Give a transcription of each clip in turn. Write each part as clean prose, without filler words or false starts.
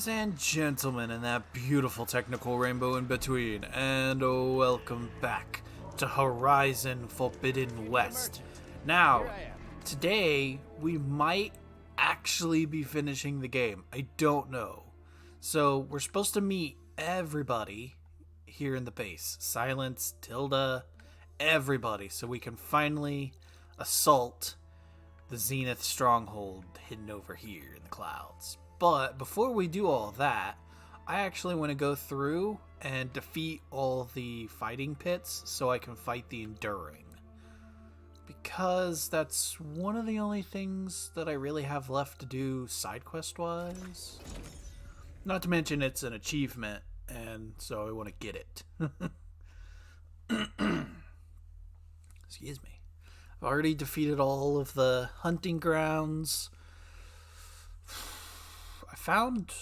Ladies and gentlemen, and that beautiful technical rainbow in between, and welcome back to Horizon Forbidden West. Now, today we might actually be finishing the game. I don't know. So, we're supposed to meet everybody here in the base. Silence, Tilda, everybody, so we can finally assault the Zenith stronghold hidden over here in the clouds. But before we do all that, I actually want to go through and defeat all the fighting pits so I can fight the Enduring. Because that's one of the only things that I really have left to do side quest wise. Not to mention it's an achievement, and so I want to get it. Excuse me. I've already defeated all of the hunting grounds. I found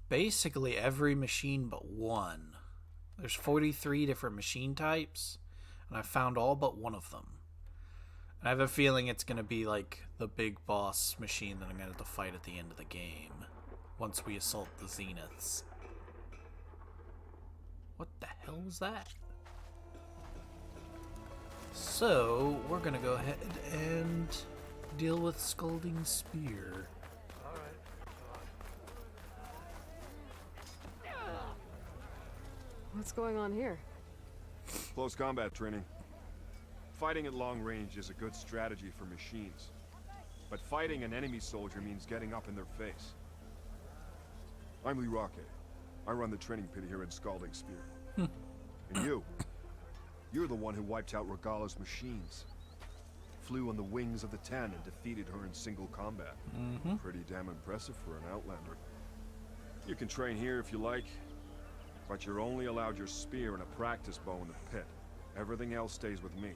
basically every machine but one. There's 43 different machine types, and I found all but one of them. And I have a feeling it's going to be like the big boss machine that I'm going to have to fight at the end of the game, once we assault the Zeniths. What the hell was that? So, we're going to go ahead and deal with Scalding Spear. What's going on here? Close combat training. Fighting at long range is a good strategy for machines. But fighting an enemy soldier means getting up in their face. I'm Lee Rocket. I run the training pit here in Scalding Spear. And you're the one who wiped out Regala's machines. Flew on the wings of the Ten and defeated her in single combat. Pretty damn impressive for an Outlander. You can train here if you like, but you're only allowed your spear and a practice bow in the pit. Everything else stays with me.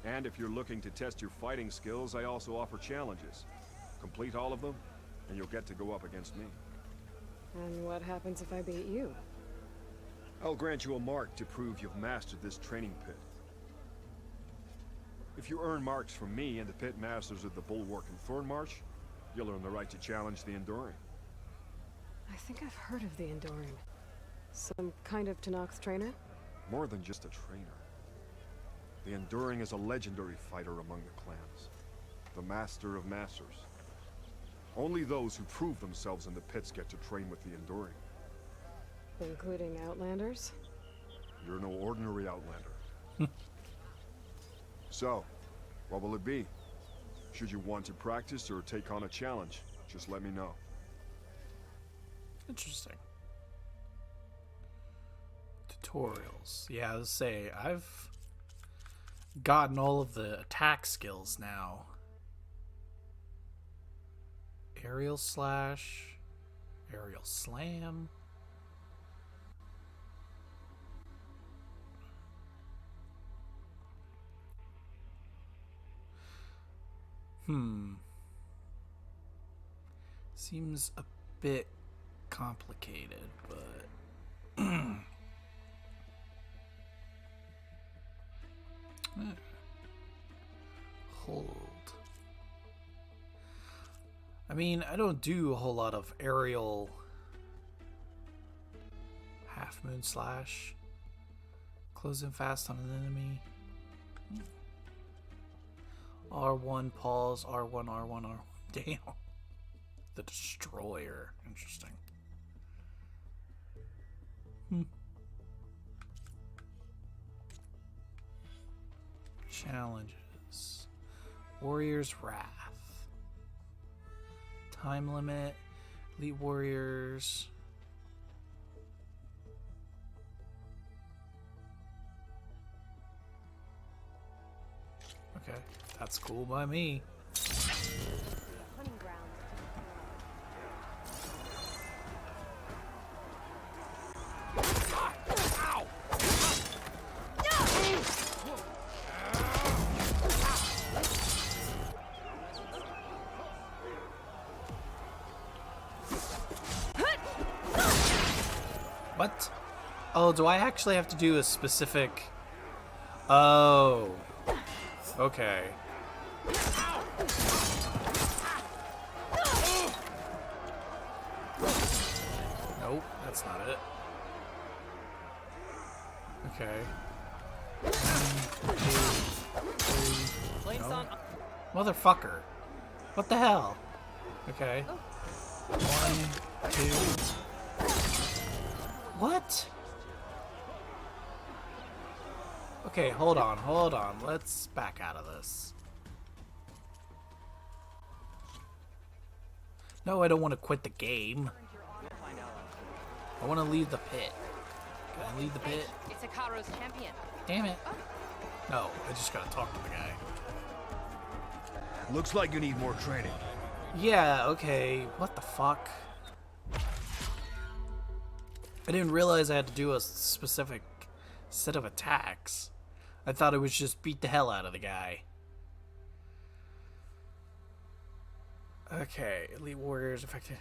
And if you're looking to test your fighting skills, I also offer challenges. Complete all of them, and you'll get to go up against me. And what happens if I beat you? I'll grant you a mark to prove you've mastered this training pit. If you earn marks from me and the pit masters of the Bulwark and Thornmarsh, you'll earn the right to challenge the Enduring. I think I've heard of the Enduring. Some kind of Tenakth trainer? More than just a trainer. The Enduring is a legendary fighter among the clans. The master of masters. Only those who prove themselves in the pits get to train with the Enduring. Including Outlanders? You're no ordinary Outlander. So, what will it be? Should you want to practice or take on a challenge, just let me know. Interesting. Tutorials. Yeah, I was say I've gotten all of the attack skills now. Aerial slash, aerial slam. Seems a bit complicated, but hold. I mean, I don't do a whole lot of aerial half moon slash. Close in fast on an enemy. R1 pause, R1, R1, R1. Damn. The Destroyer. Interesting. Challenges. Warrior's Wrath. Time limit. Elite Warriors. Okay, that's cool by me. What? Oh, do I actually have to do a specific... Oh. Okay. Nope, that's not it. Okay. 1, 2, 3. No. Motherfucker. What the hell? Okay. 1, 2. What? Okay, hold on. Let's back out of this. No, I don't want to quit the game. I want to leave the pit. Can I leave the pit? It's Ikaru's champion. Damn it. No, I just gotta talk to the guy. Looks like you need more training. Yeah, okay. What the fuck? I didn't realize I had to do a specific set of attacks. I thought it was just beat the hell out of the guy. Okay, Elite Warriors affected.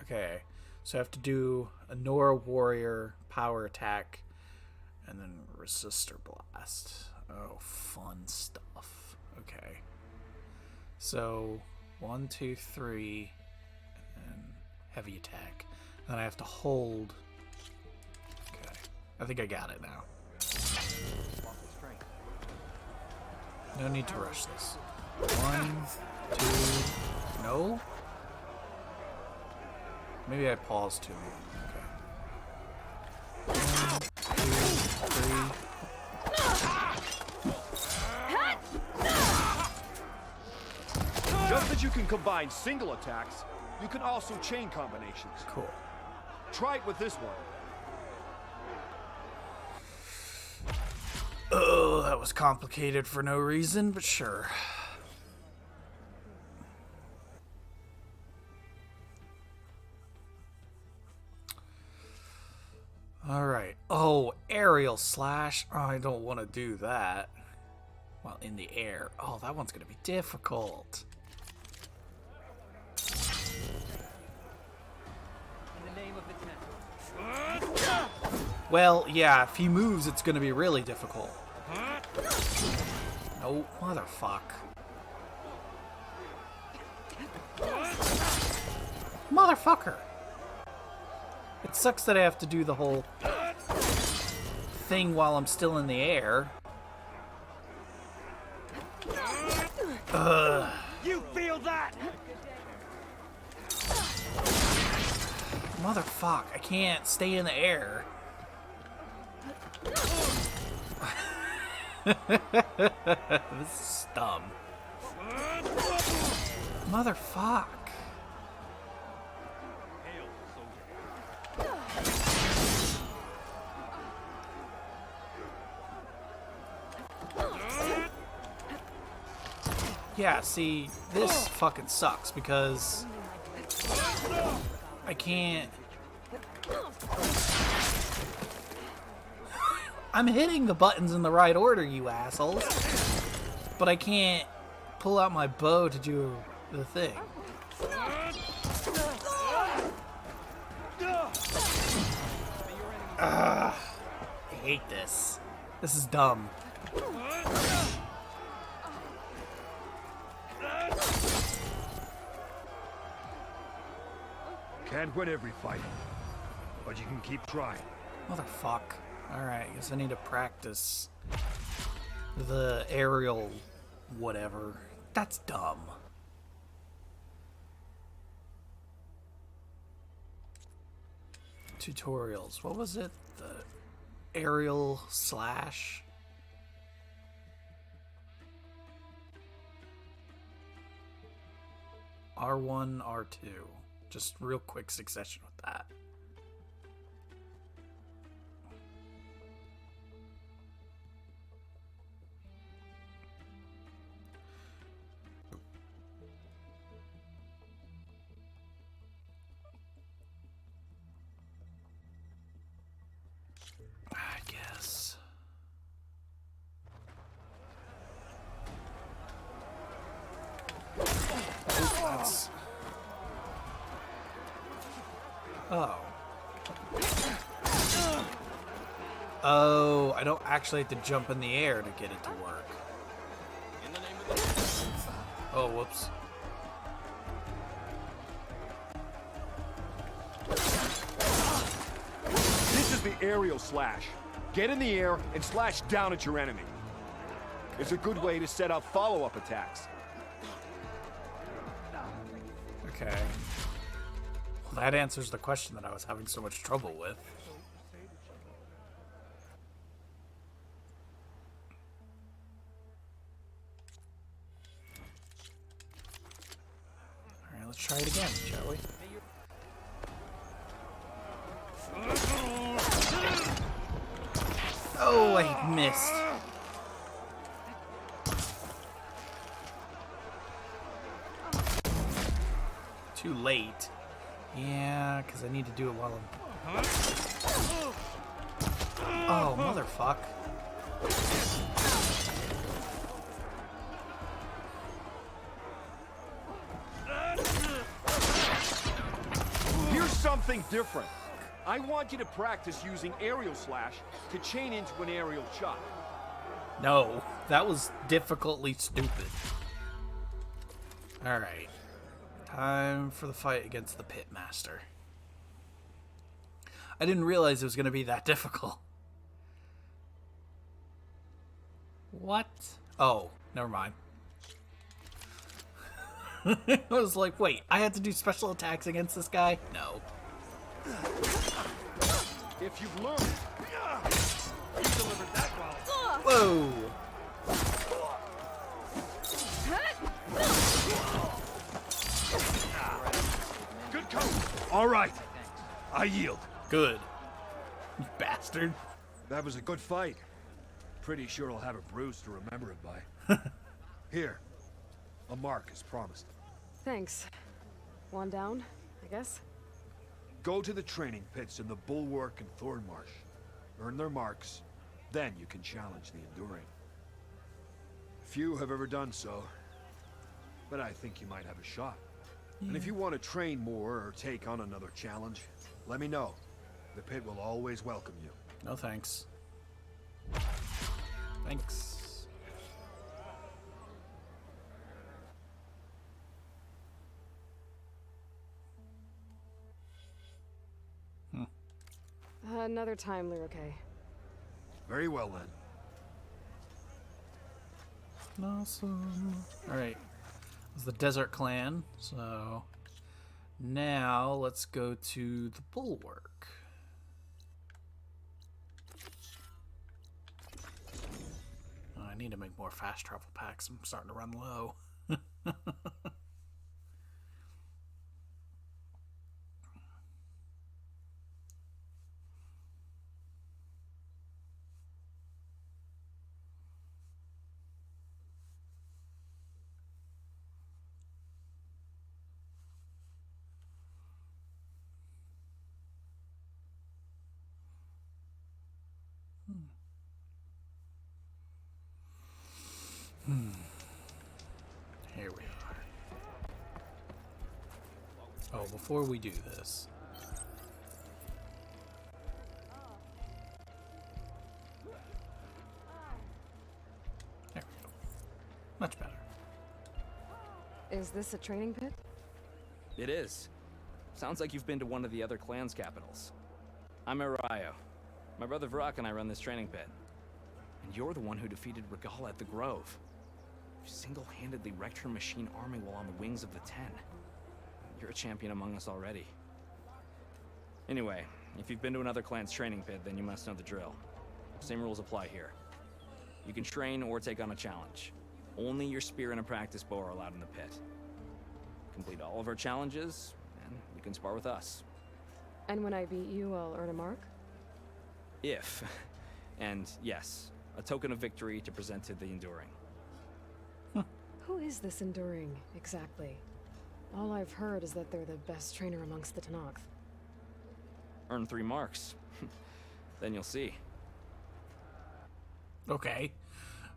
Okay, so I have to do a Nora Warrior power attack and then Resistor Blast. Oh, fun stuff. Okay. So, 1, 2, 3, and then heavy attack. Then I have to hold. Okay, I think I got it now. No need to rush this. 1, 2, no? Maybe I paused too long. Okay. 1, 2, 3. Just as you can combine single attacks, you can also chain combinations. Cool. Try it with this one. Oh, that was complicated for no reason, but sure. Alright. Oh, aerial slash. Oh, I don't want to do that. Well, in the air. Oh, that one's going to be difficult. Well, yeah, if he moves, it's going to be really difficult. No, motherfuck. Motherfucker. It sucks that I have to do the whole thing while I'm still in the air. Ugh. You feel that? Motherfuck, I can't stay in the air. This is dumb. Motherfuck. Yeah, see, this fucking sucks because I can't. I'm hitting the buttons in the right order, you assholes. But I can't pull out my bow to do the thing. Ugh, I hate this. This is dumb. Can't win every fight, but you can keep trying. Motherfuck. Alright, guess I need to practice the aerial whatever. That's dumb. Tutorials. What was it? The aerial slash? R1, R2. Just real quick succession with that. I guess. That's... Oh. Oh, I don't actually have to jump in the air to get it to work. Oh, whoops. is the aerial slash. Get in the air and slash down at your enemy. It's a good way to set up follow-up attacks. Okay. Well, that answers the question that I was having so much trouble with. Alright, let's try it again, shall we? Oh, I missed. Too late. Yeah, because I need to do it while I'm... Oh, motherfuck. Here's something different. I want you to practice using aerial slash to chain into an aerial chop. No, that was difficultly stupid. Alright. Time for the fight against the Pitmaster. I didn't realize it was going to be that difficult. What? Oh, never mind. I was like, wait, I had to do special attacks against this guy? No. If you've learned, you delivered that well. Whoa! Good coach. All right. I yield. Good. You bastard. That was a good fight. Pretty sure I'll have a bruise to remember it by. Here. A mark as promised. Thanks. One down, I guess? Go to the training pits in the Bulwark and Thornmarsh. Earn their marks. Then you can challenge the Enduring. Few have ever done so. But I think you might have a shot. And if you want to train more or take on another challenge, let me know. The pit will always welcome you. No thanks. Thanks. Another time, Lyricae. Very well then. Awesome. Alright. It was the Desert Clan, so now let's go to the Bulwark. Oh, I need to make more fast travel packs. I'm starting to run low. Here we are. Oh, before we do this. There we go. Much better. Is this a training pit? It is. Sounds like you've been to one of the other clan's capitals. I'm Arayo. My brother Vrak and I run this training pit. And you're the one who defeated Regala at the Grove. You single-handedly wrecked her machine army while on the wings of the Ten. You're a champion among us already. Anyway, if you've been to another clan's training pit, then you must know the drill. Same rules apply here. You can train or take on a challenge. Only your spear and a practice bow are allowed in the pit. Complete all of our challenges, and you can spar with us. And when I beat you, I'll earn a mark? If. And yes, a token of victory to present to the Enduring. Who is this Enduring, exactly? All I've heard is that they're the best trainer amongst the Tenakth. Earn 3 marks. Then you'll see. Okay.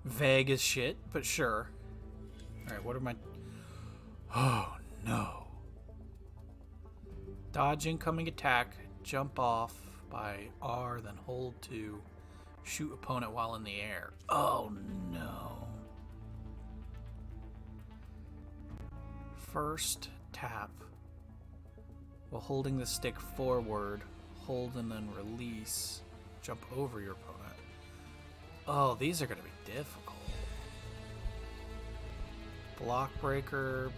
Vague as shit, but sure. Alright, what are my... Oh, no. Dodge incoming attack, jump off by R, then hold to shoot opponent while in the air. Oh, no. First tap. While holding the stick forward, hold and then release. Jump over your opponent. Oh, these are going to be difficult. Block breaker.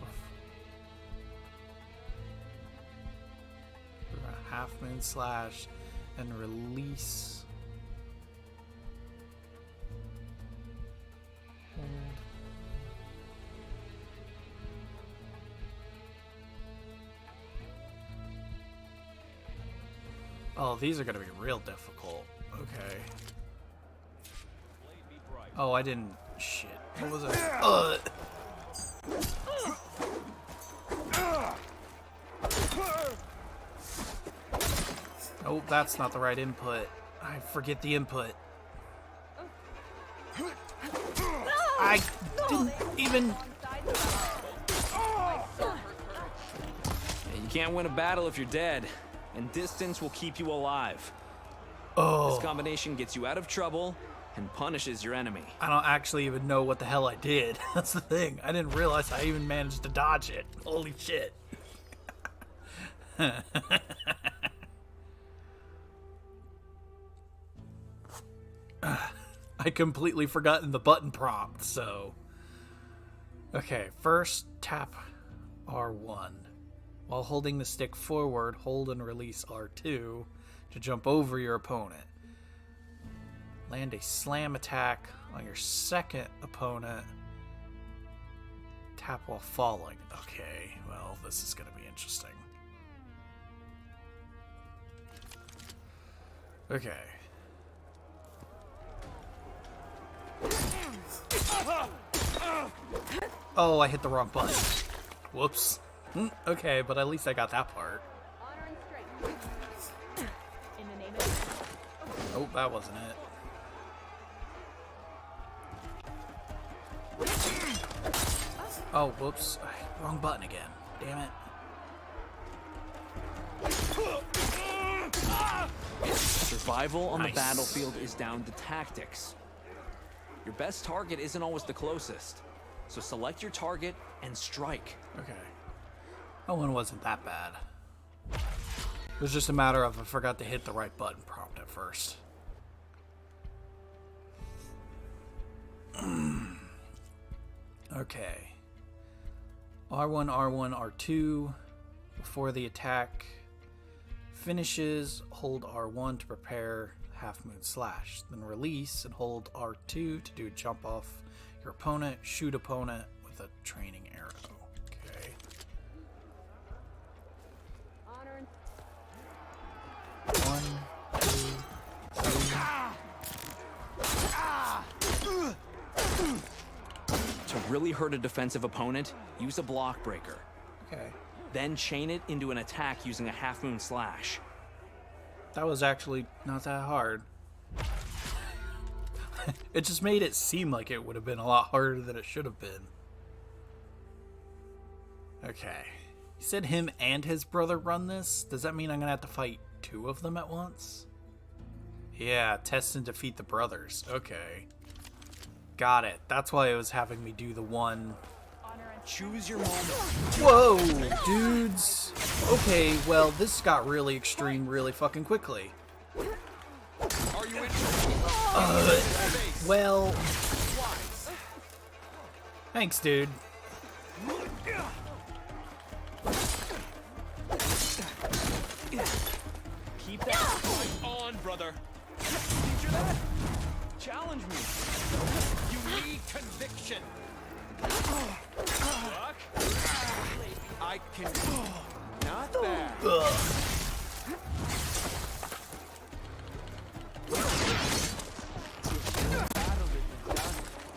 Half moon slash and release. Hold. Oh, these are going to be real difficult. Okay. Oh, I didn't. Shit. What was that? Oh, that's not the right input. I forget the input. I didn't even. You can't win a battle if you're dead, and distance will keep you alive. Oh. This combination gets you out of trouble and punishes your enemy. I don't actually even know what the hell I did. That's the thing. I didn't realize I even managed to dodge it. Holy shit. I completely forgotten the button prompt, so... Okay, first tap R1. While holding the stick forward, hold and release R2 to jump over your opponent. Land a slam attack on your second opponent. Tap while falling. Okay, well, this is going to be interesting. Okay. Oh, I hit the wrong button. Whoops. Okay, but at least I got that part. Oh, that wasn't it. Oh, whoops. Wrong button again. Damn it. Survival on Nice. the battlefield is down to tactics. Your best target isn't always the closest, so select your target and strike. Okay. That one wasn't that bad. It was just a matter of I forgot to hit the right button prompt at first. Okay. R1, R1, R2. Before the attack finishes, hold R1 to prepare half moon slash. Then release and hold R2 to do a jump off your opponent. Shoot opponent with a training arrow. Okay. One, two, three. To really hurt a defensive opponent, use a block breaker. Okay. Then chain it into an attack using a half moon slash. That was actually not that hard. It just made it seem like it would have been a lot harder than it should have been. Okay. He said him and his brother run this? Does that mean I'm gonna have to fight two of them at once? Yeah, test and defeat the brothers. Okay. Got it. That's why it was having me do the one. Choose your moment. Whoa, dudes. Okay, well, this got really extreme really fucking quickly. Are you in? Well... Thanks, dude. Keep that fight on, brother. Did you hear that? Challenge me. You need conviction. Buck. I can. Not bad.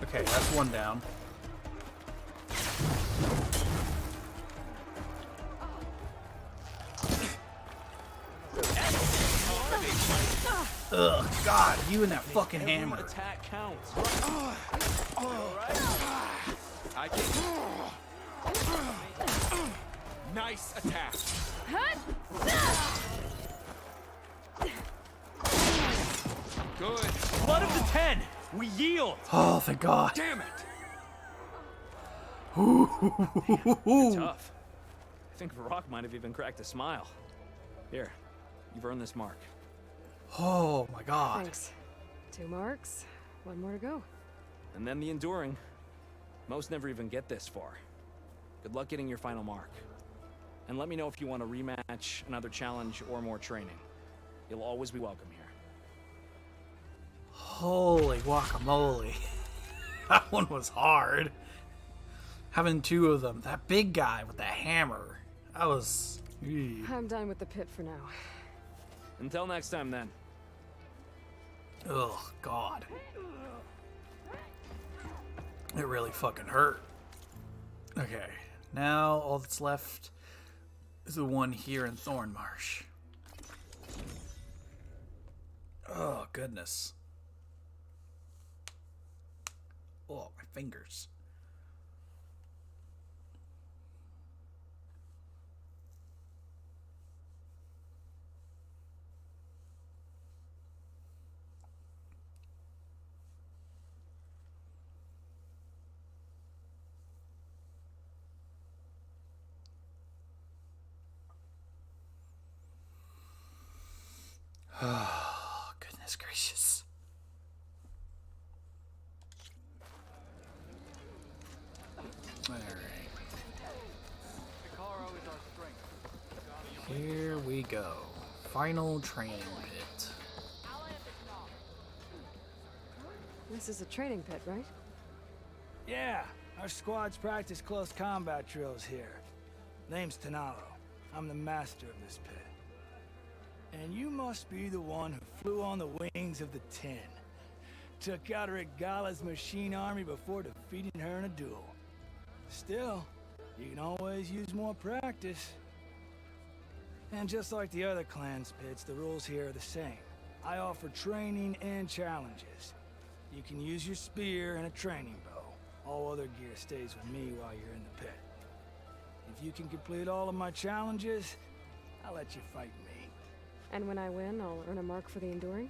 Okay, that's one down. Ugh, God, you and that fucking hammer. Attack counts. I can. Nice attack. Good. Blood of the 10. We yield. Oh, thank God. Damn it. Tough. I think Varrock might have even cracked a smile. Here, You've earned this mark. Oh my god. Thanks. 2 marks, 1 more to go. And then the enduring. Most never even get this far. Good luck getting your final mark. And let me know if you want a rematch, another challenge, or more training. You'll always be welcome here. Holy guacamole. That one was hard. Having 2 of them. That big guy with the hammer. That was... I'm done with the pit for now. Until next time, then. Oh, God. It really fucking hurt. Okay, now all that's left is the one here in Thornmarsh. Oh, goodness. Oh, my fingers. Oh, goodness gracious. Alright. Here we go. Final training pit. This is a training pit, right? Yeah, our squads practice close combat drills here. Name's Tanalo. I'm the master of this pit. And you must be the one who flew on the wings of the 10. Took out Regala's machine army before defeating her in a duel. Still, you can always use more practice. And just like the other clans' pits, the rules here are the same. I offer training and challenges. You can use your spear and a training bow. All other gear stays with me while you're in the pit. If you can complete all of my challenges, I'll let you fight me. And when I win, I'll earn a mark for the enduring?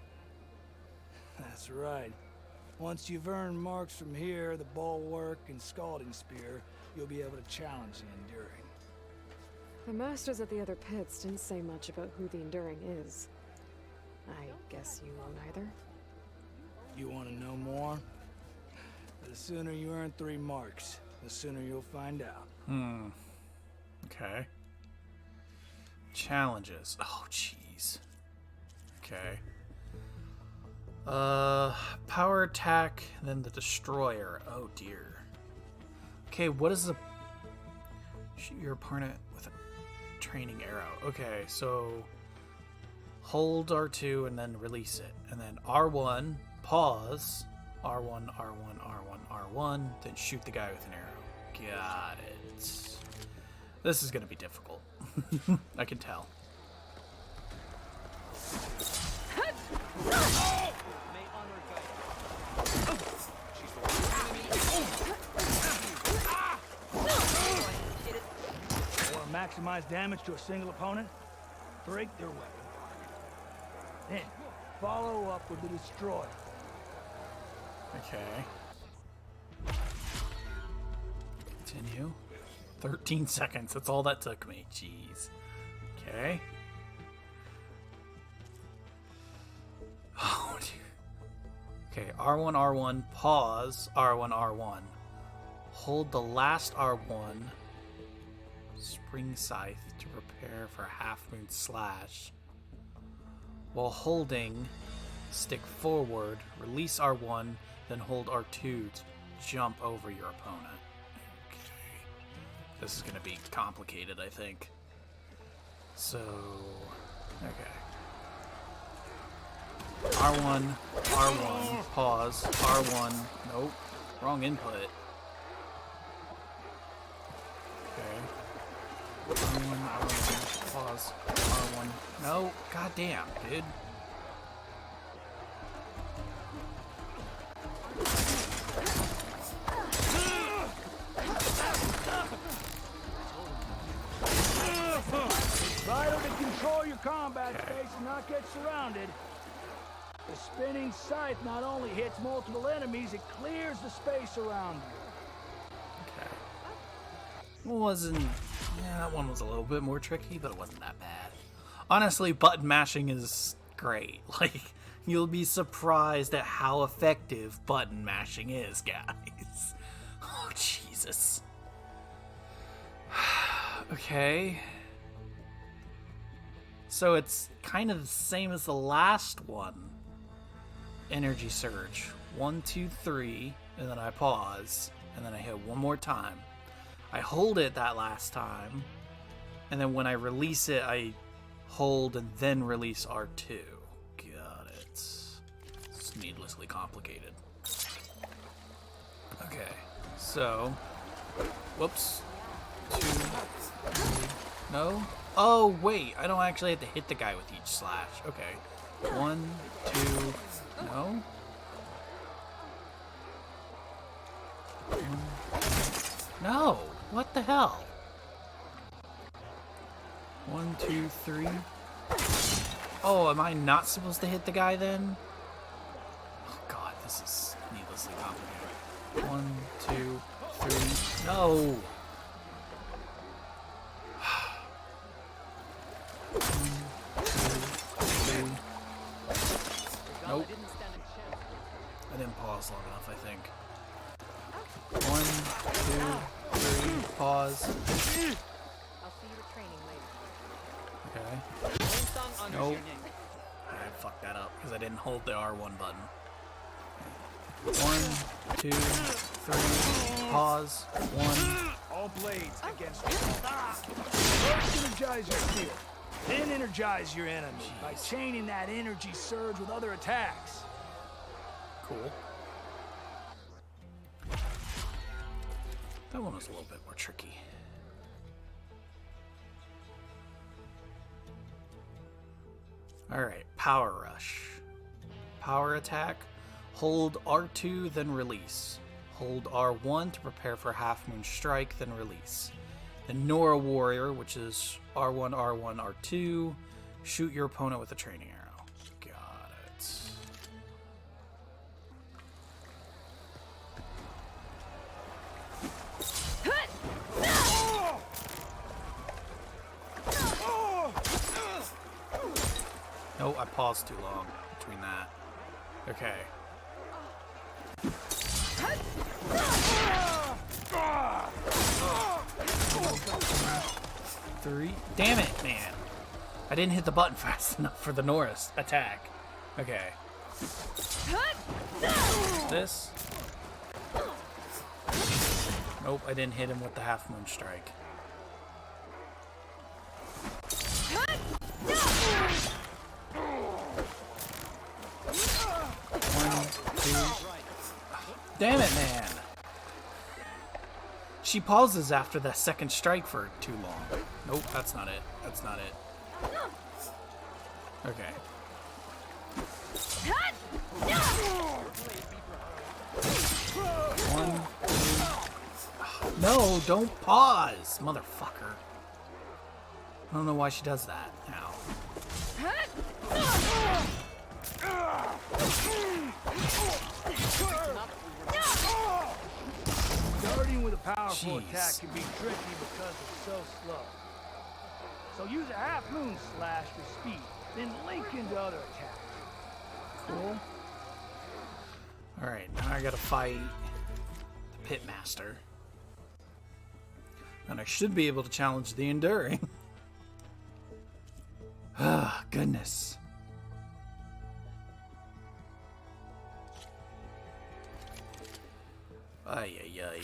That's right. Once you've earned marks from here, the bulwark and scalding spear, you'll be able to challenge the enduring. The masters at the other pits didn't say much about who the enduring is. I guess you won't either. You want to know more? The sooner you earn 3 marks, the sooner you'll find out. Okay. Challenges. Oh, jeez. Okay. Power attack, then the destroyer. Oh, dear. Okay, what is the... Shoot your opponent with a training arrow. Okay, so... Hold R2 and then release it. And then R1, pause. R1, R1, R1, R1. Then shoot the guy with an arrow. Got it. This is going to be difficult. I can tell. Want to maximize damage to a single opponent? Break their weapon. Then, follow up with the destroyer. Okay. Continue. 13 seconds. That's all that took me. Jeez. Okay. Oh, dear. Okay, R1, R1, pause, R1, R1. Hold the last R1, spring scythe to prepare for half moon slash. While holding, stick forward, release R1, then hold R2 to jump over your opponent. This is going to be complicated, I think. So, okay. R1, R1, pause, R1, nope, wrong input. Okay. R1, R1, pause, R1, no, goddamn, dude. Vital to control your combat space and not get surrounded. The spinning scythe not only hits multiple enemies, it clears the space around you. Okay. Yeah, that one was a little bit more tricky, but it wasn't that bad. Honestly, button mashing is great. Like, you'll be surprised at how effective button mashing is, guys. Oh, Jesus. Okay. So it's kind of the same as the last one. Energy surge. 1, 2, 3, and then I pause, and then I hit one more time. I hold it that last time, and then when I release it, I hold and then release R2. Got it. It's needlessly complicated. Okay, so, whoops. 2, 3, no? Oh, wait, I don't actually have to hit the guy with each slash. Okay. 1, 2, no? No! What the hell? 1, 2, 3. Oh, am I not supposed to hit the guy then? Oh god, this is needlessly complicated. 1, 2, 3. No! 1, 2, 3. Nope. I didn't pause long enough, I think. 1, 2, 3, pause. I'll see you at training later. Okay. Nope. I fucked that up because I didn't hold the R1 button. 1, 2, 3, pause. 1. All blades against you. First energize your field, then energize your enemy by chaining that energy surge with other attacks. Cool. That one was a little bit more tricky. Alright, Power Rush. Power attack. Hold R2, then release. Hold R1 to prepare for Half Moon Strike, then release. Then Nora Warrior, which is R1, R1, R2. Shoot your opponent with a training arrow. Got it. Oh, I paused too long between that. Okay. Three. Damn it, man. I didn't hit the button fast enough for the Norris attack. Okay. This. Nope, I didn't hit him with the Half Moon Strike. Damn it, man! She pauses after the second strike for too long. Nope, that's not it. That's not it. Okay. One, two. No, don't pause, motherfucker. I don't know why she does that now. Starting with a powerful Jeez. attack can be tricky because it's so slow. So use a Half Moon Slash for speed, then link into other attacks. Cool. Alright, now I gotta fight the Pitmaster. And I should be able to challenge the Enduring. Ah, goodness. Ay, ay, ay.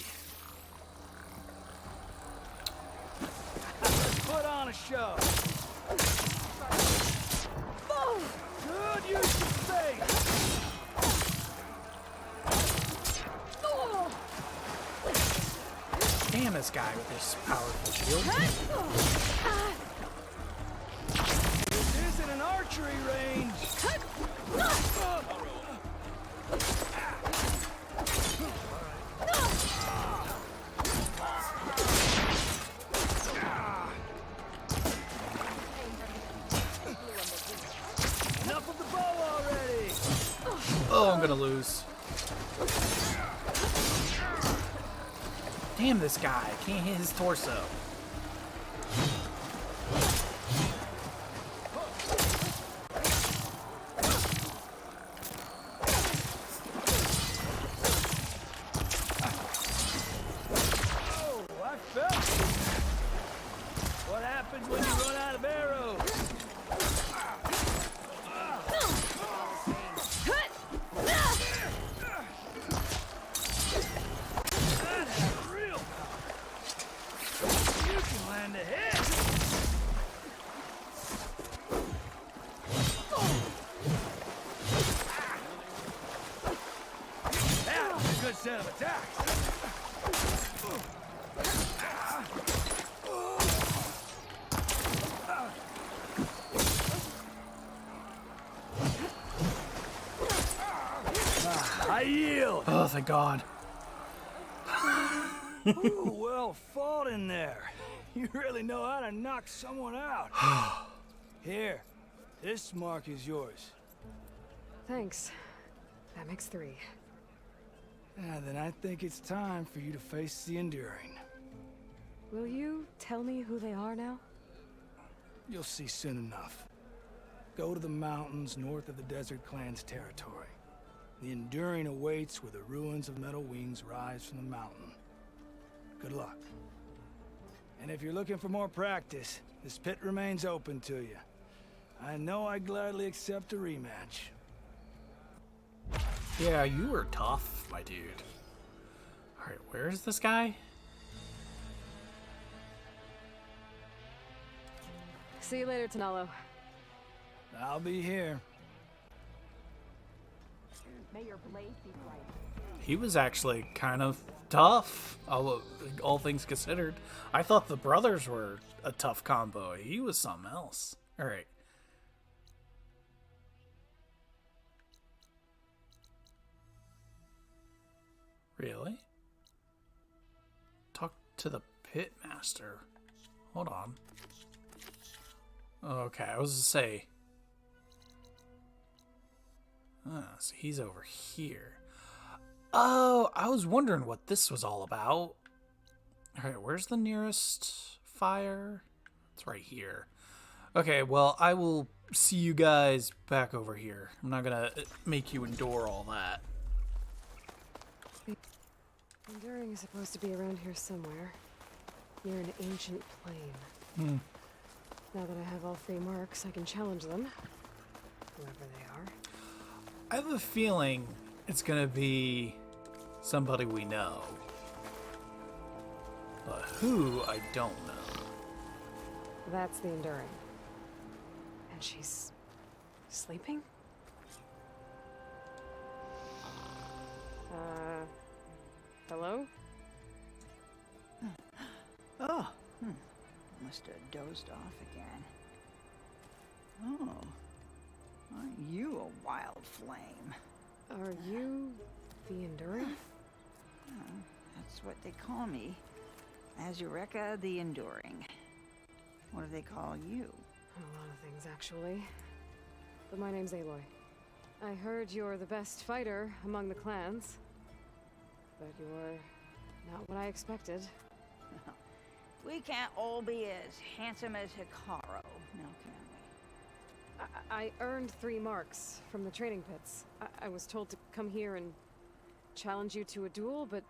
Put on a show. Good use of space. Damn this guy with this powerful shield. This isn't an archery range. Enough of the bow already. Oh, I'm gonna lose. Damn this guy. I can't hit his torso. happens when you run out of arrows. That's real power. You can land a hit. That was a good set of attacks. I yield. Oh, thank God. Ooh, well fought in there. You really know how to knock someone out. Here, this mark is yours. Thanks. That makes 3. Then I think it's time for you to face the Enduring. Will you tell me who they are now? You'll see soon enough. Go to the mountains north of the Desert Clan's territory. The Enduring awaits where the ruins of Metal Wings rise from the mountain. Good luck. And if you're looking for more practice, this pit remains open to you. I know I'd gladly accept a rematch. Yeah, you were tough, my dude. Alright, where's this guy? See you later, Tanalo. I'll be here. May your blade be bright. He was actually kind of tough, all things considered. I thought the brothers were a tough combo. He was something else. Alright. Really? Talk to the pitmaster. Hold on. Okay, I was to say. So he's over here. Oh, I was wondering what this was all about. Alright, where's the nearest fire? It's right here. Okay, well, I will see you guys back over here. I'm not gonna make you endure all that. Enduring is supposed to be around here somewhere. Near an ancient plane. Now that I have all 3 marks, I can challenge them. Whoever they are. I have a feeling it's gonna be somebody we know. But who, I don't know. That's the Enduring. And she's sleeping? Hello? Oh, must have dozed off again. Oh, aren't you a wild flame? Are you the Enduring? That's what they call me. Azureka the Enduring. What do they call you? A lot of things, actually. But my name's Aloy. I heard you're the best fighter among the clans. But you're not what I expected. We can't all be as handsome as Hikaru, now can we? I earned 3 marks from the training pits. I was told to come here and challenge you to a duel, but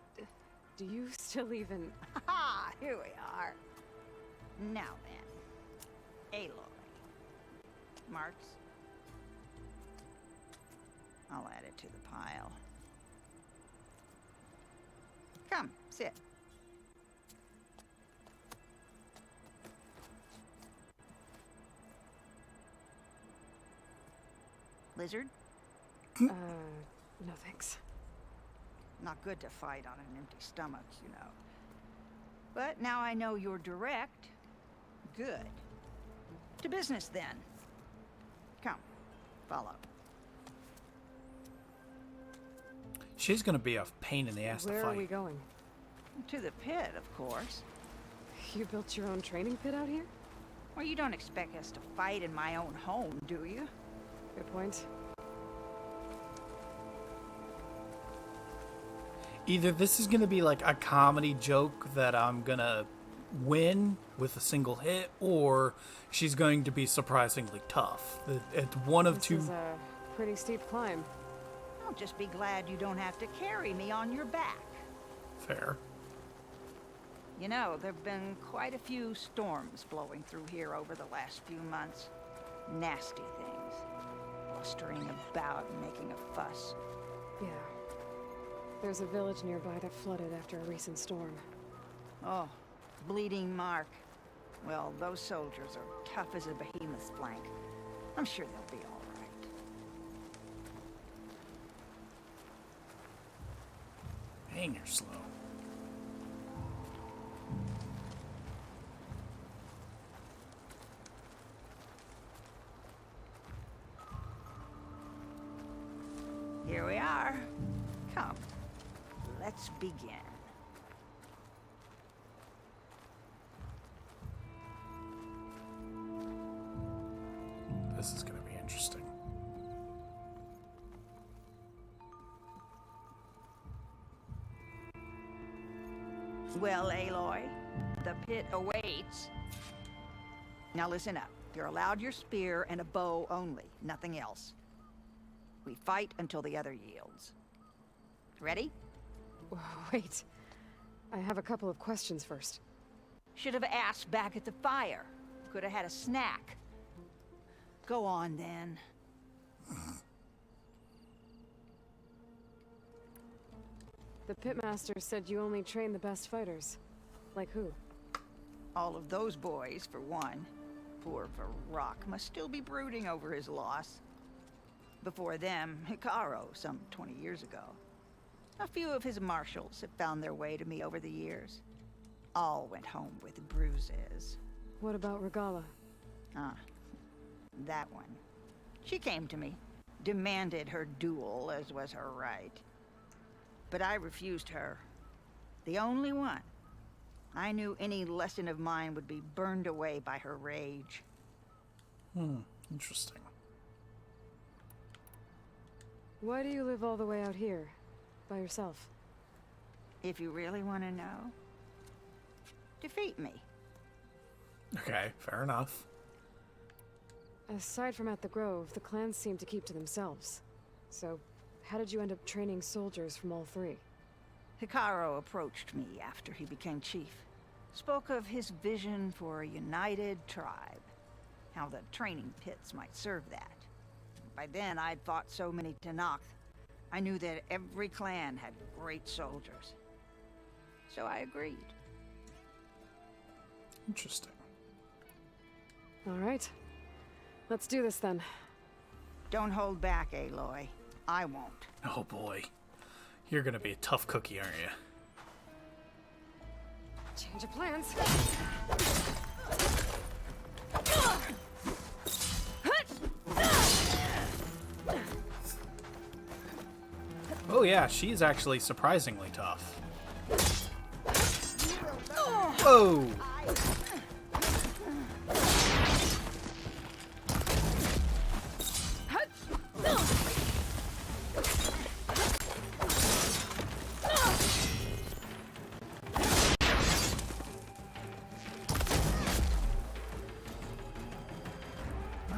do you still even... Ha! Here we are. Now then, Aloy. Marks? I'll add it to the pile. Come, sit. Lizard? no thanks. Not good to fight on an empty stomach, you know. But now I know you're direct. Good. To business, then. Come, follow. She's gonna be a pain in the ass to Where fight. are we going? To the pit, of course. You built your own training pit out here? Well, you don't expect us to fight in my own home, do you? Good point. Either this is gonna be like a comedy joke that I'm gonna win with a single hit, or she's going to be surprisingly tough. It's one of This two. is a pretty steep climb. I'll just be glad you don't have to carry me on your back. Fair. You know, there've been quite a few storms blowing through here over the last few months. Nasty things. Blustering about and making a fuss. Yeah. There's a village nearby that flooded after a recent storm. Oh, Bleeding Mark. Well, those soldiers are tough as a behemoth's flank. I'm sure they'll be all right. Hang your slow. Here we are. Come, let's begin. This is going to be interesting. Well, Aloy, the pit awaits. Now listen up. You're allowed your spear and a bow only, nothing else. We fight until the other yields. Ready? Wait. I have a couple of questions first. Should have asked back at the fire. Could have had a snack. Go on, then. The pitmaster said you only train the best fighters. Like who? All of those boys, for one. Poor Varrock must still be brooding over his loss. Before them, Hikaru, some 20 years ago. A few of his marshals have found their way to me over the years. All went home with bruises. What about Regala? Ah, that one. She came to me, demanded her duel, as was her right. But I refused her. The only one. I knew any lesson of mine would be burned away by her rage. Interesting. Why do you live all the way out here? By yourself? If you really want to know, defeat me. Okay, fair enough. Aside from at the Grove, the clans seem to keep to themselves. So, how did you end up training soldiers from all three? Hikaru approached me after he became chief. Spoke of his vision for a united tribe. How the training pits might serve that. By then, I'd fought so many Tenakth. I knew that every clan had great soldiers. So I agreed. Interesting. All right. Let's do this then. Don't hold back, Aloy. I won't. Oh boy. You're gonna be a tough cookie, aren't you? Change of plans. Oh yeah, she's actually surprisingly tough. Whoa!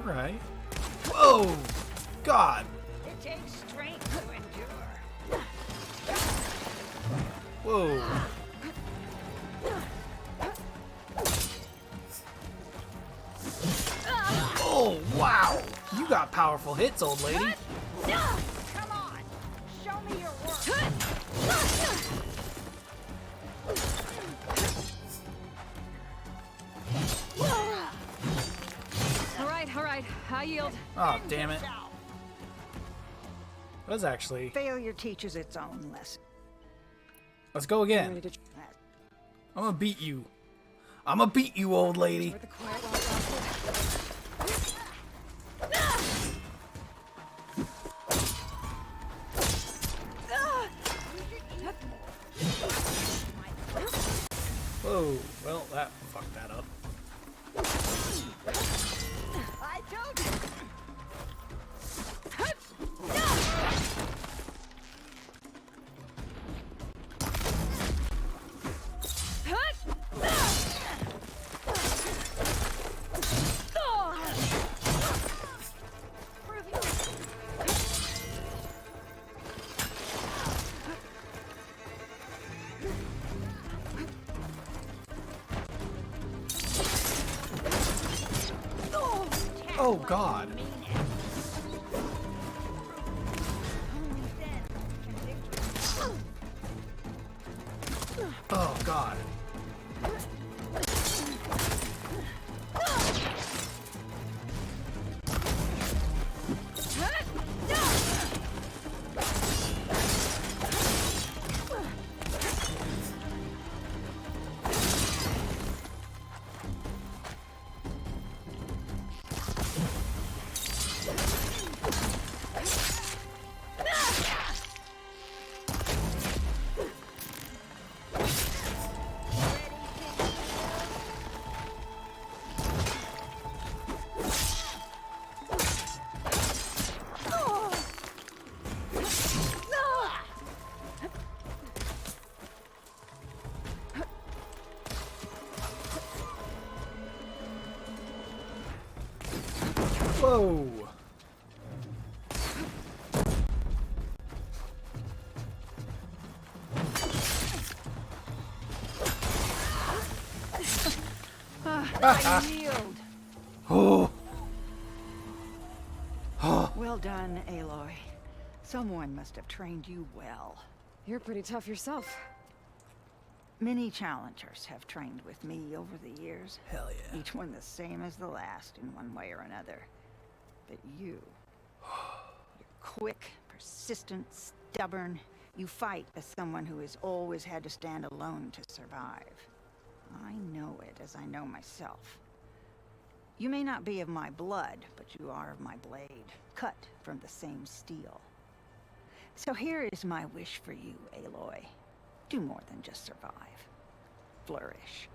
Alright. Whoa! God! It takes strength to endure. Whoa! Oh, wow! You got powerful hits, old lady. Come on, show me your work. All right. I yield. Oh, damn it. That was actually... Failure teaches its own lesson. Let's go again. Ready to I'm gonna beat you. I'm gonna beat you, old lady. try the quiet while it lasted. Whoa. Well, that fucked that up. I told you. Oh God. Oh God. Whoa. Yield. Oh. Well done, Aloy. Someone must have trained you well. You're pretty tough yourself. Many challengers have trained with me over the years. Hell yeah. Each one the same as the last in one way or another. But you're quick, persistent, stubborn. You fight as someone who has always had to stand alone to survive. I know it as I know myself. You may not be of my blood, but you are of my blade, cut from the same steel. So here is my wish for you, Aloy. Do more than just survive. Flourish.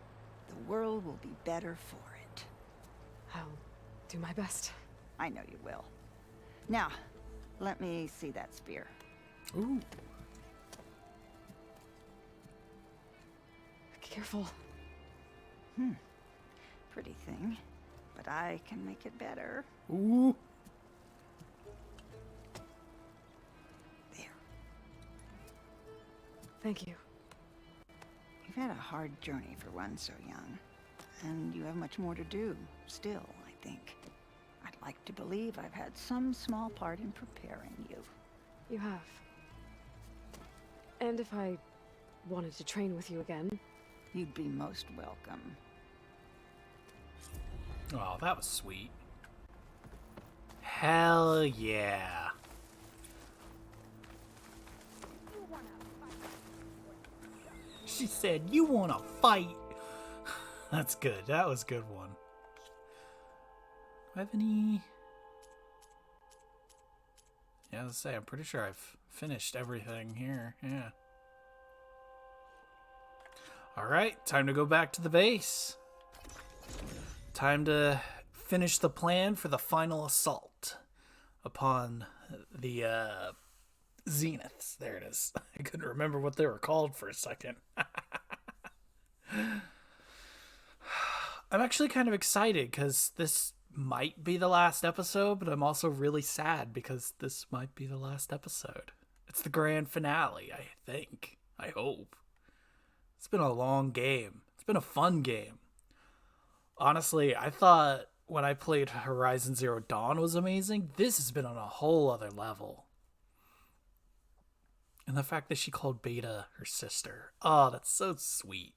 The world will be better for it. I'll do my best. I know you will. Now, let me see that spear. Ooh. Careful. Pretty thing. But I can make it better. Ooh. There. Thank you. You've had a hard journey for one so young. And you have much more to do, still, I think. I'd like to believe I've had some small part in preparing you. You have. And if I wanted to train with you again, You'd be most welcome. Oh, that was sweet. Hell yeah. She said, "You wanna fight?" That's good. That was a good one. Do I have any... Yeah, let's say, I'm pretty sure I've finished everything here. Yeah. Alright, time to go back to the base. Time to finish the plan for the final assault upon the Zeniths. There it is. I couldn't remember what they were called for a second. I'm actually kind of excited because this might be the last episode, but I'm also really sad because this might be the last episode. It's the grand finale, I think. I hope. It's been a long game. It's been a fun game. Honestly, I thought when I played Horizon Zero Dawn was amazing. This has been on a whole other level. And the fact that she called Beta her sister. Oh, that's so sweet.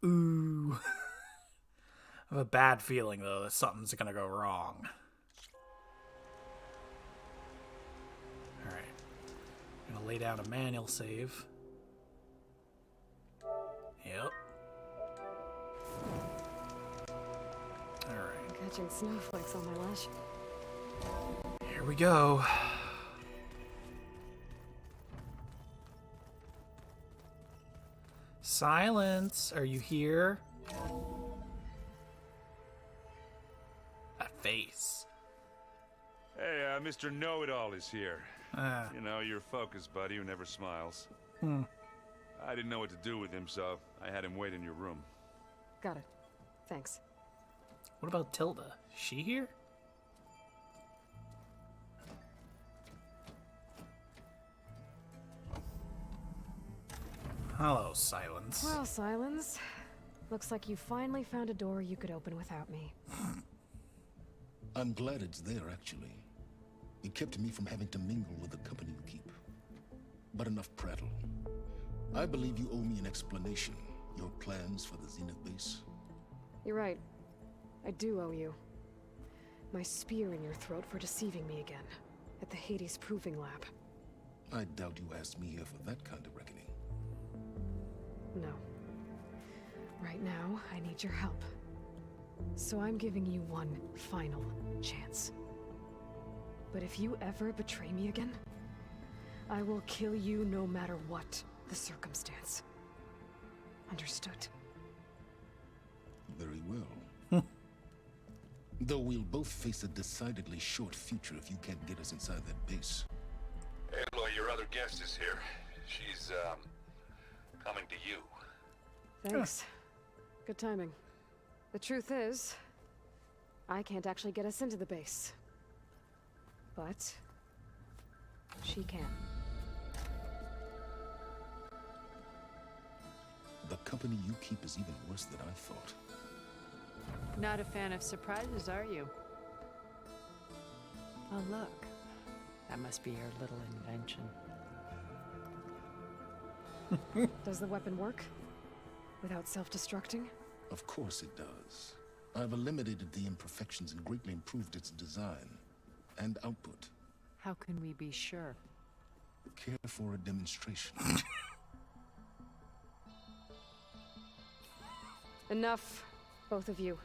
Ooh. I have a bad feeling, though, that something's gonna go wrong. Alright. I'm gonna lay down a manual save. Yep. Alright. I'm catching snowflakes on my lash. Here we go. Silence, are you here? That face. Hey, Mr. Know-It-All is here. Ah. You know, your focus buddy who never smiles. I didn't know what to do with him, so I had him wait in your room. Got it. Thanks. What about Tilda? Is she here? Hello, Silence. Well, Silence. Looks like you finally found a door you could open without me. I'm glad it's there, actually. It kept me from having to mingle with the company you keep. But enough prattle. I believe you owe me an explanation. Your plans for the Zenith base? You're right. I do owe you. My spear in your throat for deceiving me again. At the Hades Proving Lab. I doubt you asked me here for that kind of reckoning. No. Right now, I need your help. So I'm giving you one final chance. But if you ever betray me again, I will kill you no matter what the circumstance. Understood? Very well. Though we'll both face a decidedly short future if you can't get us inside that base. Aloy, your other guest is here. She's, coming to you. Thanks. Good timing. The truth is, I can't actually get us into the base. But she can. The company you keep is even worse than I thought. Not a fan of surprises, are you? Oh, look. That must be your little invention. Does the weapon work? Without self-destructing? Of course it does. I've eliminated the imperfections and greatly improved its design and output. How can we be sure? Care for a demonstration? Enough, both of you.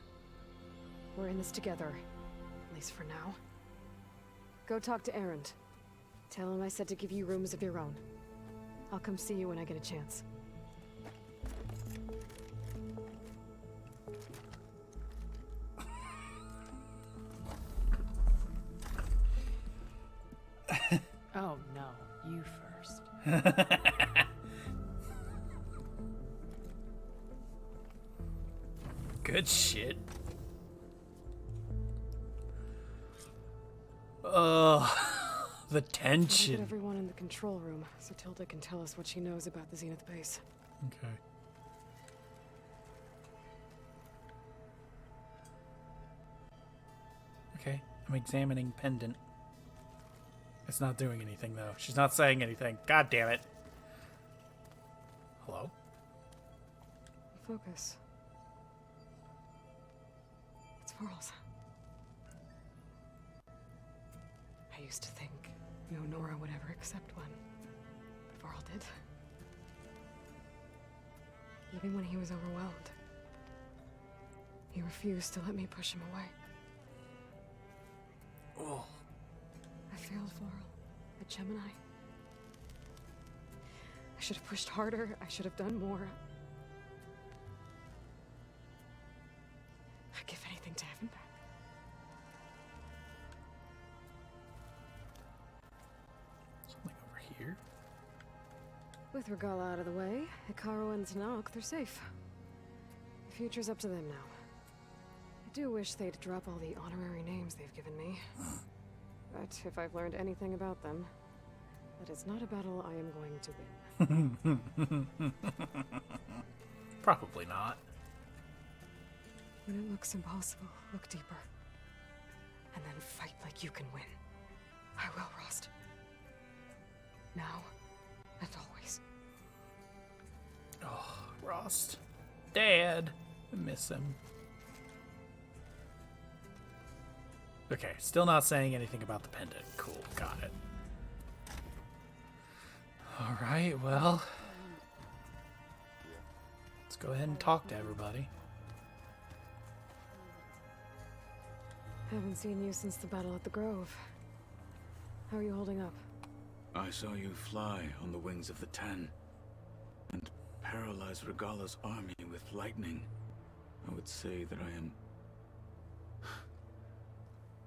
We're in this together, at least for now. Go talk to Erend. Tell him I said to give you rooms of your own. I'll come see you when I get a chance. Oh no, you first. Good shit. The tension. Get everyone in the control room so Tilda can tell us what she knows about the Zenith base. Okay. Okay, I'm examining pendant. It's not doing anything though. She's not saying anything. God damn it. Hello? Focus. It's Varl's. I used to think no Nora would ever accept one. But Varl did. Even when he was overwhelmed. He refused to let me push him away. Oh. I failed Varl at Gemini. I should have pushed harder. I should have done more. I'd give anything to have him back. Something over here? With Regalla out of the way, Hekarro and Tenakth, they're safe. The future's up to them now. I do wish they'd drop all the honorary names they've given me. But if I've learned anything about them, that it's not a battle I am going to win. Probably not. When it looks impossible, look deeper. And then fight like you can win. I will, Rost. Now and always. Oh, Rost. Dad. I miss him. Okay, still not saying anything about the pendant. Cool, got it. Alright, well. Let's go ahead and talk to everybody. Haven't seen you since the battle at the Grove. How are you holding up? I saw you fly on the wings of the Ten, and paralyze Regalla's army with lightning. I would say that I am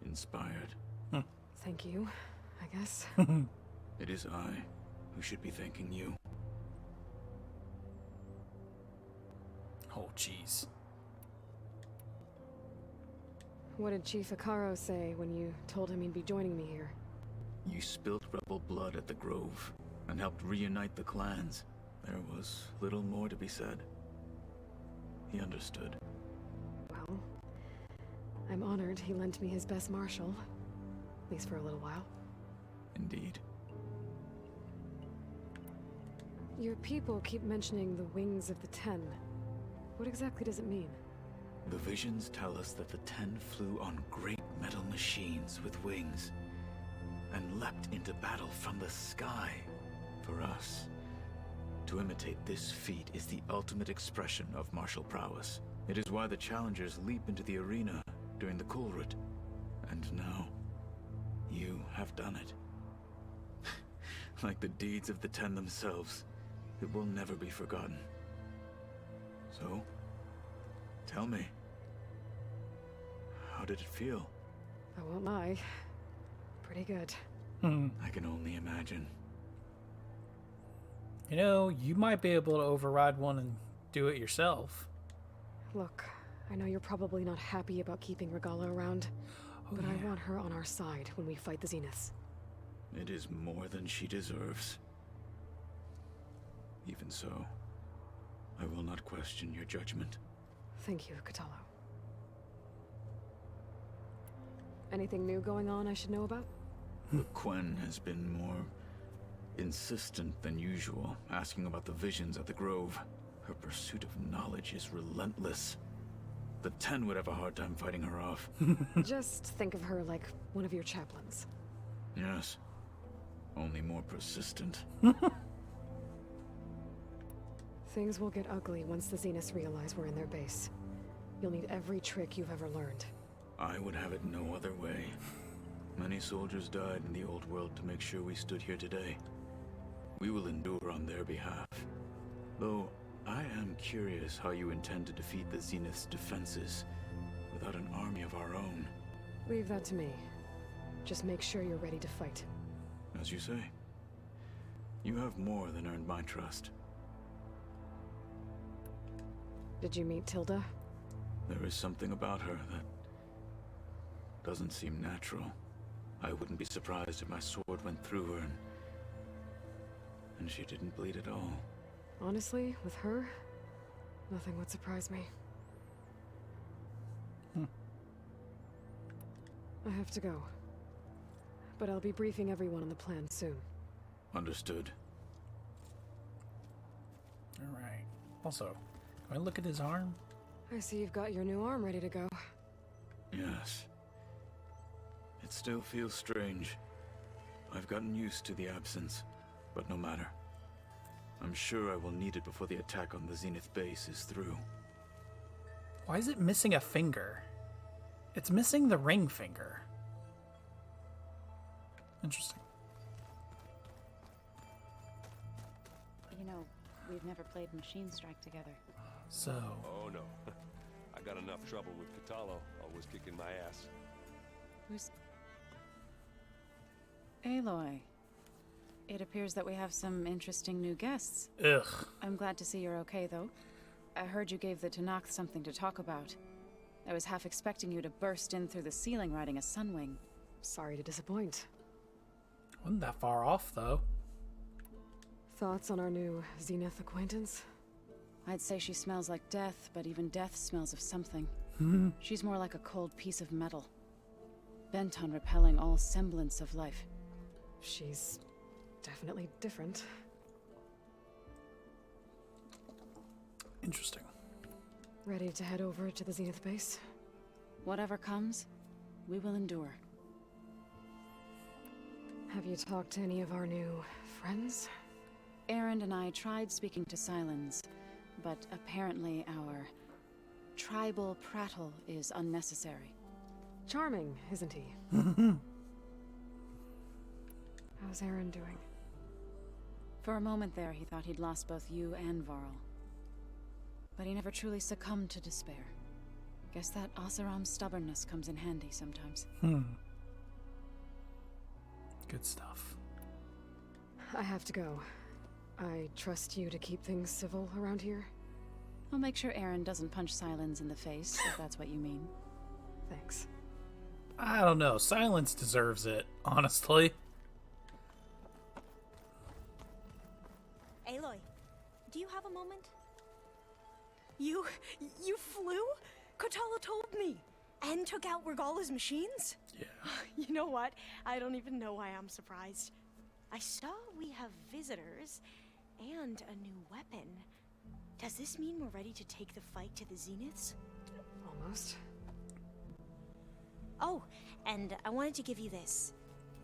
inspired. Thank you, I guess. It is I who should be thanking you. Oh, jeez. What did Chief Hekarro say when you told him he'd be joining me here? You spilt rebel blood at the Grove, and helped reunite the clans. There was little more to be said. He understood. Well, I'm honored he lent me his best martial. At least for a little while. Indeed. Your people keep mentioning the wings of the Ten. What exactly does it mean? The visions tell us that the Ten flew on great metal machines with wings, and leapt into battle from the sky. For us, to imitate this feat is the ultimate expression of martial prowess. It is why the challengers leap into the arena during the Kulrut. And now, you have done it. Like the deeds of the Ten themselves, it will never be forgotten. So, tell me, how did it feel? I won't lie. Pretty good. I can only imagine. You know, you might be able to override one and do it yourself. Look, I know you're probably not happy about keeping Regala around, but I want her on our side when we fight the Zeniths. It is more than she deserves. Even so, I will not question your judgment. Thank you, Kotallo. Anything new going on I should know about? The Quen has been more insistent than usual, asking about the visions at the Grove. Her pursuit of knowledge is relentless. The Ten would have a hard time fighting her off. Just think of her like one of your chaplains. Yes. Only more persistent. Things will get ugly once the Zeniths realize we're in their base. You'll need every trick you've ever learned. I would have it no other way. Many soldiers died in the old world to make sure we stood here today. We will endure on their behalf. Though, I am curious how you intend to defeat the Zenith's defenses without an army of our own. Leave that to me. Just make sure you're ready to fight. As you say. You have more than earned my trust. Did you meet Tilda? There is something about her that doesn't seem natural. I wouldn't be surprised if my sword went through her and she didn't bleed at all. Honestly, with her, nothing would surprise me. I have to go. But I'll be briefing everyone on the plan soon. Understood. Alright. Also, can I look at his arm? I see you've got your new arm ready to go. Yes. It still feels strange. I've gotten used to the absence, but no matter. I'm sure I will need it before the attack on the Zenith base is through. Why is it missing a finger? It's missing the ring finger. Interesting. You know, we've never played Machine Strike together. So... Oh no. I got enough trouble with Kotallo, always kicking my ass. Who's... Aloy. It appears that we have some interesting new guests. Ugh. I'm glad to see you're okay, though. I heard you gave the Tenakth something to talk about. I was half expecting you to burst in through the ceiling riding a Sunwing. Sorry to disappoint. Wasn't that far off, though. Thoughts on our new Zenith acquaintance? I'd say she smells like death, but even death smells of something. She's more like a cold piece of metal. Bent on repelling all semblance of life. She's definitely different. Interesting. Ready to head over to the Zenith base? Whatever comes, we will endure. Have you talked to any of our new friends? Erend and I tried speaking to Sylens, but apparently our tribal prattle is unnecessary. Charming, isn't he? How's Erend doing? For a moment there, he thought he'd lost both you and Varl. But he never truly succumbed to despair. Guess that Oseram's stubbornness comes in handy sometimes. Good stuff. I have to go. I trust you to keep things civil around here. I'll make sure Erend doesn't punch Sylens in the face, if that's what you mean. Thanks. I don't know. Silence deserves it, honestly. Aloy, do you have a moment? You flew? Kotallo told me. And took out Regala's machines? Yeah. You know what? I don't even know why I'm surprised. I saw we have visitors and a new weapon. Does this mean we're ready to take the fight to the Zeniths? Almost. Oh, and I wanted to give you this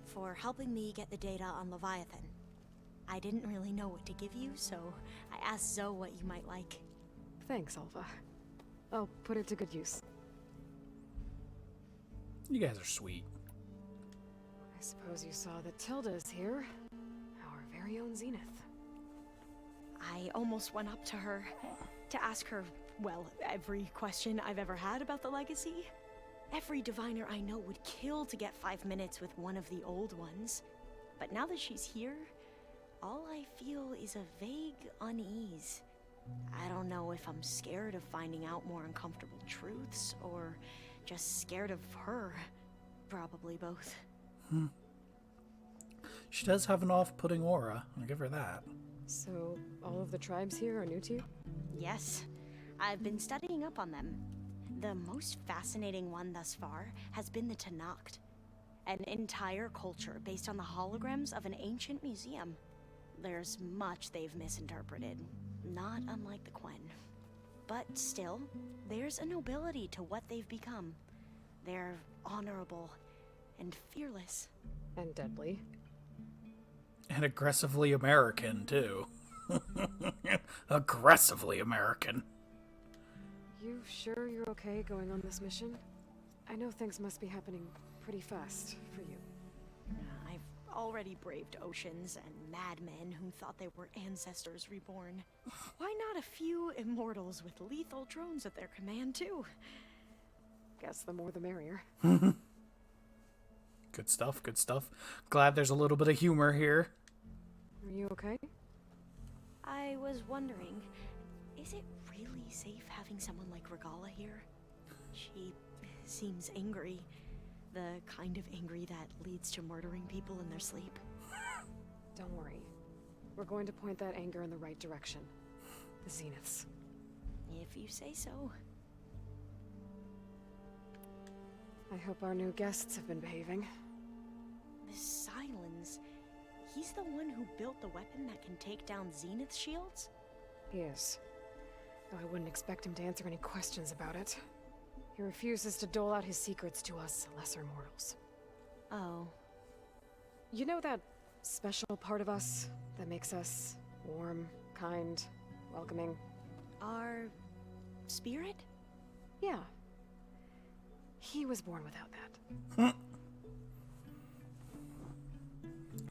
for helping me get the data on Leviathan. I didn't really know what to give you, so I asked Zoe what you might like. Thanks, Alva. I'll put it to good use. You guys are sweet. I suppose you saw that Tilda's here. Our very own Zenith. I almost went up to her to ask her, well, every question I've ever had about the Legacy. Every diviner I know would kill to get 5 minutes with one of the old ones. But now that she's here, all I feel is a vague unease. I don't know if I'm scared of finding out more uncomfortable truths, or just scared of her. Probably both. She does have an off-putting aura. I'll give her that. So, all of the tribes here are new to you? Yes. I've been studying up on them. The most fascinating one thus far has been the Tenakth. An entire culture based on the holograms of an ancient museum. There's much they've misinterpreted, not unlike the Quen. But still, there's a nobility to what they've become. They're honorable and fearless. And deadly. And aggressively American, too. Aggressively American. You sure you're okay going on this mission? I know things must be happening pretty fast for you. I've already braved oceans and madmen who thought they were ancestors reborn. Why not a few immortals with lethal drones at their command, too? Guess the more the merrier. Good stuff, good stuff. Glad there's a little bit of humor here. Are you okay? I was wondering, is it really safe having someone like Regala here? She seems angry. The kind of angry that leads to murdering people in their sleep. Don't worry. We're going to point that anger in the right direction. The Zeniths. If you say so. I hope our new guests have been behaving. This Silence, he's the one who built the weapon that can take down Zenith shields? He is. Though I wouldn't expect him to answer any questions about it. He refuses to dole out his secrets to us lesser mortals. Oh. You know that special part of us that makes us warm, kind, welcoming? Our spirit? Yeah. He was born without that.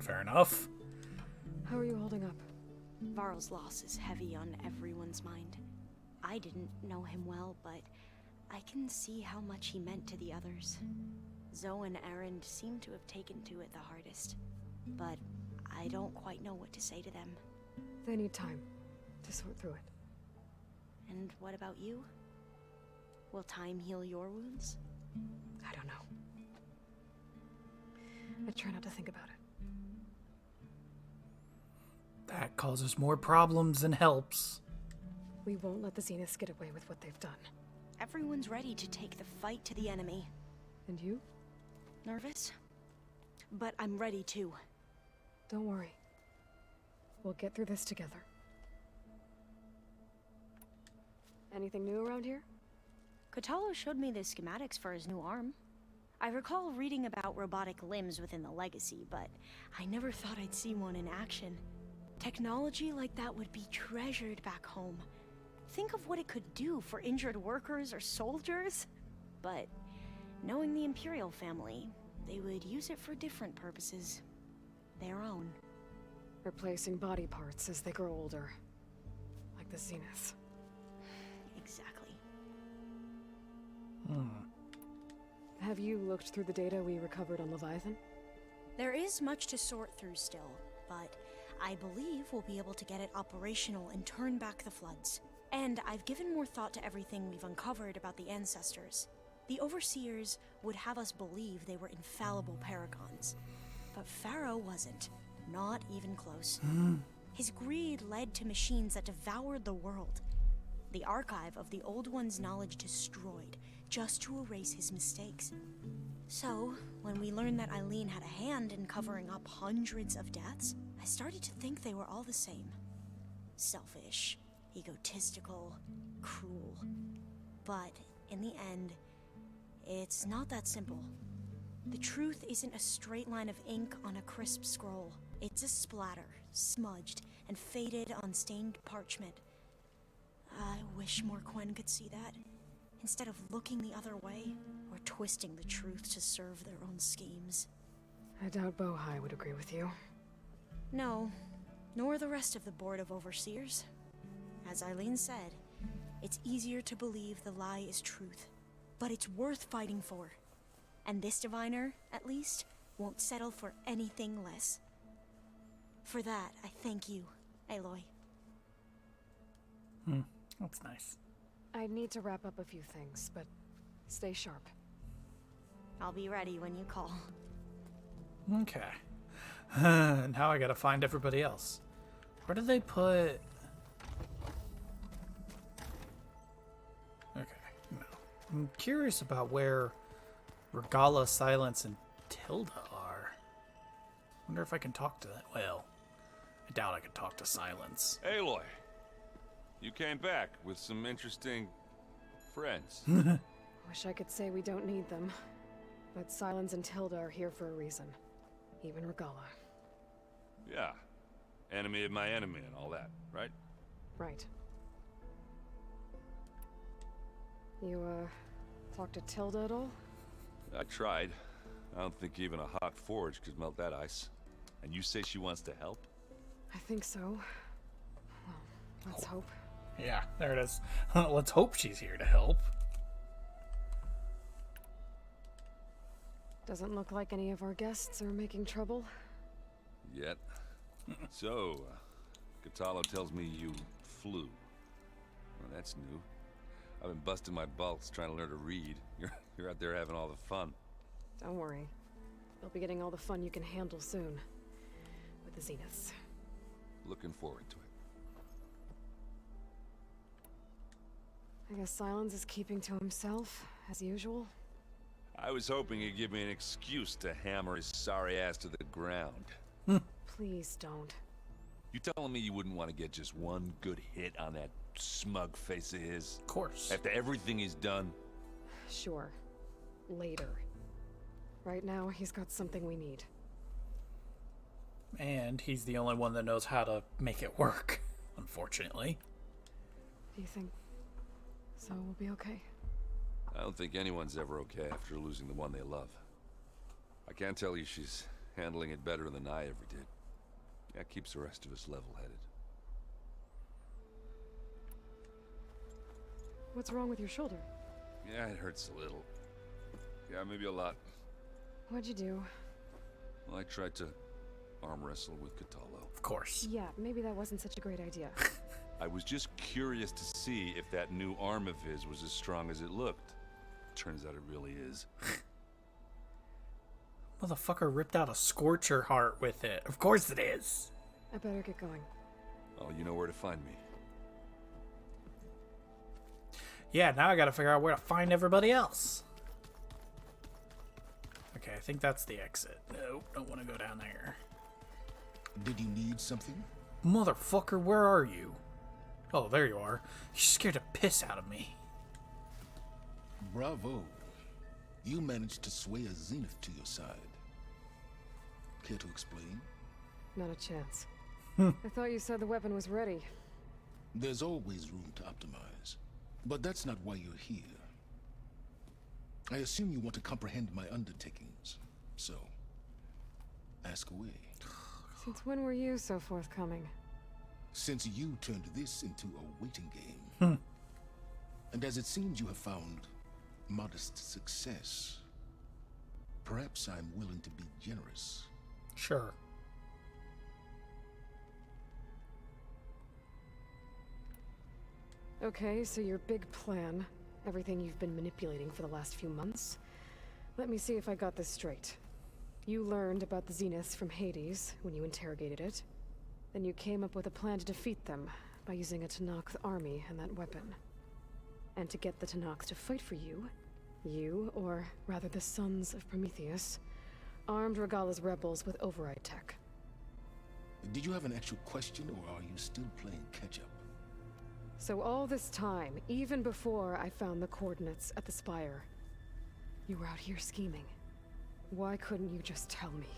Fair enough. How are you holding up? Varl's loss is heavy on everyone's mind. I didn't know him well, but I can see how much he meant to the others. Zoe and Erend seem to have taken to it the hardest, but I don't quite know what to say to them. They need time to sort through it. And what about you? Will time heal your wounds? I don't know. I try not to think about it. That causes more problems than helps. We won't let the Zeniths get away with what they've done. Everyone's ready to take the fight to the enemy. And you? Nervous? But I'm ready too. Don't worry. We'll get through this together. Anything new around here? Kotallo showed me the schematics for his new arm. I recall reading about robotic limbs within the Legacy, but I never thought I'd see one in action. Technology like that would be treasured back home. Think of what it could do for injured workers or soldiers. But knowing the Imperial family, they would use it for different purposes. Their own. Replacing body parts as they grow older. Like the Zeniths. Exactly. Have you looked through the data we recovered on Leviathan? There is much to sort through still, but I believe we'll be able to get it operational and turn back the floods. And I've given more thought to everything we've uncovered about the ancestors. The Overseers would have us believe they were infallible paragons. But Pharaoh wasn't. Not even close. His greed led to machines that devoured the world. The archive of the Old One's knowledge destroyed, just to erase his mistakes. So, when we learned that Eileen had a hand in covering up hundreds of deaths, I started to think they were all the same. Selfish, egotistical, cruel. But, in the end, it's not that simple. The truth isn't a straight line of ink on a crisp scroll. It's a splatter, smudged and faded on stained parchment. I wish more Quen could see that, instead of looking the other way, or twisting the truth to serve their own schemes. I doubt Bohai would agree with you. No, nor the rest of the Board of Overseers. As Eileen said, it's easier to believe the lie is truth, but it's worth fighting for. And this diviner, at least, won't settle for anything less. For that, I thank you, Aloy. That's nice. I need to wrap up a few things, but stay sharp. I'll be ready when you call. Okay. Now I gotta find everybody else. Where did they put... Okay, no. I'm curious about where Regalla, Silence, and Tilda are. Wonder if I can talk to them. Well, I doubt I can talk to Silence. Aloy, you came back with some interesting friends. Wish I could say we don't need them, but Silence and Tilda are here for a reason. Even Regalla. Yeah. Enemy of my enemy and all that, right? Right. You, talked to Tilda at all? I tried. I don't think even a hot forge could melt that ice. And you say she wants to help? I think so. Well, let's hope. Yeah, there it is. Let's hope she's here to help. Doesn't look like any of our guests are making trouble. Yet. So, Kotallo tells me you flew. Well, that's new. I've been busting my balls trying to learn to read. You're out there having all the fun. Don't worry. You'll be getting all the fun you can handle soon. With the Zeniths. Looking forward to it. I guess Silence is keeping to himself, as usual. I was hoping he'd give me an excuse to hammer his sorry ass to the ground. Please don't. You telling me you wouldn't want to get just one good hit on that smug face of his? Of course. After everything he's done? Sure. Later. Right now, he's got something we need. And he's the only one that knows how to make it work, unfortunately. Do you think so we'll be okay? I don't think anyone's ever okay after losing the one they love. I can't tell you she's handling it better than I ever did. That keeps the rest of us level-headed. What's wrong with your shoulder? Yeah, it hurts a little. Yeah, maybe a lot. What'd you do? Well, I tried to arm wrestle with Kotallo. Of course. Yeah, maybe that wasn't such a great idea. I was just curious to see if that new arm of his was as strong as it looked. Turns out it really is. Motherfucker ripped out a Scorcher heart with it. Of course it is. I better get going. Oh, you know where to find me. Yeah, now I gotta figure out where to find everybody else. Okay, I think that's the exit. Nope, don't want to go down there. Did you need something? Motherfucker, where are you? Oh, there you are. You scared the piss out of me. Bravo. You managed to sway a Zenith to your side. Care to explain? Not a chance. I thought you said the weapon was ready. There's always room to optimize. But that's not why you're here. I assume you want to comprehend my undertakings. So, ask away. Since when were you so forthcoming? Since you turned this into a waiting game. And as it seems you have found modest success, perhaps I'm willing to be generous. Sure. Okay, so your big plan, everything you've been manipulating for the last few months. Let me see if I got this straight. You learned about the Zeniths from Hades when you interrogated it. Then you came up with a plan to defeat them by using a Tenakth army and that weapon. And to get the Tenakth to fight for you, You, or rather the Sons of Prometheus, armed Regalla's rebels with override tech. Did you have an actual question, or are you still playing catch-up? So all this time, even before I found the coordinates at the Spire, you were out here scheming. Why couldn't you just tell me?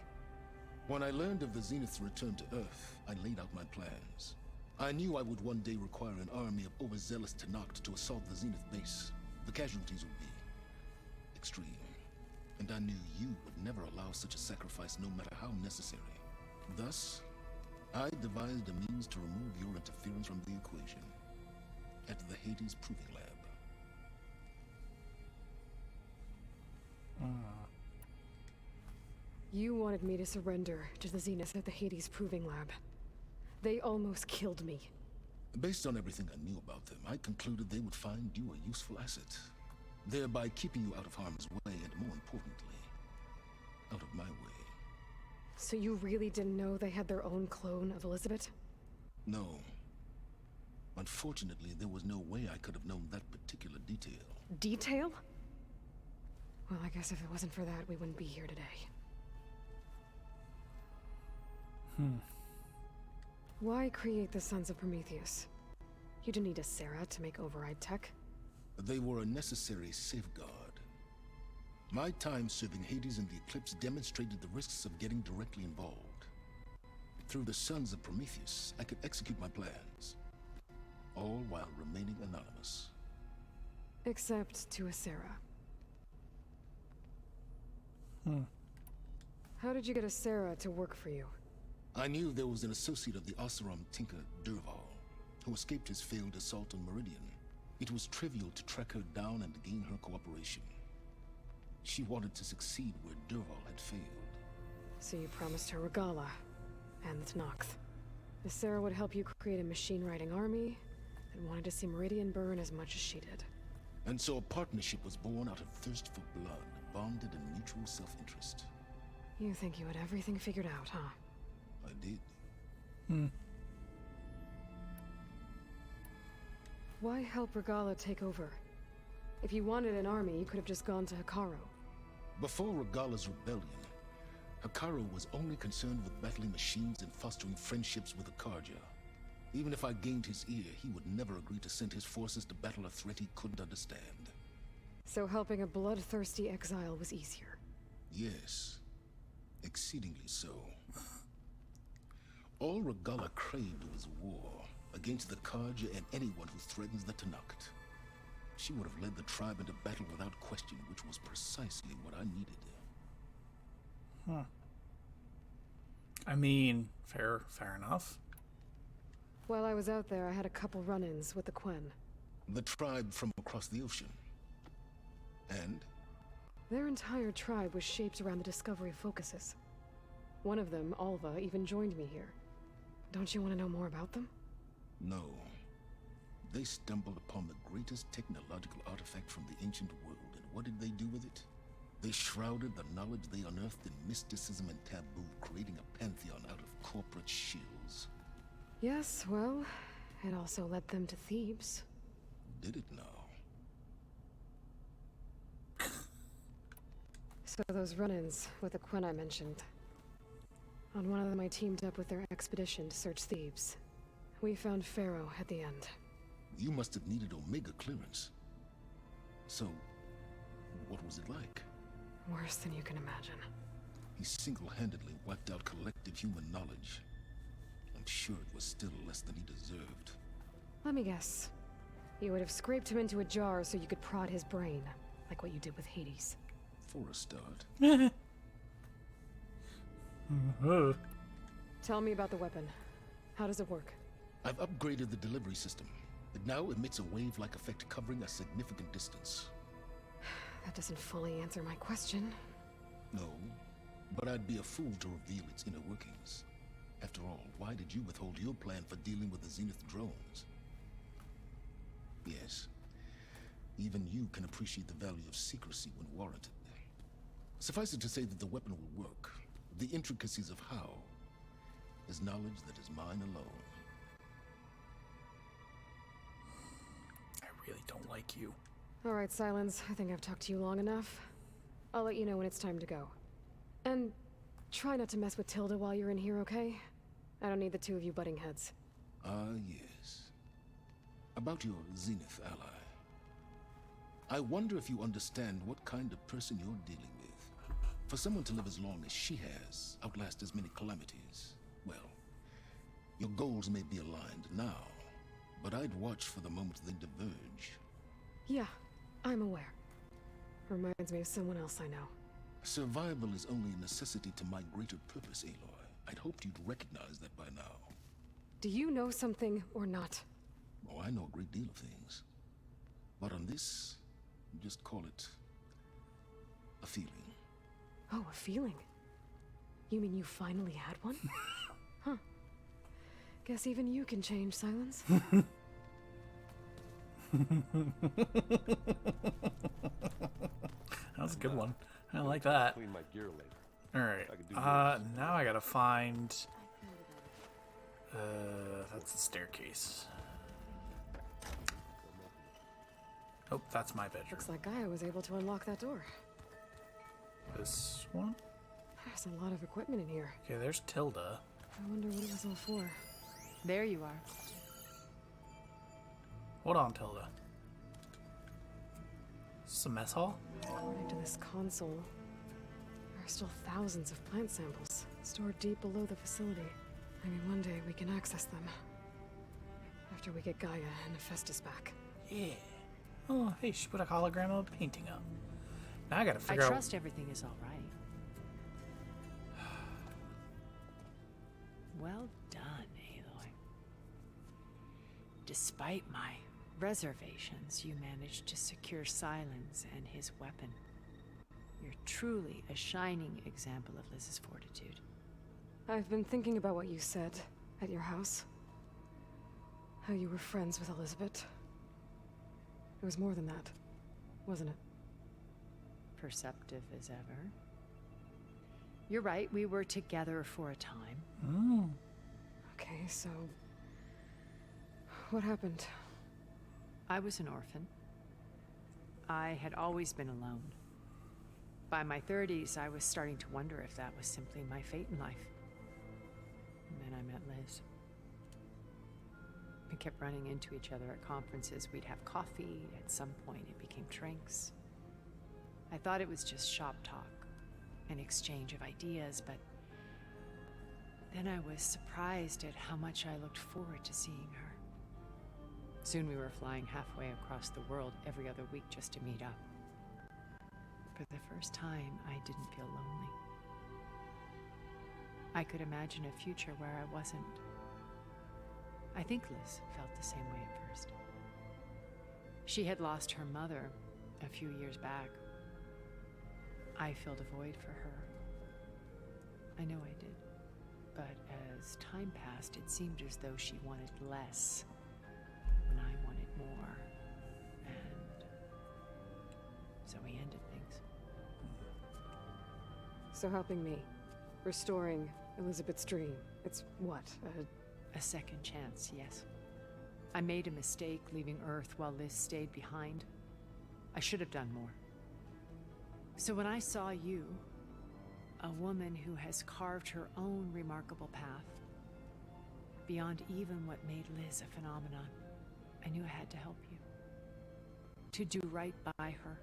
When I learned of the Zenith's return to Earth, I laid out my plans. I knew I would one day require an army of overzealous Tenakth to assault the Zenith base. The casualties would be extreme. And I knew you would never allow such a sacrifice, no matter how necessary. Thus, I devised a means to remove your interference from the equation. At the Hades Proving Lab. You wanted me to surrender to the Zenith at the Hades Proving Lab. They almost killed me. Based on everything I knew about them, I concluded they would find you a useful asset, thereby keeping you out of harm's way and, more importantly, out of my way. So you really didn't know they had their own clone of Elizabeth? No. Unfortunately, there was no way I could have known that particular detail. Detail? Well, I guess if it wasn't for that, we wouldn't be here today. Why create the Sons of Prometheus? You didn't need a Sarah to make override tech. They were a necessary safeguard. My time serving Hades and the Eclipse demonstrated the risks of getting directly involved. Through the Sons of Prometheus, I could execute my plans, all while remaining anonymous. Except to a Sarah. How did you get a Sarah to work for you? I knew there was an associate of the Oseram tinker, Dervahl, who escaped his failed assault on Meridian. It was trivial to track her down and gain her cooperation. She wanted to succeed where Dervahl had failed. So you promised her Regalla and the Tenakth. The Sarah would help you create a machine-riding army that wanted to see Meridian burn as much as she did. And so a partnership was born out of thirst for blood, bonded in mutual self-interest. You think you had everything figured out, huh? I did. Why help Regalla take over? If you wanted an army, you could have just gone to Hekarro. Before Regalla's rebellion, Hekarro was only concerned with battling machines and fostering friendships with the Carja. Even if I gained his ear, he would never agree to send his forces to battle a threat he couldn't understand. So helping a bloodthirsty exile was easier? Yes. Exceedingly so. All Regalla craved was war, against the Carja and anyone who threatens the Tenakth. She would have led the tribe into battle without question, which was precisely what I needed. I mean, fair enough. While I was out there, I had a couple run-ins with the Quen. The tribe from across the ocean. And? Their entire tribe was shaped around the discovery focuses. One of them, Alva, even joined me here. Don't you want to know more about them? No. They stumbled upon the greatest technological artifact from the ancient world, and what did they do with it? They shrouded the knowledge they unearthed in mysticism and taboo, creating a pantheon out of corporate shills. Yes, well, it also led them to Thebes. Did it now? So those run-ins with the Quen I mentioned. On one of them I teamed up with their expedition to search Thebes. We found Pharaoh at the end. You must have needed Omega clearance. So, what was it like? Worse than you can imagine. He single-handedly wiped out collective human knowledge. I'm sure it was still less than he deserved. Let me guess. You would have scraped him into a jar so you could prod his brain, like what you did with Hades. For a start. Tell me about the weapon. How does it work? I've upgraded the delivery system. It now emits a wave-like effect covering a significant distance. That doesn't fully answer my question. No, but I'd be a fool to reveal its inner workings. After all, why did you withhold your plan for dealing with the Zenith drones? Yes, even you can appreciate the value of secrecy when warranted. Suffice it to say that the weapon will work. The intricacies of how is knowledge that is mine alone. I really don't like you. Alright, Silence. I think I've talked to you long enough. I'll let you know when it's time to go. And try not to mess with Tilda while you're in here, okay? I don't need the two of you butting heads. Yes. About your Zenith ally. I wonder if you understand what kind of person you're dealing with. For someone to live as long as she has, outlast as many calamities, well, your goals may be aligned now, but I'd watch for the moment they diverge. Yeah, I'm aware. Reminds me of someone else I know. Survival is only a necessity to my greater purpose, Aloy. I'd hoped you'd recognize that by now. Do you know something or not? Oh, I know a great deal of things. But on this, just call it a feeling. Oh, a feeling? You mean you finally had one? Huh. Guess even you can change, Silence. That was a good one. I like that. Clean my gear later. Alright. Now I gotta find... that's the staircase. Oh, that's my bedroom. Looks like Gaia was able to unlock that door. This one? There's a lot of equipment in here. Okay, there's Tilda. I wonder what it was all for. There you are. Hold on, Tilda. Is this a mess hall? According to this console, there are still thousands of plant samples stored deep below the facility. Maybe one day we can access them. After we get Gaia and Hephaestus back. Yeah. Oh, hey, she put a hologram of a painting up. Now I gotta figure I out... trust everything is all right. Well done, Aloy. Despite my reservations, you managed to secure Silence and his weapon. You're truly a shining example of Liz's fortitude. I've been thinking about what you said at your house. How you were friends with Elizabeth. It was more than that, wasn't it? Perceptive as ever. You're right, we were together for a time. Mm. Okay, so... what happened? I was an orphan. I had always been alone. By my 30s, I was starting to wonder if that was simply my fate in life. And then I met Liz. We kept running into each other at conferences. We'd have coffee. At some point, it became drinks. I thought it was just shop talk, an exchange of ideas, but then I was surprised at how much I looked forward to seeing her. Soon we were flying halfway across the world every other week just to meet up. For the first time, I didn't feel lonely. I could imagine a future where I wasn't. I think Liz felt the same way at first. She had lost her mother a few years back. I filled a void for her. I know I did. But as time passed, it seemed as though she wanted less when I wanted more. And so we ended things. So helping me. Restoring Elizabeth's dream. It's what? A second chance, yes. I made a mistake leaving Earth while Liz stayed behind. I should have done more. So when I saw you, a woman who has carved her own remarkable path, beyond even what made Liz a phenomenon, I knew I had to help you. To do right by her.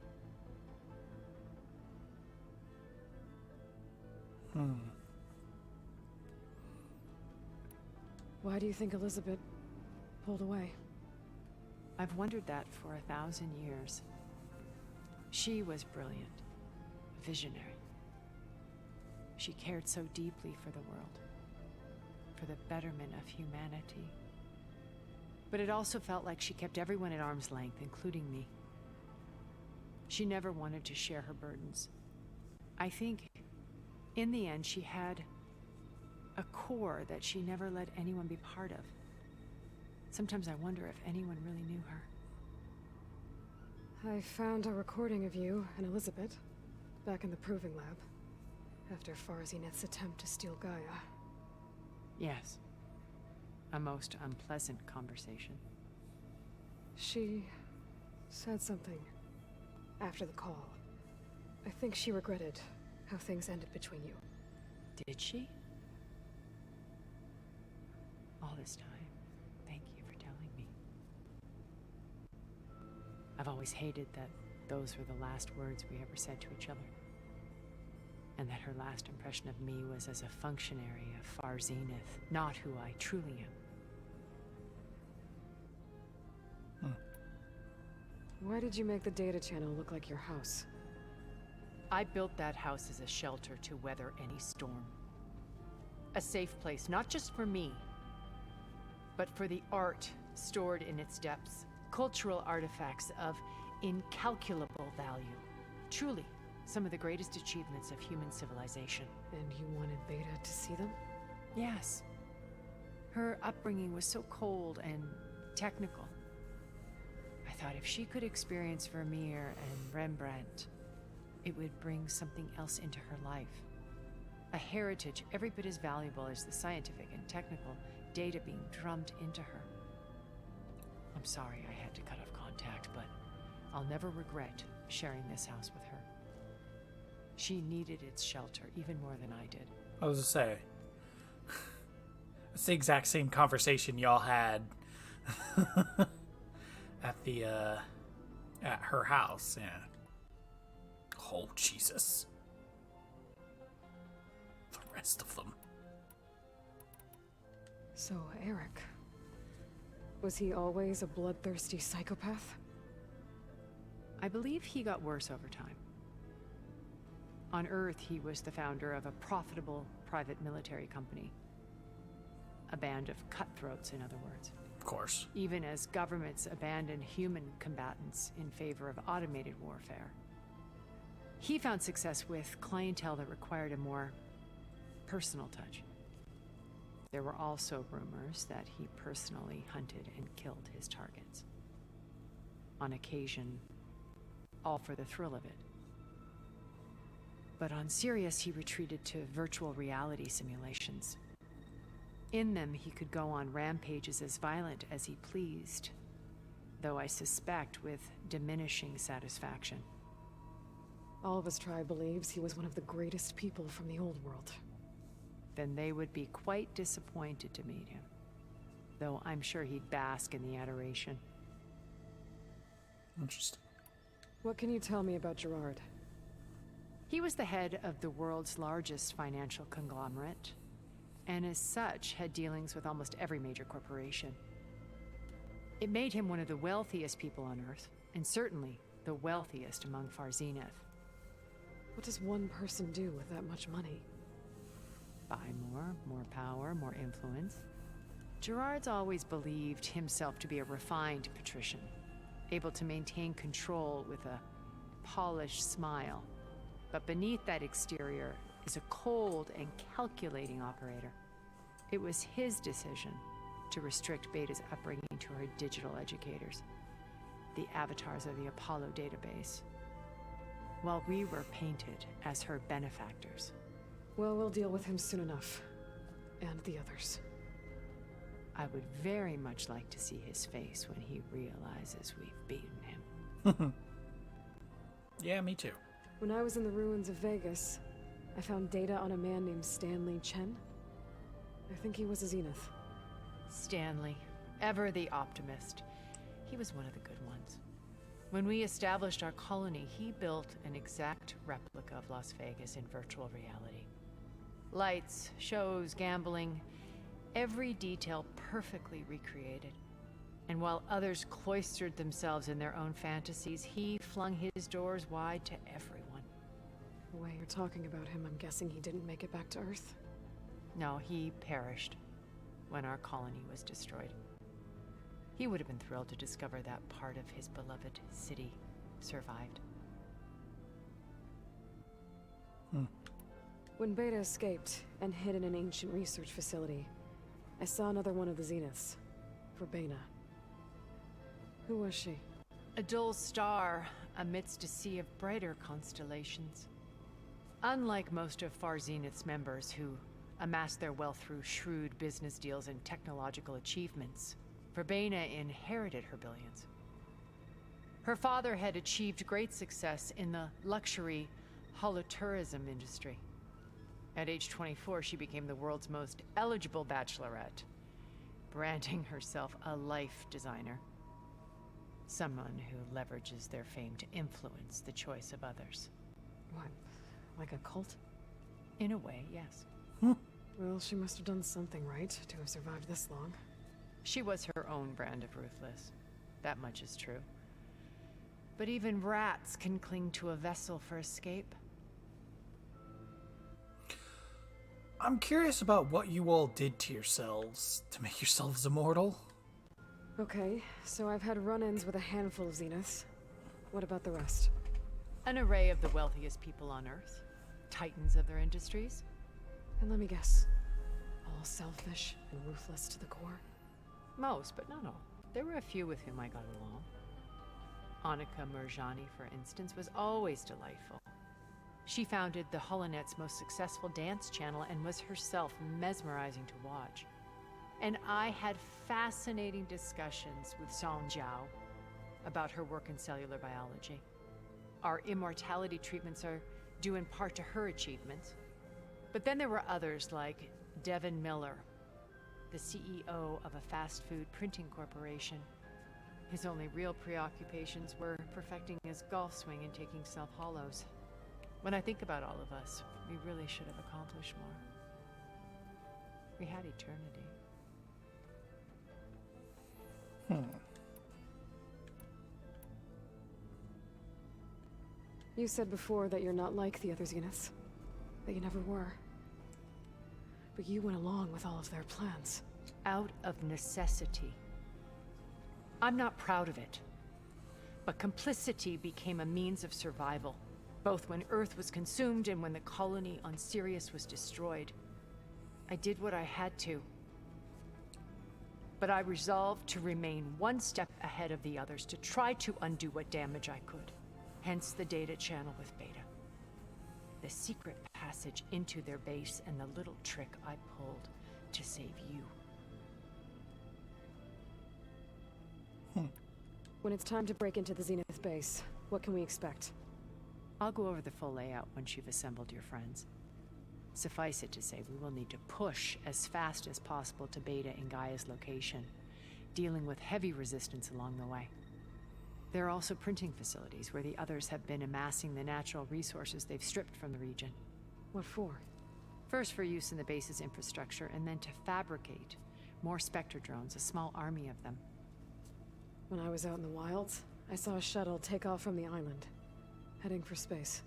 Why do you think Elizabeth pulled away? I've wondered that for 1,000 years. She was brilliant, visionary. She cared so deeply for the world, for the betterment of humanity. But it also felt like she kept everyone at arm's length, including me. She never wanted to share her burdens. I think, in the end, she had a core that she never let anyone be part of. Sometimes I wonder if anyone really knew her. I found a recording of you and Elizabeth back in the Proving Lab after Farzineth's attempt to steal Gaia. Yes. A most unpleasant conversation. She said something after the call. I think she regretted how things ended between you. Did she? All this time, thank you for telling me. I've always hated that those were the last words we ever said to each other. And that her last impression of me was as a functionary of Far Zenith, not who I truly am. Why did you make the data channel look like your house? I built that house as a shelter to weather any storm. A safe place, not just for me, but for the art stored in its depths. Cultural artifacts of incalculable value. Truly, some of the greatest achievements of human civilization. And you wanted Beta to see them? Yes. Her upbringing was so cold and technical. I thought if she could experience Vermeer and Rembrandt, it would bring something else into her life. A heritage every bit as valuable as the scientific and technical data being drummed into her. I'm sorry I had to cut off contact, but I'll never regret sharing this house with her. She needed its shelter even more than I did. I was to say, it's the exact same conversation y'all had at the at her house. Yeah. Oh Jesus. The rest of them. So Eric, was he always a bloodthirsty psychopath? I believe he got worse over time. On Earth, he was the founder of a profitable private military company. A band of cutthroats, in other words. Of course. Even as governments abandoned human combatants in favor of automated warfare. He found success with clientele that required a more personal touch. There were also rumors that he personally hunted and killed his targets. On occasion, all for the thrill of it. But on Sirius, he retreated to virtual reality simulations. In them, he could go on rampages as violent as he pleased, though I suspect with diminishing satisfaction. All of his tribe believes he was one of the greatest people from the old world. Then they would be quite disappointed to meet him, though I'm sure he'd bask in the adoration. Interesting. What can you tell me about Gerard? He was the head of the world's largest financial conglomerate, and as such had dealings with almost every major corporation. It made him one of the wealthiest people on Earth, and certainly the wealthiest among Far Zenith. What does one person do with that much money? Buy more power, more influence. Gerard's always believed himself to be a refined patrician, able to maintain control with a polished smile. But beneath that exterior is a cold and calculating operator. It was his decision to restrict Beta's upbringing to her digital educators, the avatars of the Apollo database, while we were painted as her benefactors. Well, we'll deal with him soon enough. And the others. I would very much like to see his face when he realizes we've beaten him. Yeah, me too. When I was in the ruins of Vegas, I found data on a man named Stanley Chen. I think he was a Zenith. Stanley, ever the optimist. He was one of the good ones. When we established our colony, he built an exact replica of Las Vegas in virtual reality. Lights, shows, gambling, every detail perfectly recreated. And while others cloistered themselves in their own fantasies, he flung his doors wide to everyone. The way you're talking about him, I'm guessing he didn't make it back to Earth? No, he perished when our colony was destroyed. He would have been thrilled to discover that part of his beloved city survived. When Beta escaped and hid in an ancient research facility, I saw another one of the Zeniths, Verbena. Who was she? A dull star amidst a sea of brighter constellations. Unlike most of Far Zenith's members who amassed their wealth through shrewd business deals and technological achievements, Verbena inherited her billions. Her father had achieved great success in the luxury holotourism industry. At age 24, she became the world's most eligible bachelorette, branding herself a life designer. Someone who leverages their fame to influence the choice of others. What? Like a cult? In a way, yes. Well, she must have done something right to have survived this long. She was her own brand of ruthless. That much is true. But even rats can cling to a vessel for escape. I'm curious about what you all did to yourselves to make yourselves immortal. Okay, so I've had run-ins with a handful of Zeniths. What about the rest? An array of the wealthiest people on Earth. Titans of their industries. And let me guess, all selfish and ruthless to the core? Most, but not all. There were a few with whom I got along. Annika Merjani, for instance, was always delightful. She founded the Holonet's most successful dance channel and was herself mesmerizing to watch. And I had fascinating discussions with Song Jiao about her work in cellular biology. Our immortality treatments are due in part to her achievements. But then there were others like Devin Miller, the CEO of a fast food printing corporation. His only real preoccupations were perfecting his golf swing and taking self-hollows. When I think about all of us, we really should have accomplished more. We had eternity. You said before that you're not like the other Zeniths. That you never were. But you went along with all of their plans. Out of necessity. I'm not proud of it. But complicity became a means of survival, both when Earth was consumed and when the colony on Sirius was destroyed. I did what I had to. But I resolved to remain one step ahead of the others, to try to undo what damage I could. Hence the data channel with Beta. The secret passage into their base and the little trick I pulled to save you. When it's time to break into the Zenith base, what can we expect? I'll go over the full layout once you've assembled your friends. Suffice it to say, we will need to push as fast as possible to Beta and Gaia's location, dealing with heavy resistance along the way. There are also printing facilities where the others have been amassing the natural resources they've stripped from the region. What for? First for use in the base's infrastructure, and then to fabricate more Spectre drones, a small army of them. When I was out in the wilds, I saw a shuttle take off from the island, heading for space.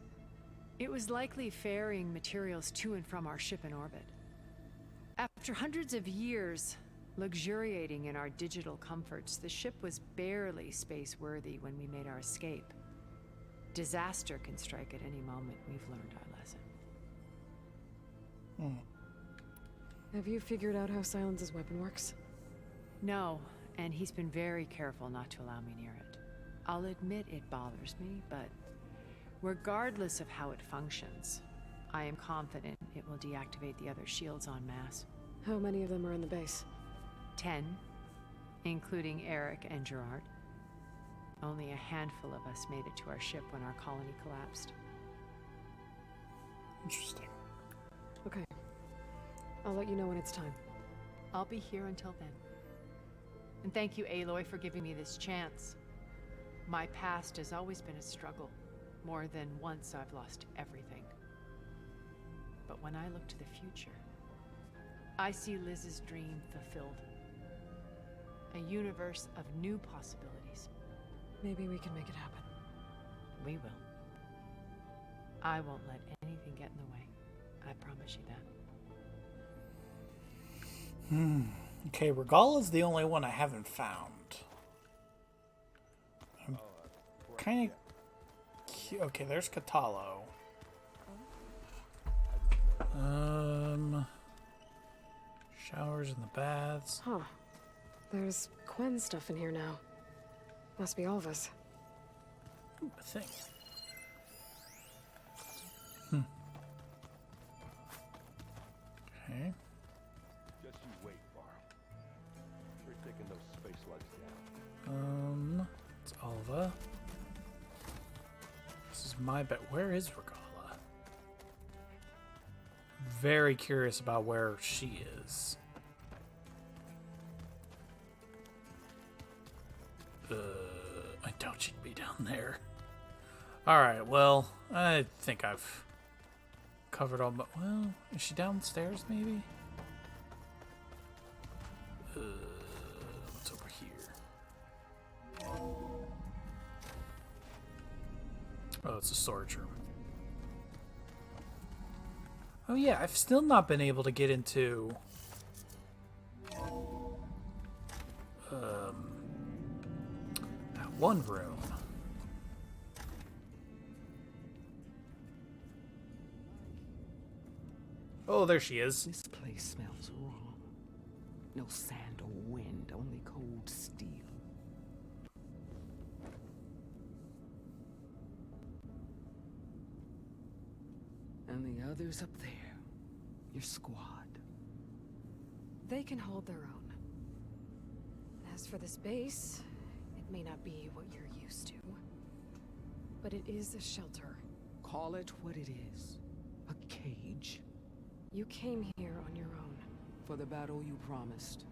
It was likely ferrying materials to and from our ship in orbit. After hundreds of years luxuriating in our digital comforts, the ship was barely space-worthy when we made our escape. Disaster can strike at any moment. We've learned our lesson. Have you figured out how Silence's weapon works? No, and he's been very careful not to allow me near it. I'll admit it bothers me, but regardless of how it functions, I am confident it will deactivate the other shields en masse. How many of them are in the base? 10, including Eric and Gerard. Only a handful of us made it to our ship when our colony collapsed. Interesting. Okay. I'll let you know when it's time. I'll be here until then. And thank you, Aloy, for giving me this chance. My past has always been a struggle. More than once I've lost everything. But when I look to the future, I see Liz's dream fulfilled. A universe of new possibilities. Maybe we can make it happen. We will. I won't let anything get in the way. I promise you that. Okay, Regala's the only one I haven't found. I'm kind of... Okay, there's Kotallo. Showers and the baths. Huh. There's Quen stuff in here now. Must be all of us. Ooh, a thing. Okay. Just you wait, Varl. We're taking those space slugs down. It's Alva. my bet. Where is Regala? Very curious about where she is. I doubt she'd be down there. Alright, well, I think I've covered all my... Well, is she downstairs, maybe? What's over here? Oh, it's a storage room. Oh yeah, I've still not been able to get into... that one room. Oh, there she is. This place smells wrong. No sand or wind, only cold steel. And the others up there, your squad. They can hold their own. As for this base, it may not be what you're used to, but it is a shelter. Call it what it is. A cage. You came here on your own. For the battle you promised.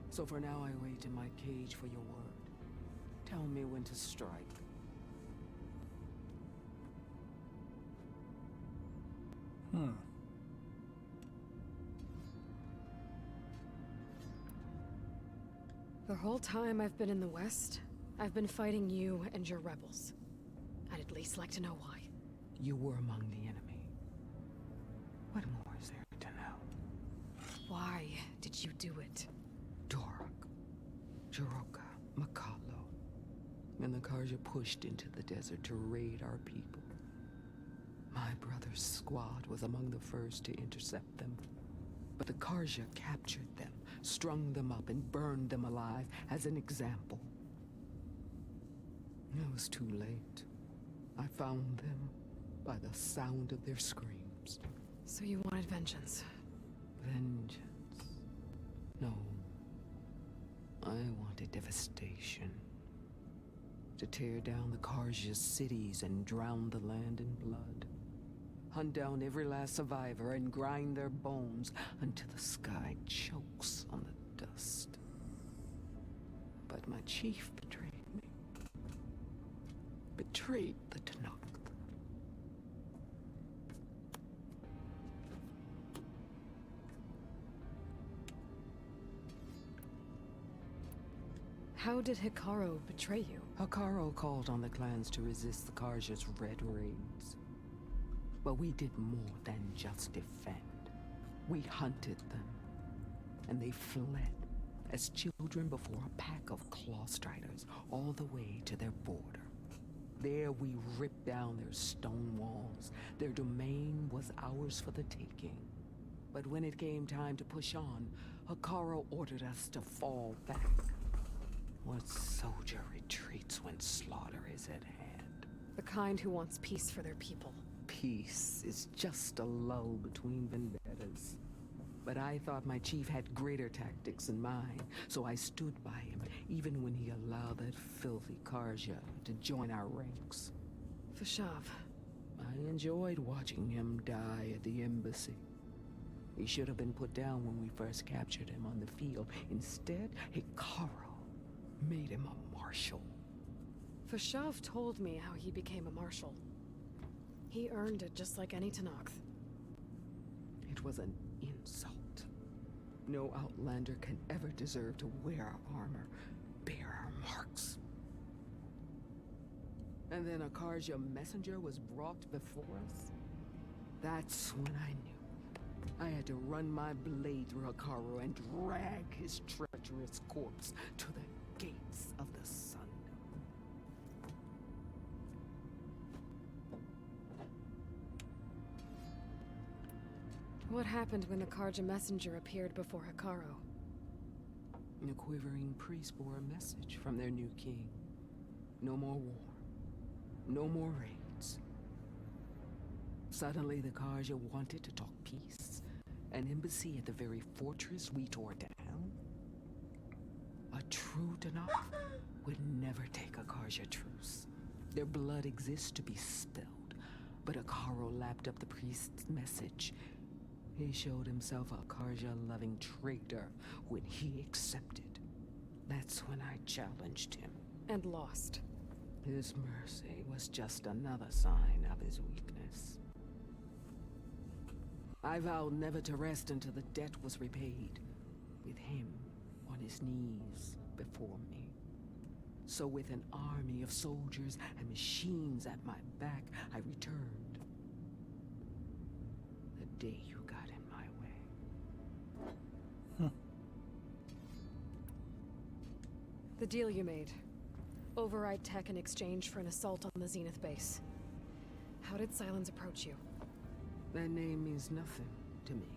So for now I wait in my cage for your word. Tell me when to strike. The whole time I've been in the West, I've been fighting you and your rebels. I'd at least like to know why. You were among the enemy. What more is there to know? Why did you do it? Dorok, Jiroka, Makalo, and the Karja pushed into the desert to raid our people. My brother's squad was among the first to intercept them. But the Karja captured them, strung them up, and burned them alive as an example. It was too late. I found them by the sound of their screams. So you wanted vengeance? Vengeance? No. I wanted devastation. To tear down the Karja's cities and drown the land in blood. Hunt down every last survivor and grind their bones until the sky chokes on the dust. But my chief betrayed me. Betrayed the Tenakth. How did Hekarro betray you? Hekarro called on the clans to resist the Karja's red raids. But we did more than just defend. We hunted them, and they fled as children before a pack of claw striders all the way to their border. There we ripped down their stone walls. Their domain was ours for the taking. But when it came time to push on, Hekarro ordered us to fall back. What soldier retreats when slaughter is at hand? The kind who wants peace for their people. Peace is just a lull between vendettas. But I thought my chief had greater tactics in mind, so I stood by him, even when he allowed that filthy Karja to join our ranks. Fashav. I enjoyed watching him die at the embassy. He should have been put down when we first captured him on the field. Instead, Hekarro made him a marshal. Fashav told me how he became a marshal. He earned it just like any Tenakth. It was an insult. No outlander can ever deserve to wear our armor, bear our marks. And then a Karja messenger was brought before us. That's when I knew. I had to run my blade through Hekarro and drag his treacherous corpse to the gates of the sun. What happened when the Karja messenger appeared before Hekarro? The quivering priests bore a message from their new king. No more war. No more raids. Suddenly the Karja wanted to talk peace. An embassy at the very fortress we tore down? A true Tenakth would never take a Karja truce. Their blood exists to be spilled. But Hekarro lapped up the priest's message. He showed himself a Karja-loving traitor when he accepted. That's when I challenged him. And lost. His mercy was just another sign of his weakness. I vowed never to rest until the debt was repaid, with him on his knees before me. So with an army of soldiers and machines at my back, I returned. The day you got in my way. The deal you made. Override tech in exchange for an assault on the Zenith base. How did Sylens approach you? That name means nothing to me.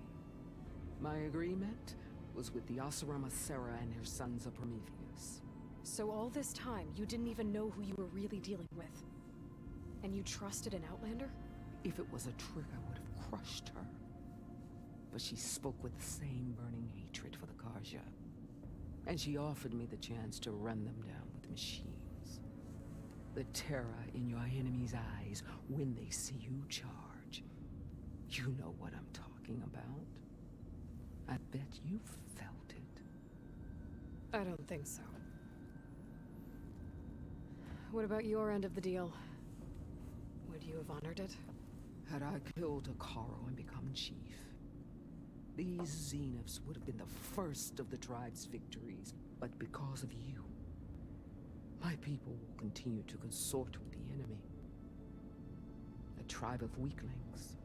My agreement was with the Oseram Asera and her sons of Prometheus. So all this time, you didn't even know who you were really dealing with? And you trusted an Outlander? If it was a trick, I would have crushed her. But she spoke with the same burning hatred for the Karja. And she offered me the chance to run them down with machines. The terror in your enemy's eyes when they see you charge. You know what I'm talking about. I bet you felt it. I don't think so. What about your end of the deal? Would you have honored it? Had I killed Hekarro and become chief, these Zeniths would have been the first of the tribe's victories. But because of you, my people will continue to consort with the enemy. A tribe of weaklings.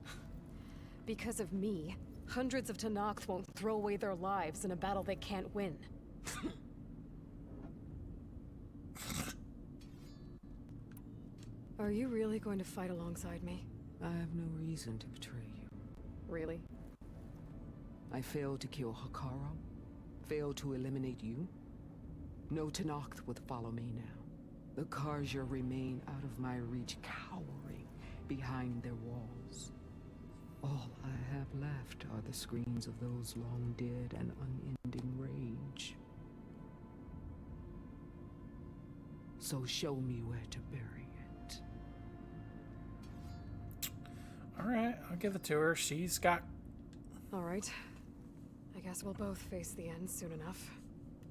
Because of me, hundreds of Tenakth won't throw away their lives in a battle they can't win. Are you really going to fight alongside me? I have no reason to betray you. Really? I failed to kill Hekarro, failed to eliminate you. No Tenakth would follow me now. The Karja remain out of my reach, cowering behind their walls. All I have left are the screams of those long dead and unending rage. So show me where to bury it. Alright, I'll give it to her. She's got... Alright. I guess we'll both face the end soon enough.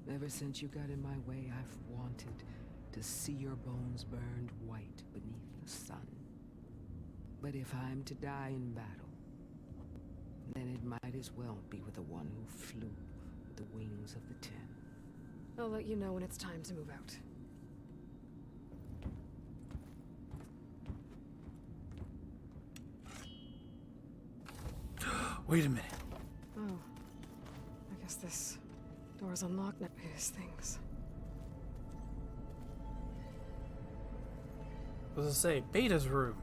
Ever since you got in my way, I've wanted to see your bones burned white beneath the sun. But if I'm to die in battle, then it might as well be with the one who flew with the wings of the Ten. I'll let you know when it's time to move out. Wait a minute. Oh. I guess this door's unlocked now. His things. I was gonna say, Beta's room.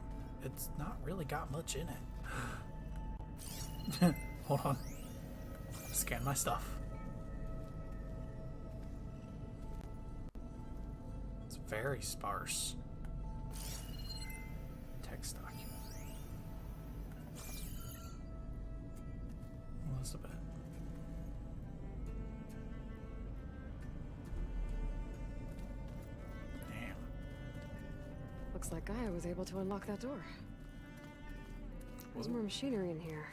It's not really got much in it. Hold on. Scan my stuff. It's very sparse. Text document. Elizabeth. Damn. Looks like Gaia was able to unlock that door. There's more machinery in here.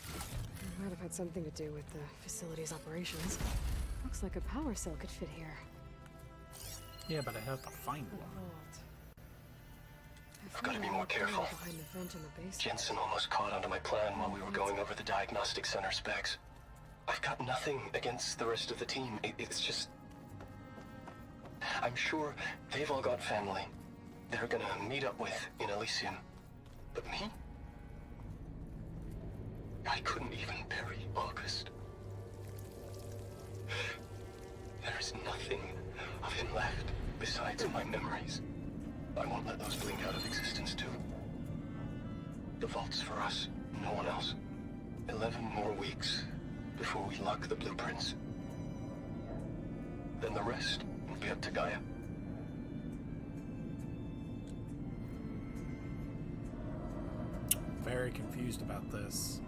It might have had something to do with the facility's operations. Looks like a power cell could fit here. Yeah, but I have to find one. I've got to be more careful. Jensen almost caught onto my plan while we were going over the diagnostic center specs. I've got nothing against the rest of the team. It's just... I'm sure they've all got family they're gonna meet up with in Elysium. But me? I couldn't even bury August. There is nothing of him left besides my memories. I won't let those blink out of existence too. The vault's for us, no one else. 11 more weeks before we lock the blueprints. Then the rest will be up to Gaia. Very confused about this.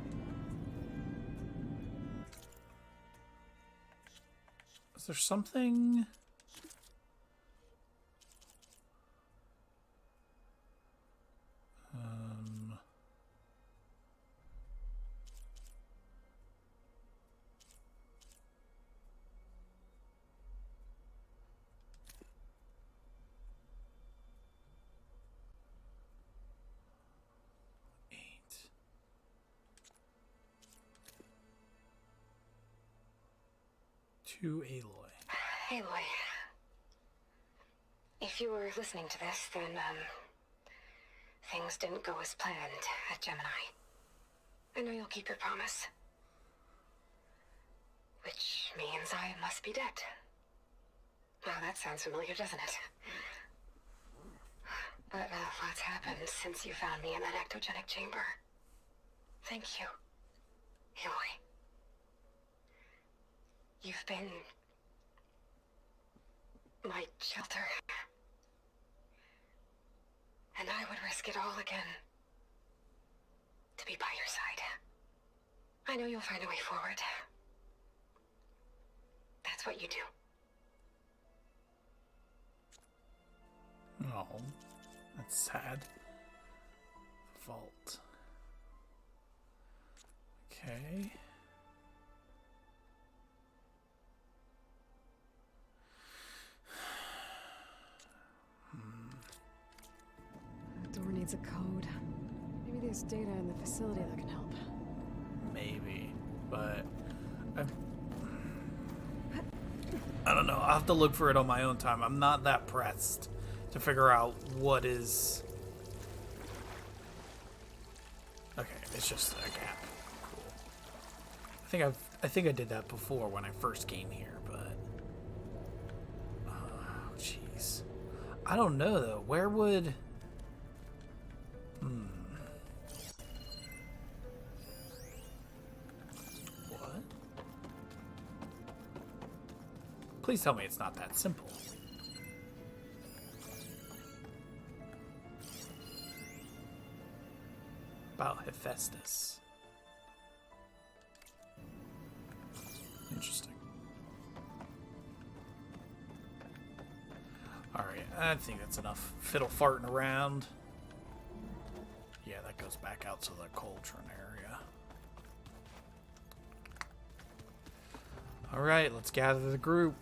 Is there something? To Aloy. Aloy. If you were listening to this, then, things didn't go as planned at Gemini. I know you'll keep your promise. Which means I must be dead. Well, that sounds familiar, doesn't it? But lots happened since you found me in that ectogenic chamber. Thank you, Aloy. You've been my shelter. And I would risk it all again to be by your side. I know you'll find a way forward. That's what you do. Oh, that's sad. Vault. Okay. Door needs a code. Maybe there's data in the facility that can help. Maybe, but I don't know. I'll have to look for it on my own time. I'm not that pressed to figure out what is. Okay, it's just a gap. Cool. I think I did that before when I first came here, but oh, jeez. I don't know though. Where would? What? Please tell me it's not that simple. About Hephaestus. Interesting. Alright, I think that's enough fiddle farting around. Yeah, that goes back out to the cauldron area. Alright, let's gather the group.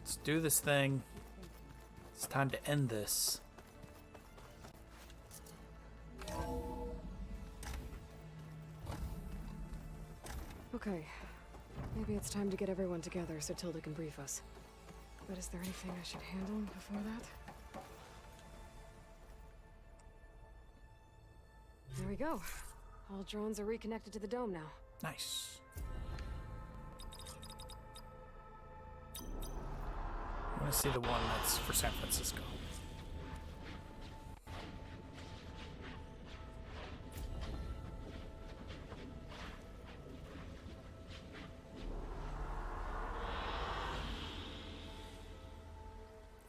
Let's do this thing. It's time to end this. Okay. Maybe it's time to get everyone together so Tilda can brief us. But is there anything I should handle before that? There we go. All drones are reconnected to the dome now. Nice. I want to see the one that's for San Francisco.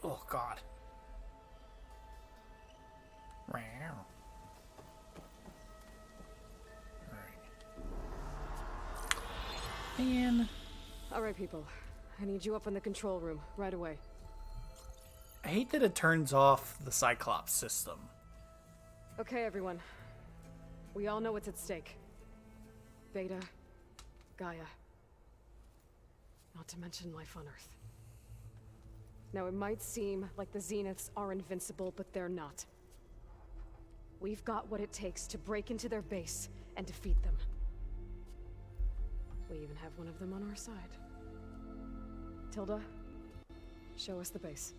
Oh, God. Wow. Man. All right, people. I need you up in the control room right away. I hate that it turns off the Cyclops system. Okay, everyone. We all know what's at stake. Beta, Gaia. Not to mention life on Earth. Now, it might seem like the Zeniths are invincible, but they're not. We've got what it takes to break into their base and defeat them. We even have one of them on our side. Tilda, show us the base.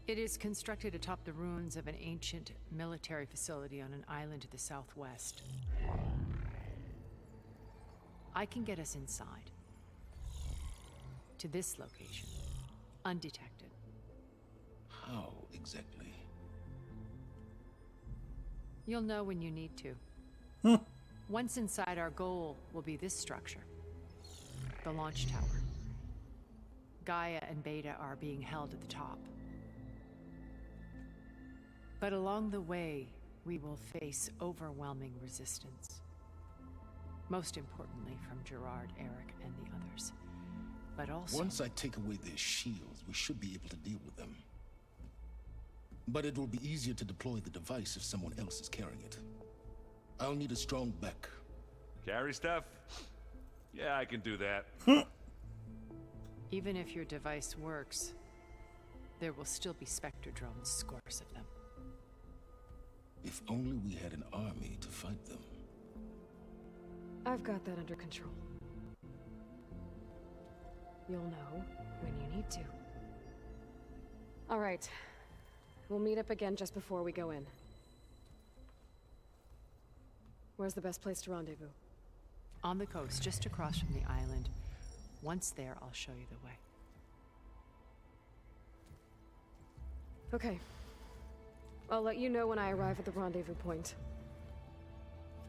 It is constructed atop the ruins of an ancient military facility on an island to the southwest. I can get us inside. To this location, undetected. How exactly? You'll know when you need to. Once inside, our goal will be this structure. The launch tower. Gaia and Beta are being held at the top. But along the way, we will face overwhelming resistance. Most importantly from Gerard, Eric, and the others. But also... Once I take away their shields, we should be able to deal with them. But it will be easier to deploy the device if someone else is carrying it. I'll need a strong back. Carry stuff? Yeah, I can do that. Even if your device works, there will still be Spectre drones, scores of them. If only we had an army to fight them. I've got that under control. You'll know when you need to. All right. We'll meet up again just before we go in. Where's the best place to rendezvous? On the coast, just across from the island. Once there, I'll show you the way. Okay. I'll let you know when I arrive at the rendezvous point.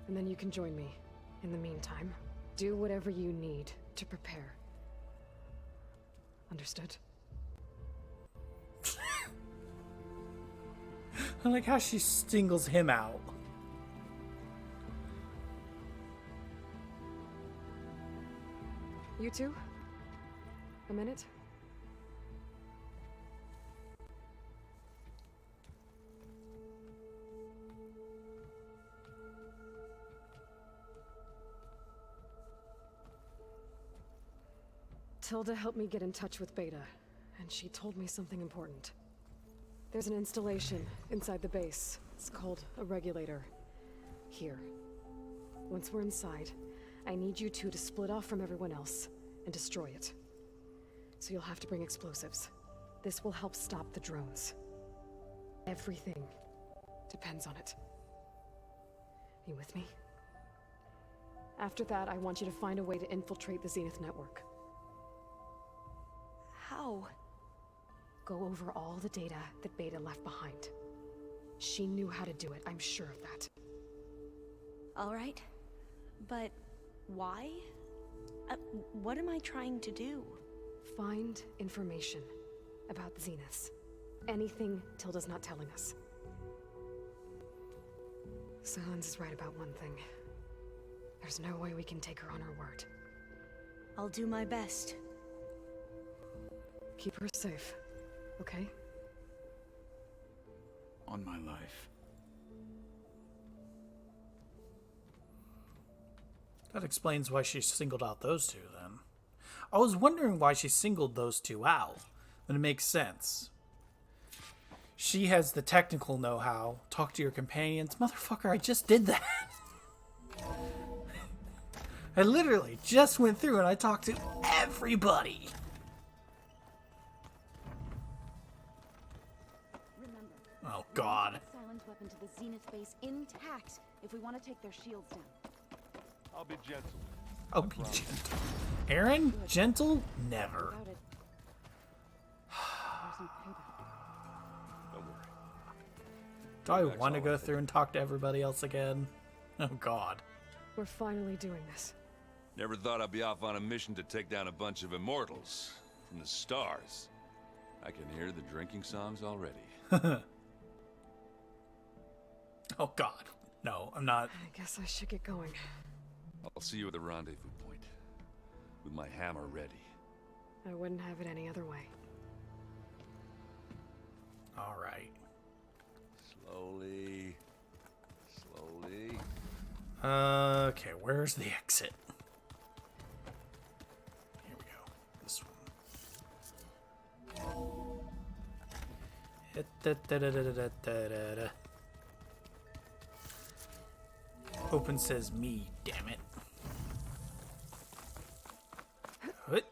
And then you can join me. In the meantime, do whatever you need to prepare. Understood? I like how she singles him out. You two? A minute? Tilda helped me get in touch with Beta, and she told me something important. There's an installation inside the base. It's called a regulator. Here. Once we're inside, I need you two to split off from everyone else and destroy it. So you'll have to bring explosives. This will help stop the drones. Everything depends on it. You with me? After that, I want you to find a way to infiltrate the Zenith network. How? Go over all the data that Beta left behind. She knew how to do it, I'm sure of that. All right. But why? What am I trying to do? Find information about the Zeniths. Anything Tilda's not telling us. Sylens is right about one thing. There's no way we can take her on her word. I'll do my best. Keep her safe, okay? On my life. That explains why she singled out those two, then. I was wondering why she singled those two out, but it makes sense. She has the technical know-how. Talk to your companions. Motherfucker, I just did that. I literally just went through and I talked to everybody. Oh, God. Silent weapon to the Zenith base intact if we want to take their shields down. I'll be gentle. Oh, be gentle. Aaron? Gentle? Never. Without it, there's no payback. Don't worry. Do I want to go through and talk to everybody else again? Oh, God. We're finally doing this. Never thought I'd be off on a mission to take down a bunch of immortals from the stars. I can hear the drinking songs already. Oh, God. No, I'm not. I guess I should get going. I'll see you at the rendezvous point, with my hammer ready. I wouldn't have it any other way. All right. Slowly. Slowly. Okay, where's the exit? Here we go. This one. Open says me, damn it. What?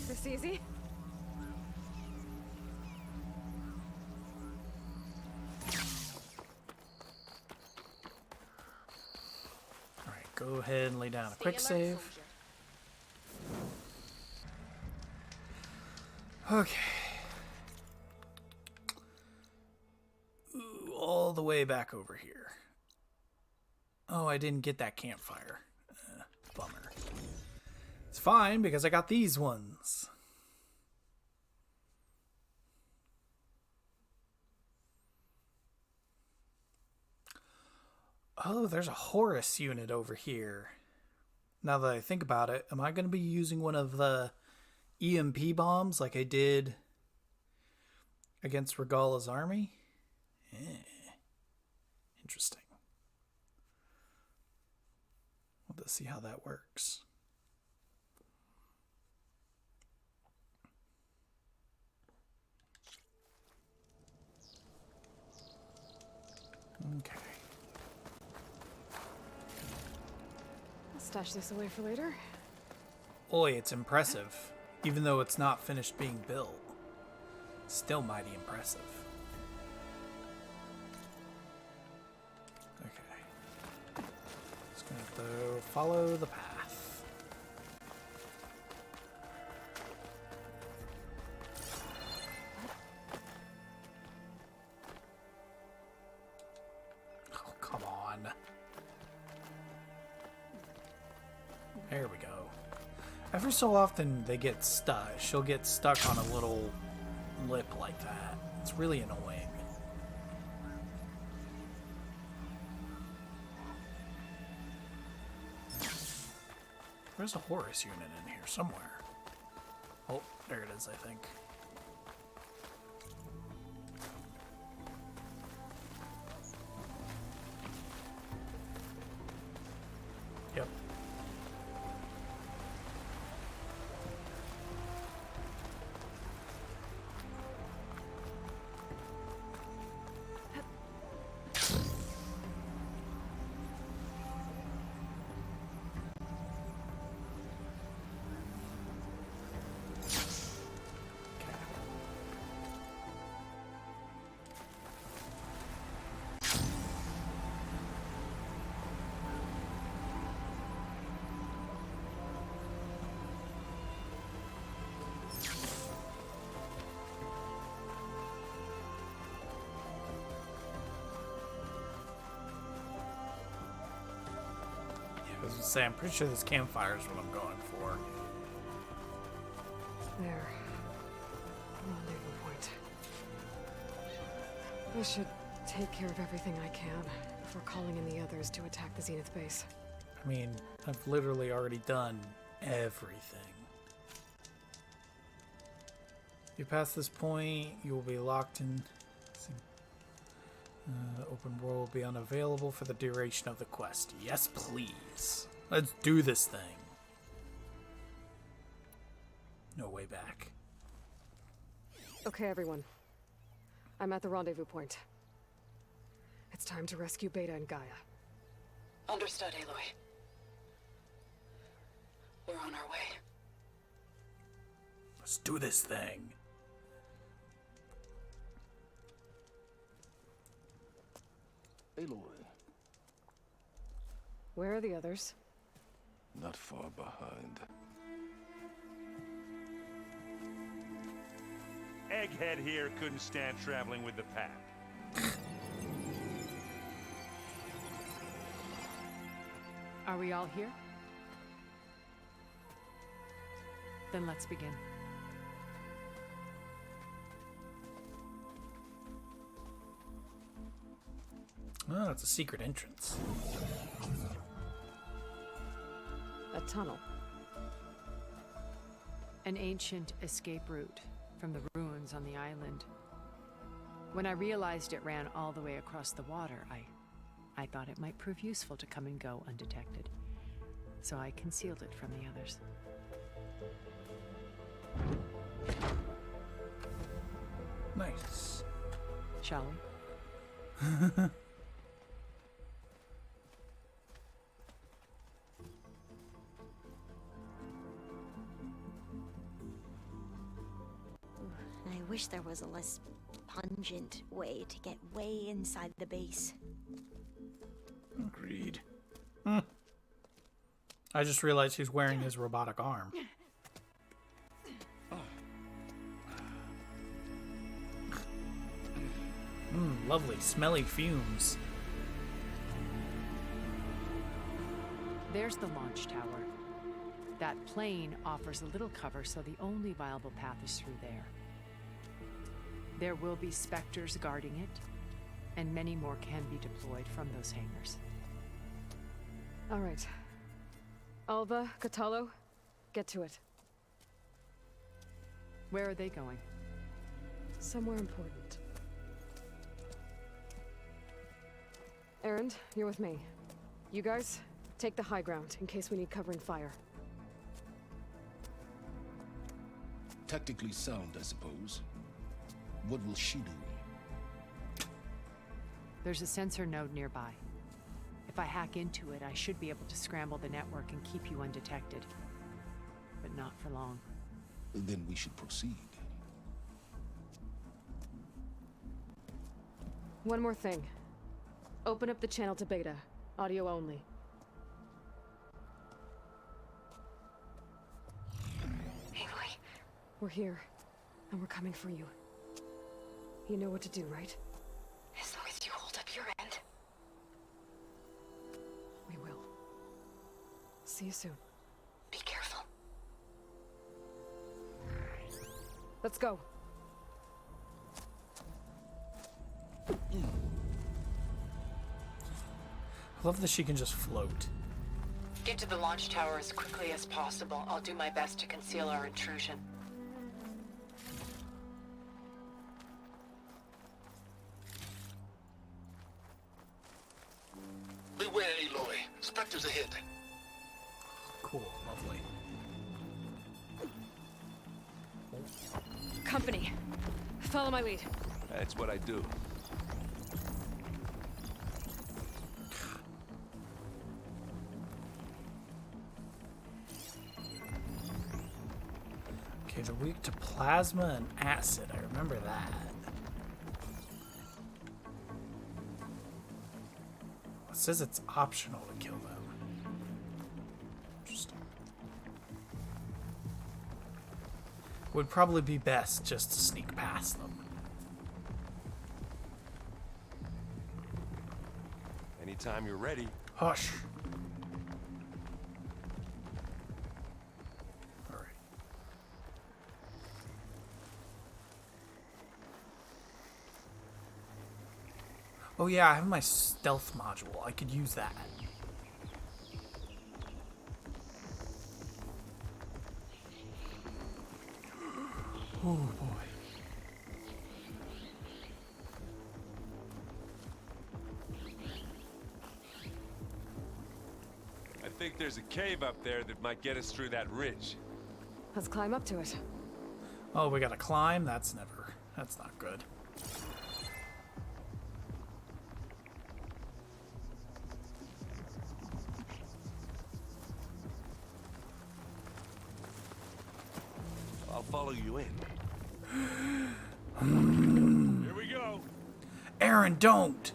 This easy? Alright, go ahead and lay down a quick save. Okay. Ooh, all the way back over here. Oh, I didn't get that campfire. Bummer. It's fine because I got these ones. Oh, there's a Horus unit over here. Now that I think about it, am I going to be using one of the EMP bombs like I did against Regala's army? Interesting. Let's see how that works. Okay. I'll stash this away for later. Oi, it's impressive. Even though it's not finished being built. Still mighty impressive. Okay. Just gonna go follow the path. Oh, come on. There we go. Every so often they get stuck. She'll get stuck on a little lip like that. It's really annoying. There's a Horus unit in here somewhere. Oh, there it is, I think. Yep. I was gonna say, I'm pretty sure this campfire is what I'm going for. There. Rendezvous point. I should take care of everything I can before calling in the others to attack the Zenith base. I mean, I've literally already done everything. If you pass this point, you will be locked in. Open world will be unavailable for the duration of the quest. Yes, please. Let's do this thing. No way back. Okay, everyone. I'm at the rendezvous point. It's time to rescue Beta and Gaia. Understood, Aloy. We're on our way. Let's do this thing. Aloy. Where are the others? Not far behind. Egghead here couldn't stand traveling with the pack. Are we all here? Then let's begin. Oh, it's a secret entrance. A tunnel. An ancient escape route from the ruins on the island. When I realized it ran all the way across the water, I thought it might prove useful to come and go undetected. So I concealed it from the others. Nice. Shall we? I wish there was a less pungent way to get way inside the base. Agreed. I just realized he's wearing his robotic arm. Lovely, smelly fumes. There's the launch tower. That plane offers a little cover, so the only viable path is through there. There will be Spectres guarding it, and many more can be deployed from those hangars. All right. Alva, Kotallo, get to it. Where are they going? Somewhere important. Erend, you're with me. You guys, take the high ground in case we need covering fire. Tactically sound, I suppose. What will she do? There's a sensor node nearby. If I hack into it, I should be able to scramble the network and keep you undetected. But not for long. then we should proceed. One more thing. Open up the channel to Beta. Audio only. Aloy. We're here, and we're coming for you. You know what to do, right? As long as you hold up your end. We will. See you soon. Be careful. Let's go. I love that she can just float. Get to the launch tower as quickly as possible. I'll do my best to conceal our intrusion. Beware, Aloy. Spectres ahead. Cool, lovely. Company. Follow my lead. That's what I do. Okay, they're weak to plasma and acid. I remember that. It says it's optional to kill them. Interesting. Would probably be best just to sneak past them. Anytime you're ready. Hush. Oh yeah, I have my stealth module. I could use that. Oh boy. I think there's a cave up there that might get us through that ridge. Let's climb up to it. Oh, we gotta climb? That's not good. I'll follow you in. Here we go. Aaron, don't!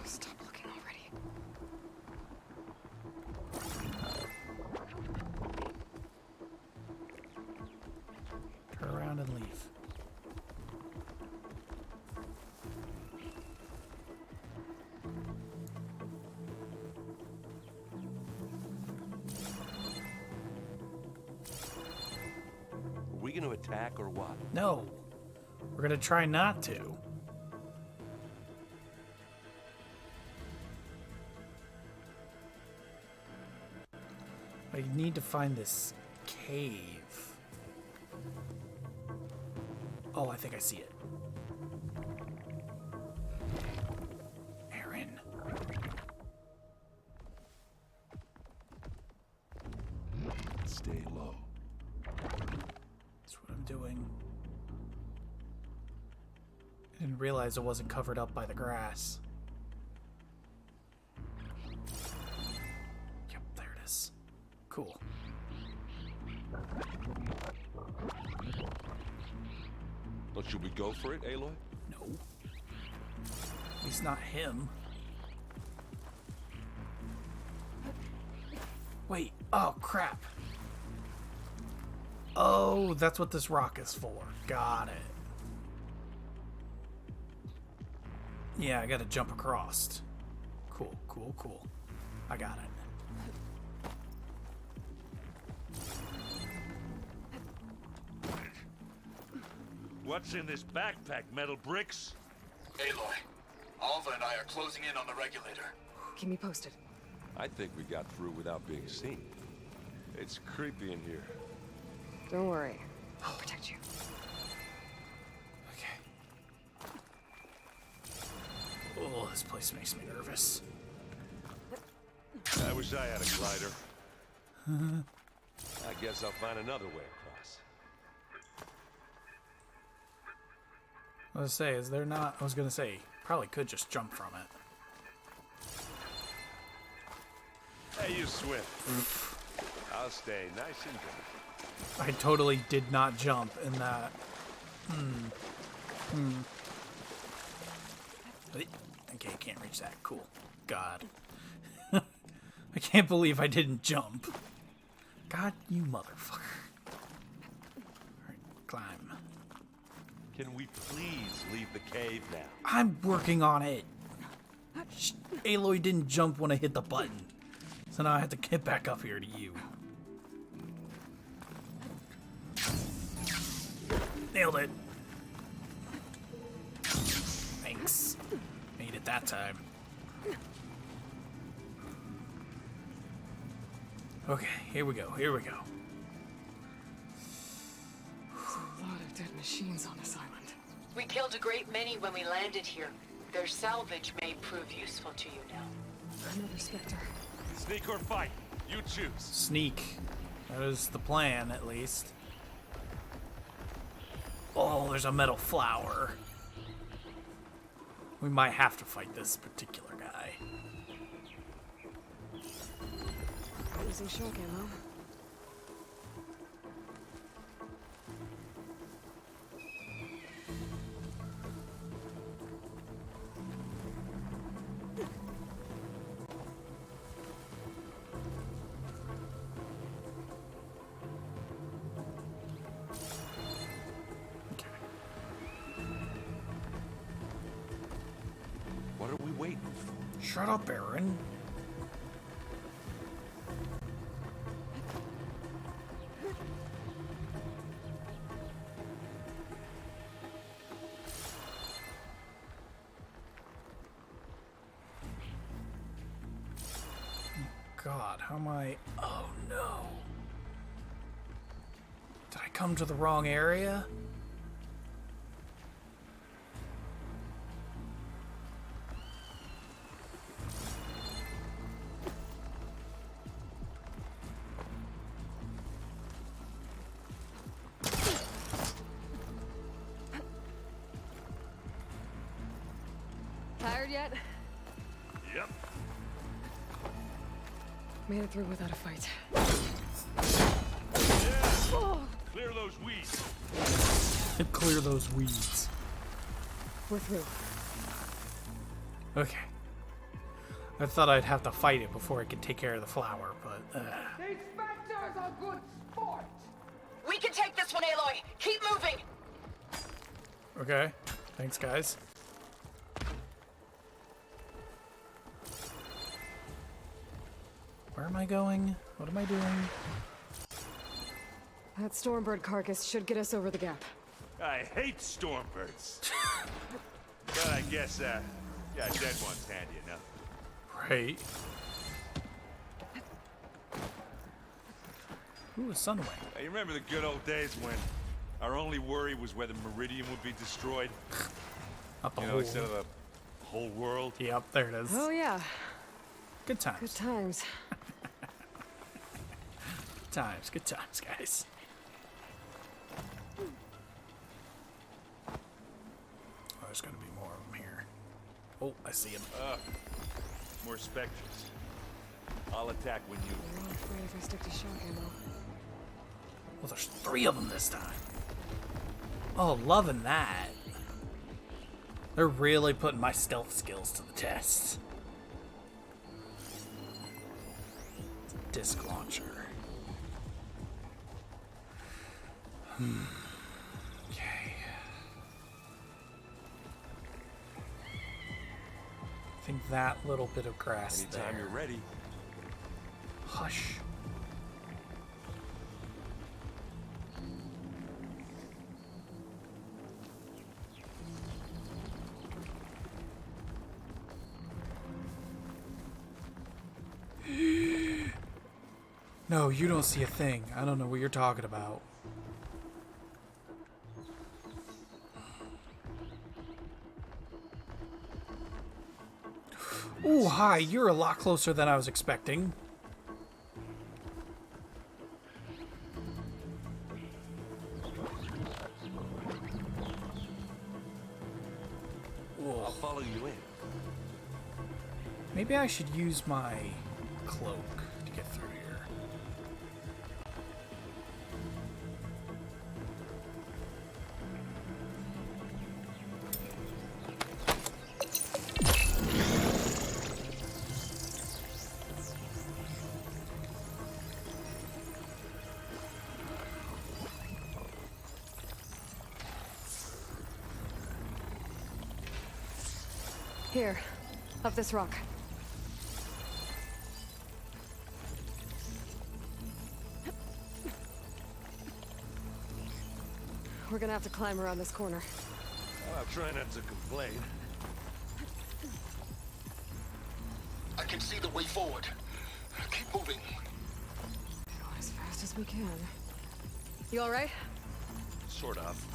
Stop looking already. Turn around and leave. Are we gonna attack or what? No. We're gonna try not to. I need to find this cave. Oh, I think I see it. Aaron. Stay low. That's what I'm doing. I didn't realize it wasn't covered up by the grass. Yep, there it is. Cool. Well, should we go for it, Aloy? No. At least not him. Wait. Oh, crap. Oh, that's what this rock is for. Got it. Yeah, I gotta jump across. Cool, cool, cool. I got it. What's in this backpack, metal bricks? Aloy, Alva and I are closing in on the regulator. Keep me posted. I think we got through without being seen. It's creepy in here. Don't worry. I'll protect you. Oh, this place makes me nervous. I wish I had a glider. I guess I'll find another way across. I was gonna say, is there not? I was gonna say, probably could just jump from it. Hey, you Swift. I'll stay nice and good. I totally did not jump in that. Okay, I can't reach that. Cool. God. I can't believe I didn't jump. God, you motherfucker. Alright, climb. Can we please leave the cave now? I'm working on it. Aloy didn't jump when I hit the button. So now I have to get back up here to you. Nailed it. Thanks. Made it that time. Okay, here we go. Here we go. There's a lot of dead machines on this island. We killed a great many when we landed here. Their salvage may prove useful to you now. Another Spectre. Sneak or fight? You choose. Sneak. That is the plan, at least. Oh, there's a metal flower. We might have to fight this particular guy. Using shock ammo. What are we waiting for? Shut up, Aaron. God, how am I... Oh, no. Did I come to the wrong area? Tired yet? Yep. Made it through without a fight. Yeah. Clear those weeds. Clear those weeds. We're through. Okay. I thought I'd have to fight it before I could take care of the flower, but... These Spectres are good sport! We can take this one, Aloy! Keep moving! Okay. Thanks, guys. Where am I going? What am I doing? That Stormbird carcass should get us over the gap. I hate stormbirds. But I guess, yeah, dead one's handy enough. Right. Ooh, a Sunwing. Hey, you remember the good old days when our only worry was whether Meridian would be destroyed? Not the You know, whole... instead of the whole world? Yep, there it is. Oh, yeah. Good times. Good times. Good times, guys. Oh, there's gonna be more of them here. Oh, I see him. More specters. I'll attack when you... I'm not afraid if I stick to shock ammo. Well, there's 3 of them this time. Oh, loving that. They're really putting my stealth skills to the test. It's a disc launcher. Okay. I think that little bit of grass Anytime there. you're ready. Hush. No, you don't see a thing. I don't know what you're talking about. Ooh, hi, you're a lot closer than I was expecting. follow you in. Maybe I should use my cloak to get through here. Here, up this rock. We're gonna have to climb around this corner. I'll try not to complain. I can see the way forward. Keep moving. Go as fast as we can. You all right? Sort of.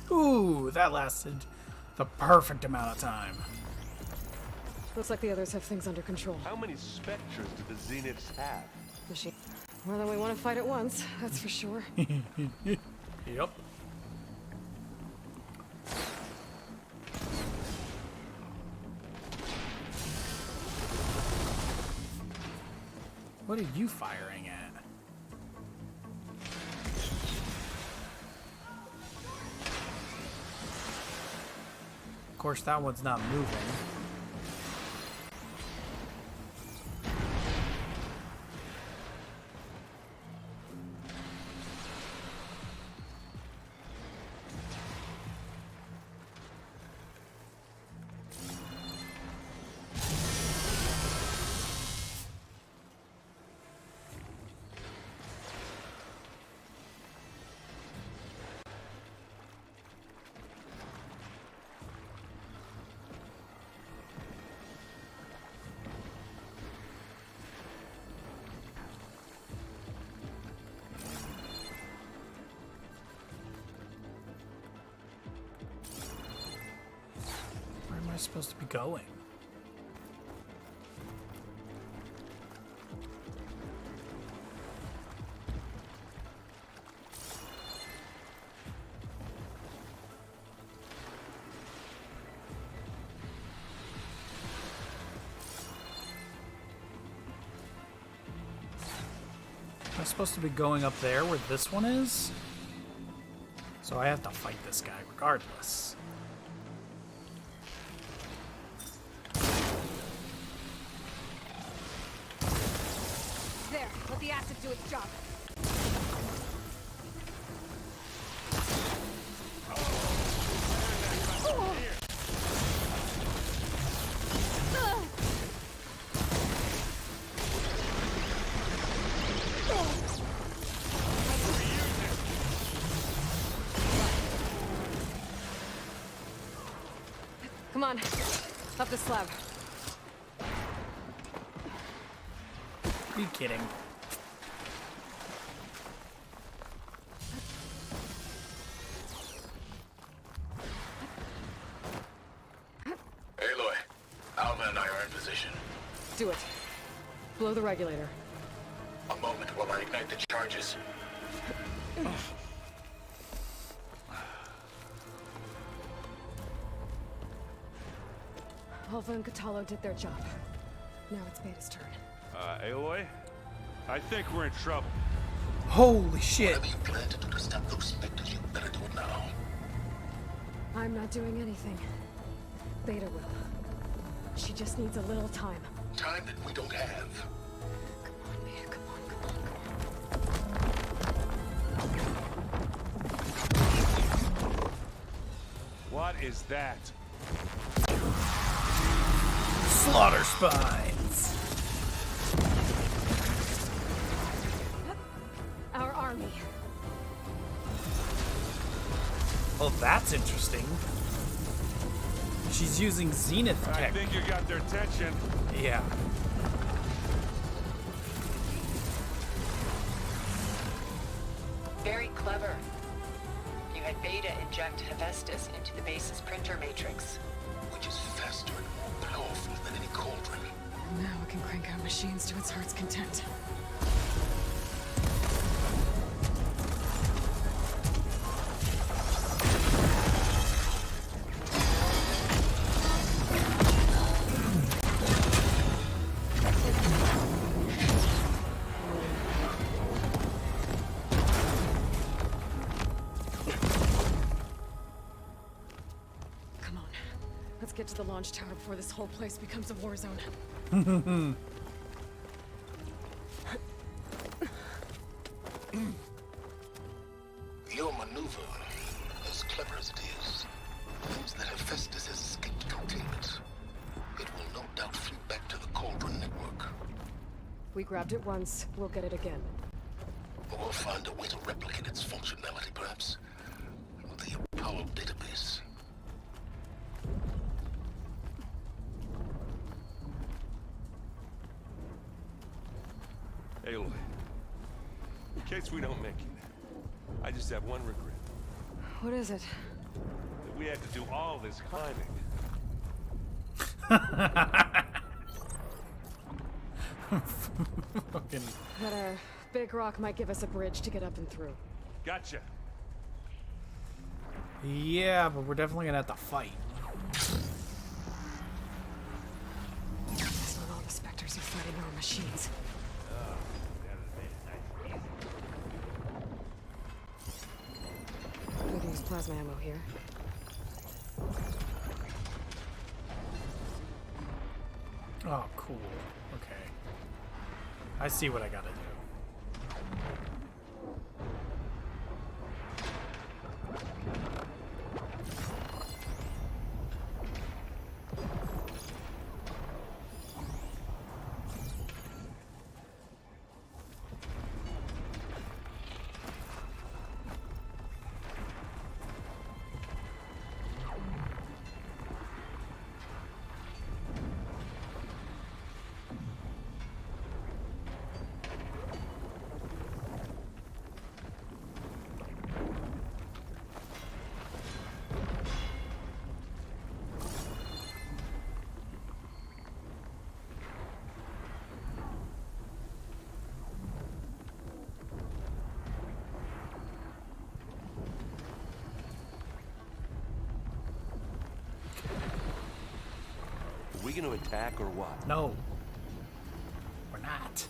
Ooh, that lasted the perfect amount of time. Looks like the others have things under control. How many Spectres do the Zeniths have? Machine. More than we want to fight at once, that's for sure. Yep. What are you firing at? Of course, that one's not moving. Where am I supposed to be going? Am I supposed to be going up there where this one is? So I have to fight this guy regardless. There, let the acid do its job. Come on, up the slab. Are you kidding? Aloy, Alma and I are in position. Do it. Blow the regulator. A moment while I ignite the charges. Alva and Kotallo did their job. Now it's Beta's turn. Aloy? I think we're in trouble. Holy shit! Whatever you plan to do to stop those Spectres, you better do it now. I'm not doing anything. Beta will. She just needs a little time. Time that we don't have. Come on, Beta, come on, come on. What is that? Slaughter spines! Our army. Well, that's interesting. She's using Zenith I tech. think you got their attention. Yeah. Very clever. You had Beta inject Hephaestus into the base's printer matrix. Which is faster and more powerful than any cauldron. Now it can crank out machines to its heart's content. Get to the launch tower before this whole place becomes a war zone. Your maneuver, as clever as it is, proves that Hephaestus has escaped containment. It will no doubt flew back to the Cauldron network. We grabbed it once, we'll get it again. Or we'll find a way to replicate its functionality, perhaps. The Apollo database. Aloy, in case we don't make it, I just have one regret. What is it? That we had to do all this climbing. Fucking. That a big rock might give us a bridge to get up and through. Gotcha. Yeah, but we're definitely gonna have to fight. Guess not all the Spectres are fighting our machines. Could use plasma ammo here. Oh, cool. Okay. I see what I gotta do. Are we gonna attack or what? No. We're not.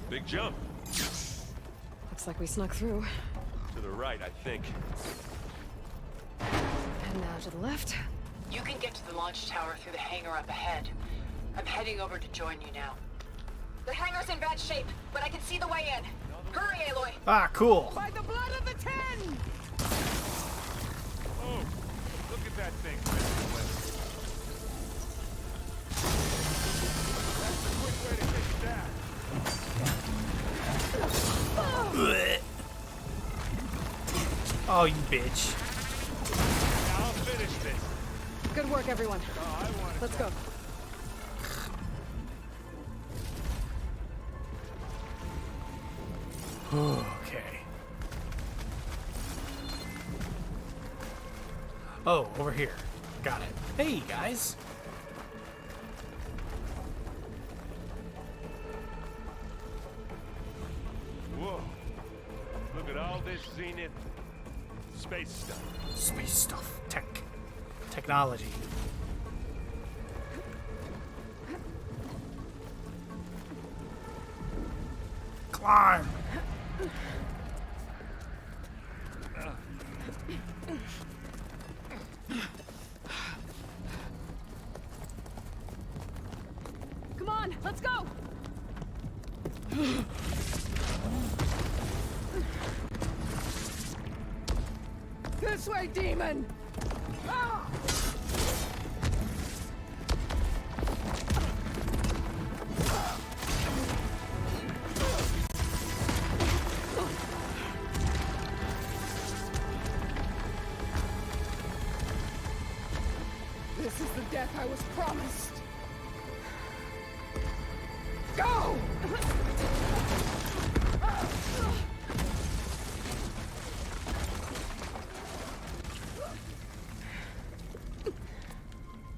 Big jump. Looks like we snuck through. To the right, I think. And now to the left. You can get to the launch tower through the hangar up ahead. I'm heading over to join you now. The hangar's in bad shape, but I can see the way in. Hurry, Aloy! Ah, cool. By the blood of the Ten! Oh, look at that thing. That's a quick way to get you down. Oh, you bitch. Now I'll finish this. Good work, everyone. Let's go. Okay. Oh, over here. Got it. Hey, guys. Whoa. Look at all this Zenith space stuff. Space stuff. Technology. Climb. Come on, let's go! This way, demon! Ah! like I was promised. Go!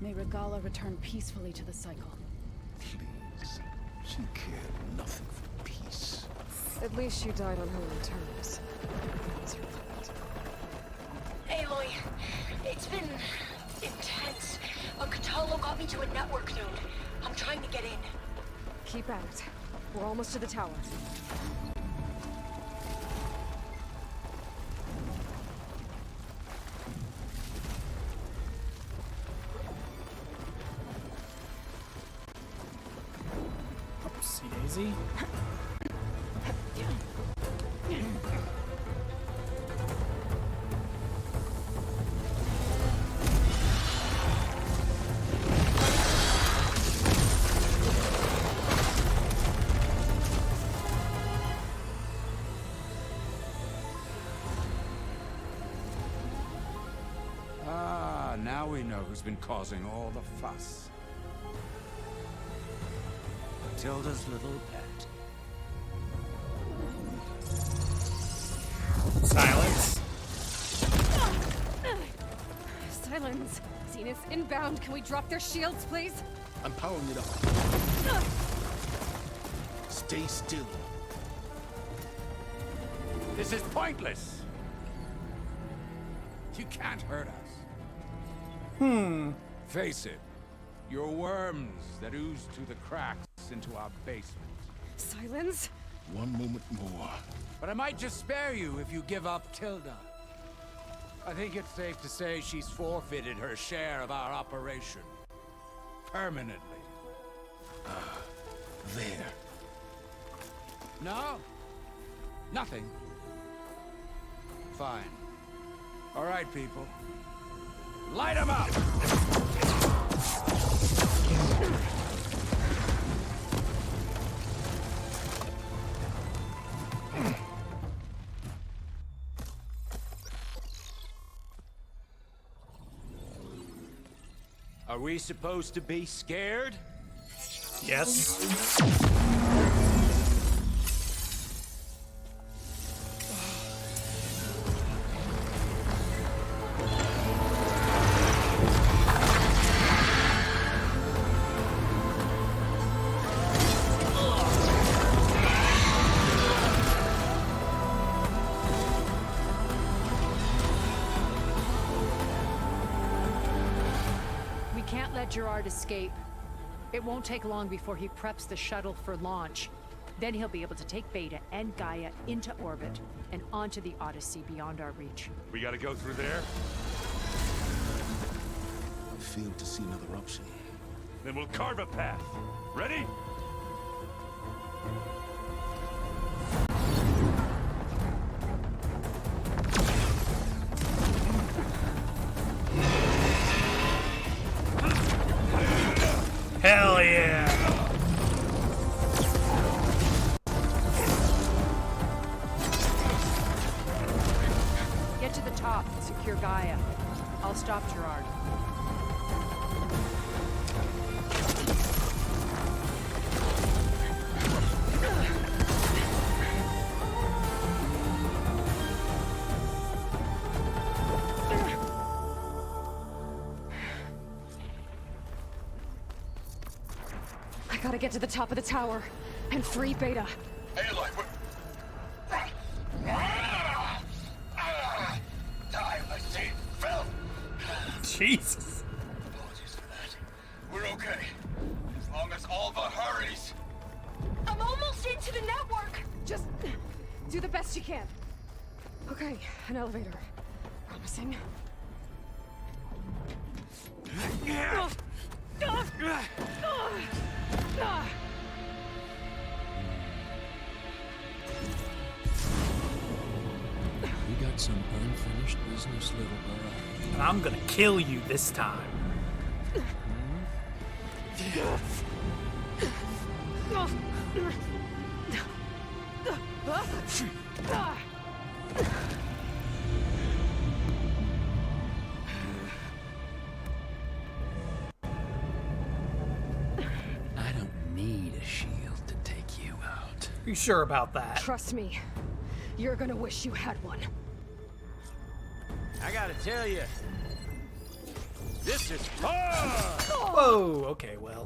May Regala return peacefully to the cycle. Please. She cared nothing for peace. At least she died on her own terms. That's right. Aloy, it's been intense. Catalo got me to a network node. I'm trying to get in. Keep at it. We're almost to the tower. Oopsie daisy. Now we know who's been causing all the fuss. Matilda's little pet. Silence. Silence. Zenith's inbound. Can we drop their shields, please? I'm powering it up. Stay still. This is pointless. You can't hurt us. Face it. You're worms that ooze through the cracks into our basement. Silence? One moment more. But I might just spare you if you give up Tilda. I think it's safe to say she's forfeited her share of our operation. Permanently. There. No? Nothing? Fine. All right, people. Light 'em up! Are we supposed to be scared? Yes. Gerard escape. It won't take long before he preps the shuttle for launch. Then he'll be able to take Beta and Gaia into orbit and onto the Odyssey beyond our reach. We gotta go through there? I fail to see another option. Then we'll carve a path. Ready? Hell yeah! Get to the top and secure Gaia. I'll stop Gerard. Gotta get to the top of the tower and free Beta. Aloy, I see. Phil! Jesus. Apologies for that. We're okay. As long as Alva hurries. I'm almost into the network! Just do the best you can. Okay, an elevator. Promising. We got some unfinished business, little girl. And I'm gonna kill you this time. Are you sure about that? Trust me, you're gonna wish you had one. I gotta tell you, this is tough! Whoa, okay, well.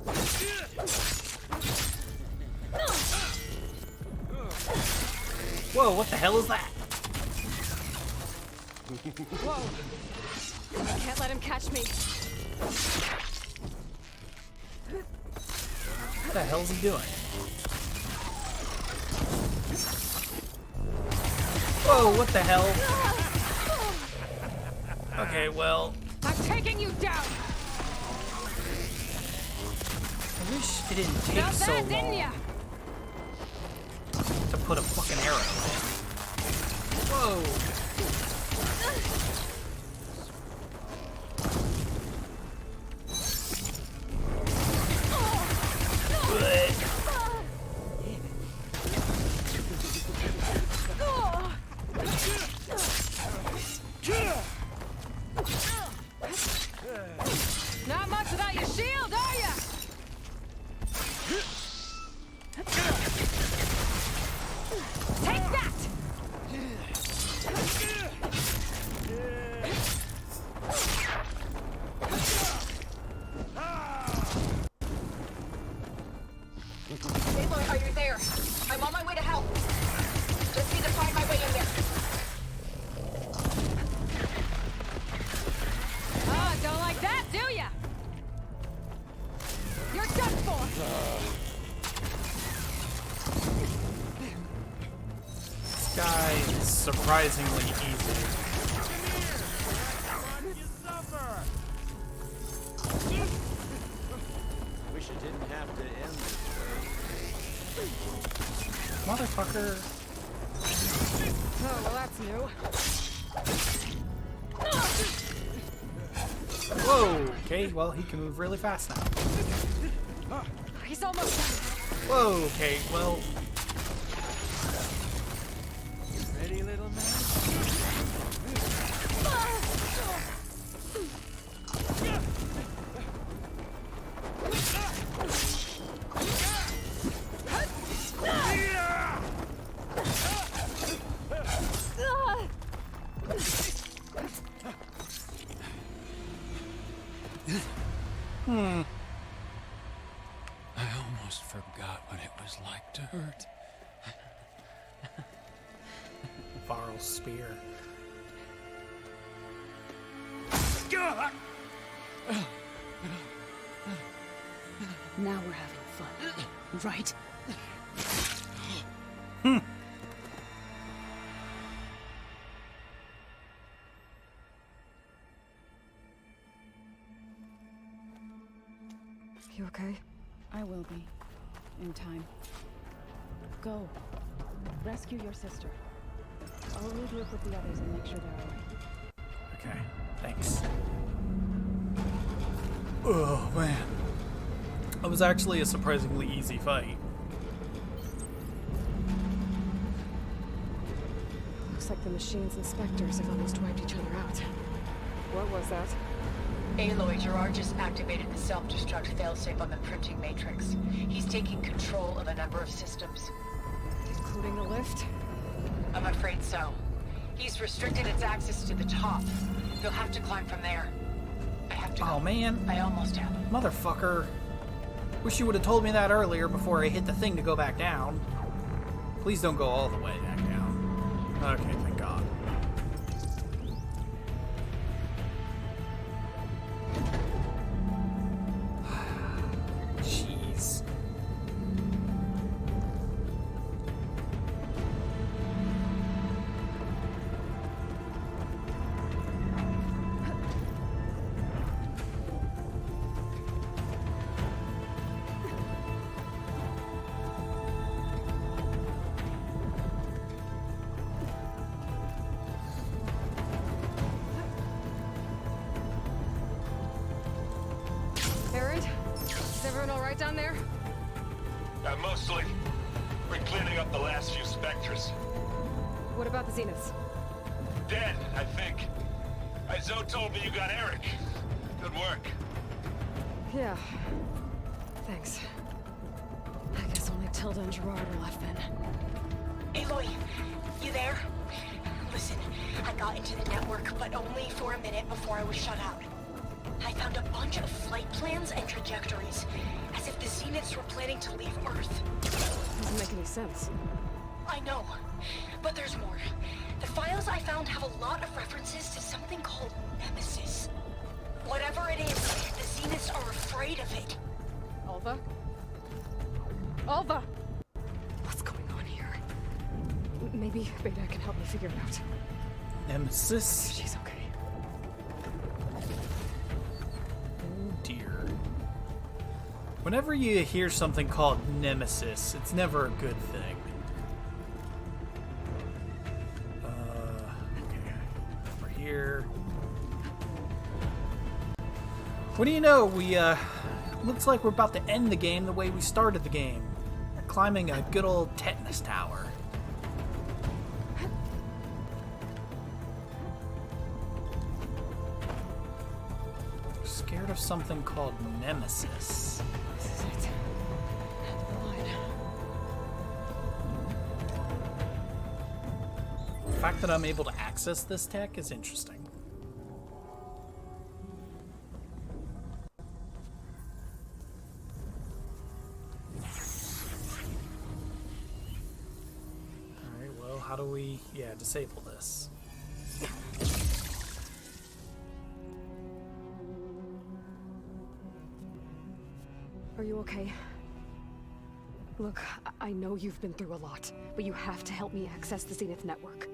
Whoa, what the hell is that? Whoa! I can't let him catch me. What the hell's he doing? Whoa, what the hell? Okay, well. I'm taking you down! I wish it didn't take Felt so that, didn't long ya? to put a fucking arrow in. Whoa! Not much without your shield, are ya? Take that! Aloy, are you there? I'm on my way to help. Just need to find my way in there. Ah, don't like that, do ya? You're done for! This guy is surprisingly easy. Wish it didn't have to end this Motherfucker. Oh, well, that's new. Whoa, okay, well, he can move really fast now. He's almost done. Whoa, okay, well. Ready, little man? I almost forgot what it was like to hurt. Varl's spear. Now we're having fun, right? You okay? I will be. In time. Go. Rescue your sister. I'll regroup with the others and make sure they're alright. Okay, thanks. Oh, man. It was actually a surprisingly easy fight. Looks like the machine's inspectors have almost wiped each other out. What was that? Aloy, Gerard just activated the self-destruct failsafe on the printing matrix. He's taking control of a number of systems. Including the lift? I'm afraid so. He's restricted its access to the top. You'll have to climb from there. I have to Oh, go. man. I almost have. Motherfucker. Wish you would have told me that earlier before I hit the thing to go back down. Please don't go all the way back down. Okay, thank God. Jeez. Erend? Is everyone alright down there? Mostly. We're cleaning up the last few Spectres. What about the Zeniths? Dead, I think. Zoe told me you got Eric. Good work. Yeah. Thanks. I guess only Matilda and Gerard are left then. Aloy, you there? Listen, I got into the network, but only for a minute before I was shut out. I found a bunch of flight plans and trajectories, as if the Zeniths were planning to leave Earth. Doesn't make any sense. I know, but there's more. The files I found have a lot of references to something called Nemesis. Whatever it is, the Zeniths are afraid of it. Alva? Alva! What's going on here? Maybe Beta can help me figure it out. Nemesis? She's okay. Oh dear. Whenever you hear something called Nemesis, it's never a good thing. Okay. Over here. What do you know? We, looks like we're about to end the game the way we started the game. Climbing a good old tetanus tower. Scared of something called Nemesis. This is it. The line. The fact that I'm able to access this tech is interesting. Alright, well, how do we, disable this? Are you okay? Look, I know you've been through a lot, but you have to help me access the Zenith network.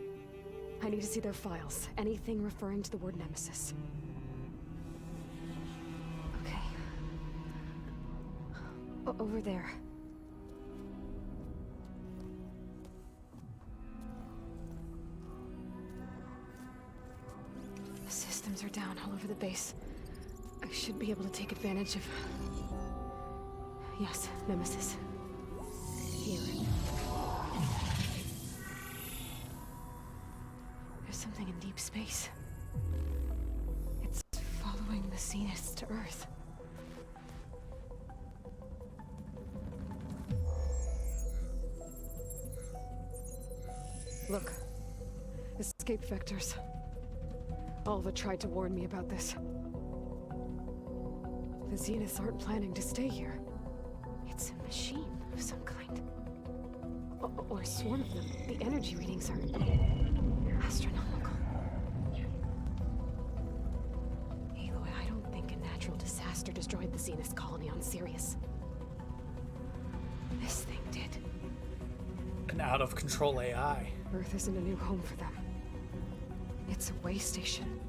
I need to see their files, anything referring to the word Nemesis. Okay. Over there. The systems are down all over the base. I should be able to take advantage of... Yes, Nemesis. Here. There's something in deep space. It's following the Zeniths to Earth. Look. Escape vectors. Alva tried to warn me about this. The Zeniths aren't planning to stay here. It's a machine of some kind. Or a swarm of them. The energy readings are astronomical. Aloy, I don't think a natural disaster destroyed the Zenith colony on Sirius. This thing did. An out-of-control AI. Earth isn't a new home for them. It's a way station.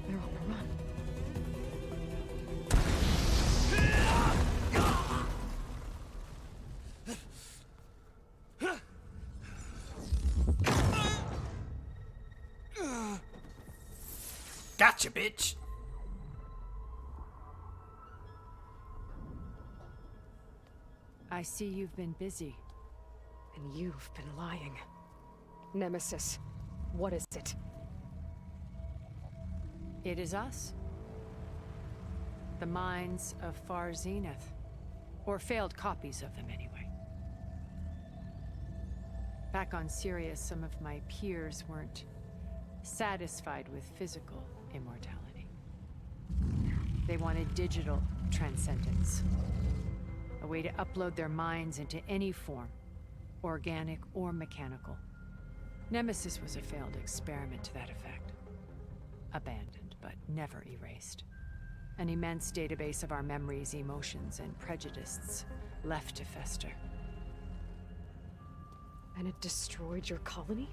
They're on the run. Gotcha, bitch! I see you've been busy. And you've been lying. Nemesis, what is it? It is us. The minds of Far Zenith. Or failed copies of them, anyway. Back on Sirius, some of my peers weren't satisfied with physical immortality. They wanted digital transcendence. A way to upload their minds into any form, organic or mechanical. Nemesis was a failed experiment to that effect. Abandoned, but never erased. An immense database of our memories, emotions, and prejudices left to fester. And it destroyed your colony?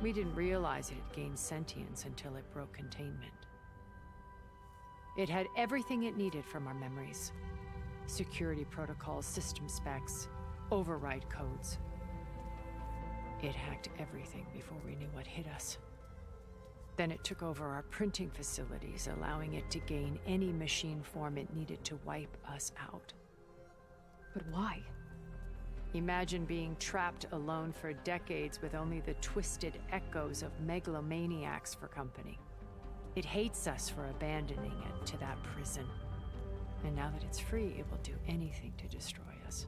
We didn't realize it had gained sentience until it broke containment. It had everything it needed from our memories. Security protocols, system specs, override codes. It hacked everything before we knew what hit us. Then it took over our printing facilities, allowing it to gain any machine form it needed to wipe us out. But why? Imagine being trapped alone for decades with only the twisted echoes of megalomaniacs for company. It hates us for abandoning it to that prison. And now that it's free, it will do anything to destroy us,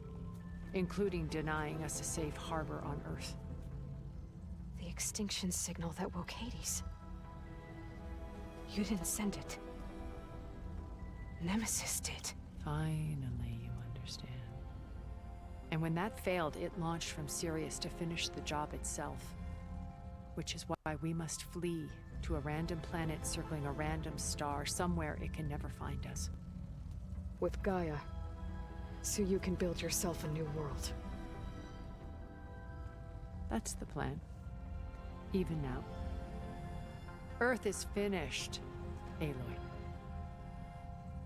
including denying us a safe harbor on Earth. The extinction signal that woke Hades. You didn't send it. Nemesis did. Finally, you understand. And when that failed, it launched from Sirius to finish the job itself. Which is why we must flee to a random planet circling a random star, somewhere it can never find us. With Gaia. So you can build yourself a new world. That's the plan. Even now. Earth is finished, Aloy.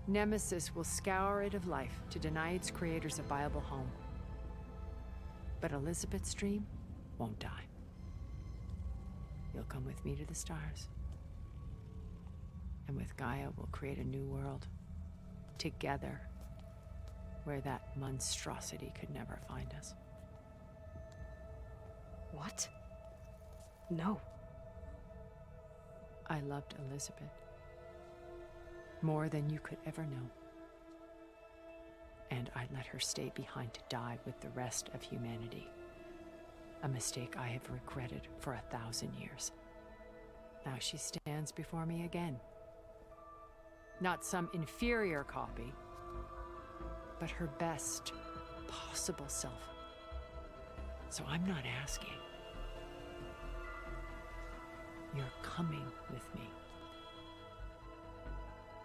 Nemesis will scour it of life to deny its creators a viable home. But Elizabeth's dream won't die. You'll come with me to the stars. And with Gaia, we'll create a new world. Together. Where that monstrosity could never find us. What? No. I loved Elizabeth. More than you could ever know. And I let her stay behind to die with the rest of humanity. A mistake I have regretted for 1,000 years. Now she stands before me again. Not some inferior copy, but her best possible self. So I'm not asking. You're coming with me.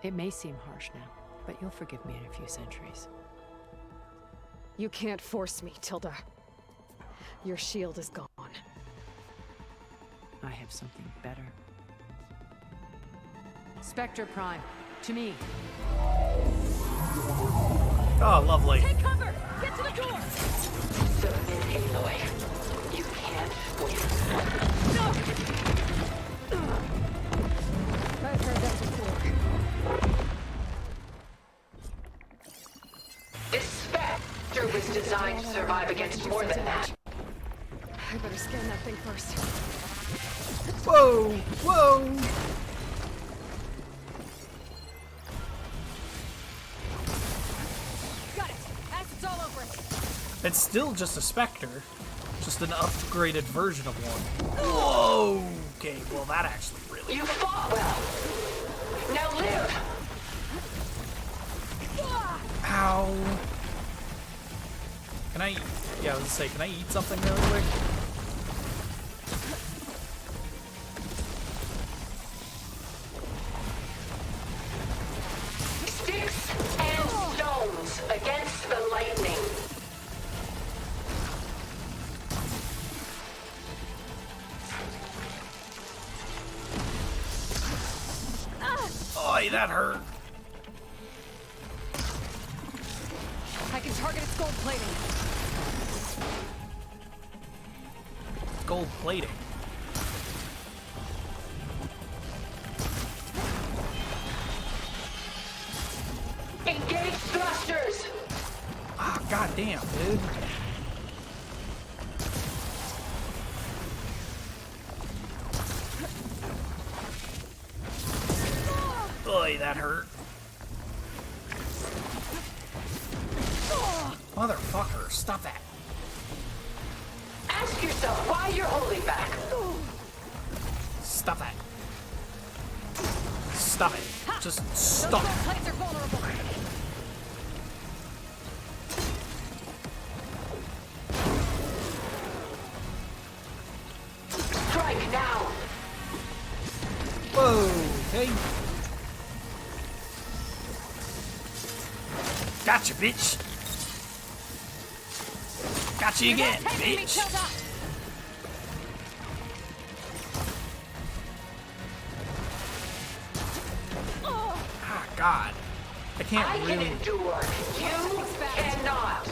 It may seem harsh now, but you'll forgive me in a few centuries. You can't force me, Tilda. Your shield is gone. I have something better. Spectre Prime, to me. Oh, lovely. Take cover! Get to the door! Submit, Aloy. You can't win. No! I've heard that before. This Spectre was designed to survive against more than that. I better scan that thing first. Whoa! Whoa! Got it! Acid's all over it! It's still just a Spectre. Just an upgraded version of one. Whoa! Okay, well that actually really... You fought well. Now live! Ow! Can I... Yeah, I was gonna say, can I eat something really quick? Sticks and stones against the lightning. Oy, that hurt. I can target its gold plating. Gold plating. Engage thrusters! Ah, goddamn, dude. Oy, that hurt. Motherfucker, stop that. Ask yourself why you're holding back. Stop that. Stop it. Just stop. Those plates are vulnerable. Strike now. Whoa, hey. Gotcha, bitch. Gotcha again, bitch. Ah, God. I can't I really... can endure. You cannot.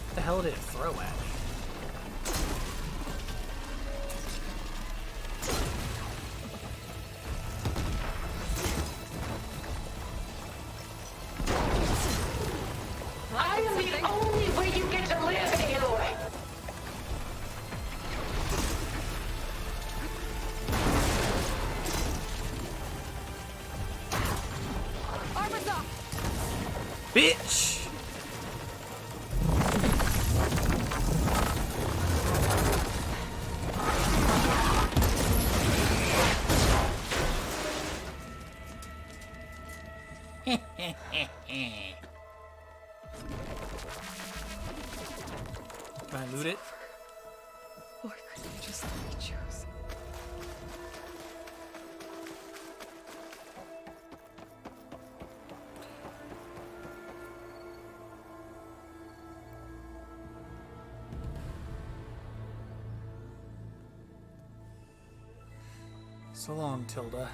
What the hell did it throw at me? I am the only way you get to live, Aloy. bitch! Can I loot it? Or could you just let me choose? So long, Tilda.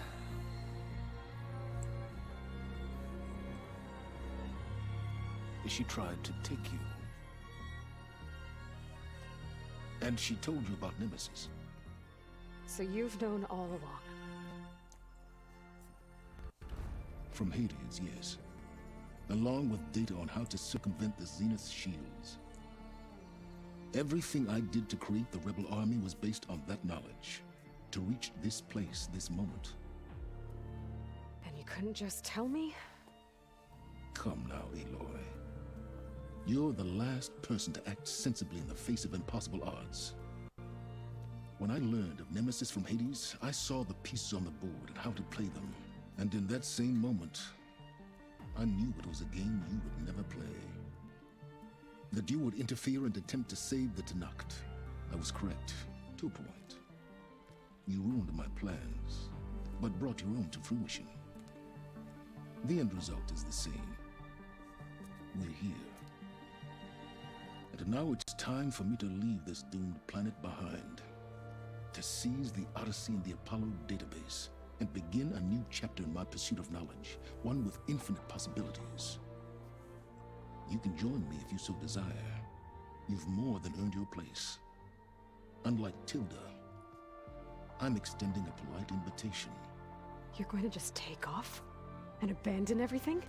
She tried to take you. And she told you about Nemesis. So you've known all along. From Hades, yes. Along with data on how to circumvent the Zenith shields. Everything I did to create the Rebel Army was based on that knowledge. To reach this place, this moment. And you couldn't just tell me? Come now, Aloy. You're the last person to act sensibly in the face of impossible odds. When I learned of Nemesis from Hades, I saw the pieces on the board and how to play them. And in that same moment, I knew it was a game you would never play. That you would interfere and attempt to save the Tenakth. I was correct, to a point. You ruined my plans, but brought your own to fruition. The end result is the same. We're here. And now it's time for me to leave this doomed planet behind. To seize the Odyssey and the Apollo database, and begin a new chapter in my pursuit of knowledge, one with infinite possibilities. You can join me if you so desire. You've more than earned your place. Unlike Tilda, I'm extending a polite invitation. You're going to just take off? And abandon everything?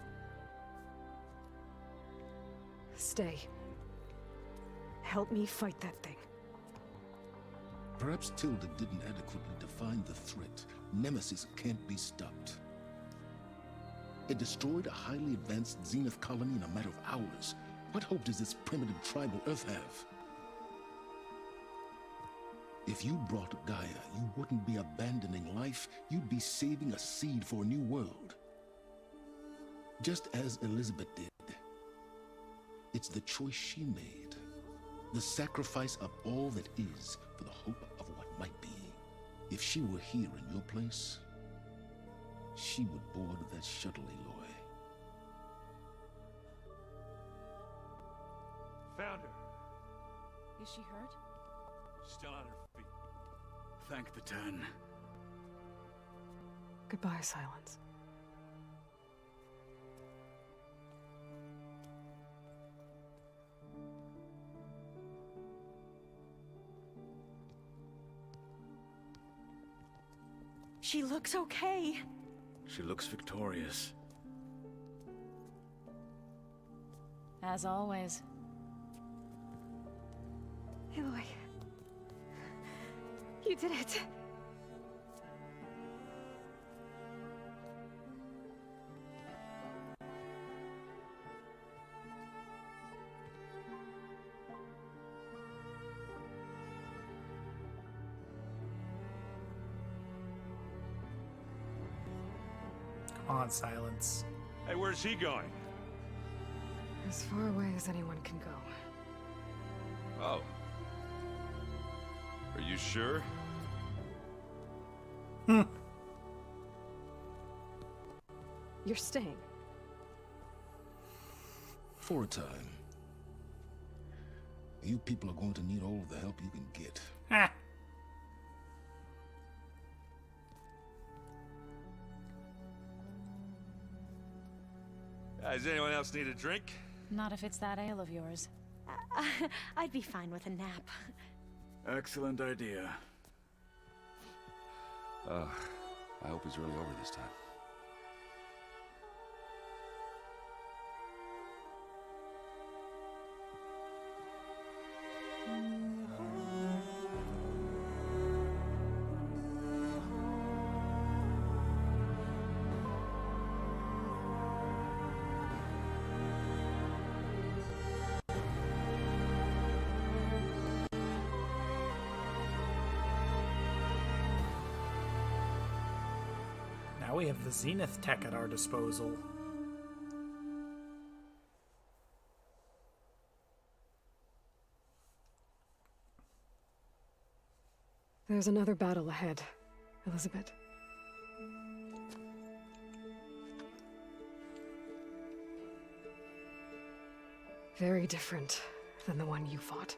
Stay. Help me fight that thing. Perhaps Tilda didn't adequately define the threat. Nemesis can't be stopped. It destroyed a highly advanced Zenith colony in a matter of hours. What hope does this primitive tribal Earth have? If you brought Gaia, you wouldn't be abandoning life, you'd be saving a seed for a new world. Just as Elizabeth did. It's the choice she made. The sacrifice of all that is for the hope of what might be. If she were here in your place, she would board that shuttle, Aloy. Found her. Is she hurt? Still on her feet. Thank the Ten. Goodbye, Silence. She looks okay. She looks victorious. As always. Aloy. You did it. Come on, Silence. Hey, where's he going? As far away as anyone can go. Oh. Are you sure? You're staying. For a time. You people are going to need all of the help you can get. Does anyone else need a drink? Not if it's that ale of yours. I'd be fine with a nap. Excellent idea. I hope it's really over this time. we have the Zenith tech at our disposal. There's another battle ahead, Elizabeth. Very different than the one you fought.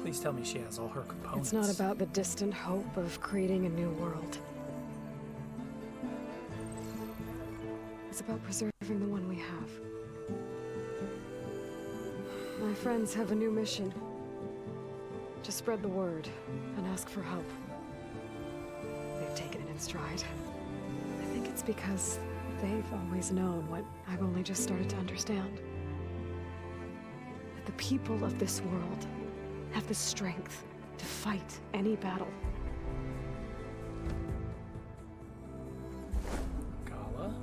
Please tell me she has all her components. It's not about the distant hope of creating a new world. It's about preserving the one we have. My friends have a new mission. To spread the word and ask for help. They've taken it in stride. I think it's because they've always known what I've only just started to understand. That the people of this world have the strength to fight any battle. Gala?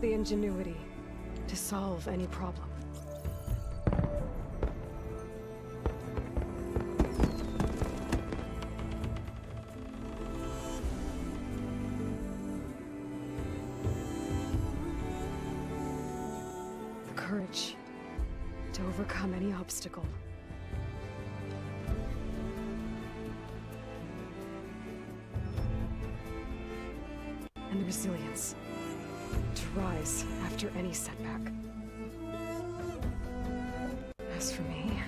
The ingenuity to solve any problem. The courage to overcome any obstacle. And the resilience to rise after any setback. As for me,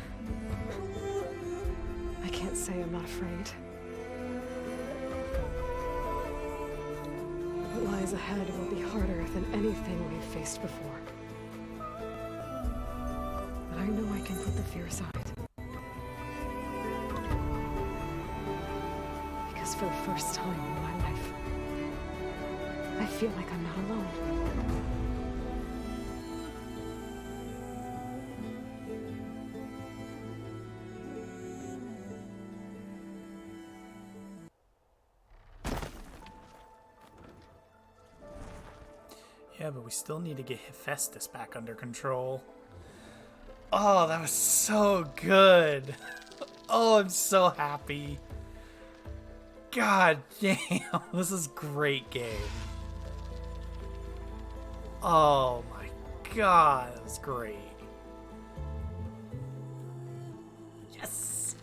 I can't say I'm not afraid. What lies ahead will be harder than anything we've faced before. But I know I can put the fear aside. Because for the first time in my life, I feel like I'm not alone. Yeah, but we still need to get Hephaestus back under control. Oh, that was so good. Oh, I'm so happy. God damn, this is a great game. Oh my god, that was great. Yes!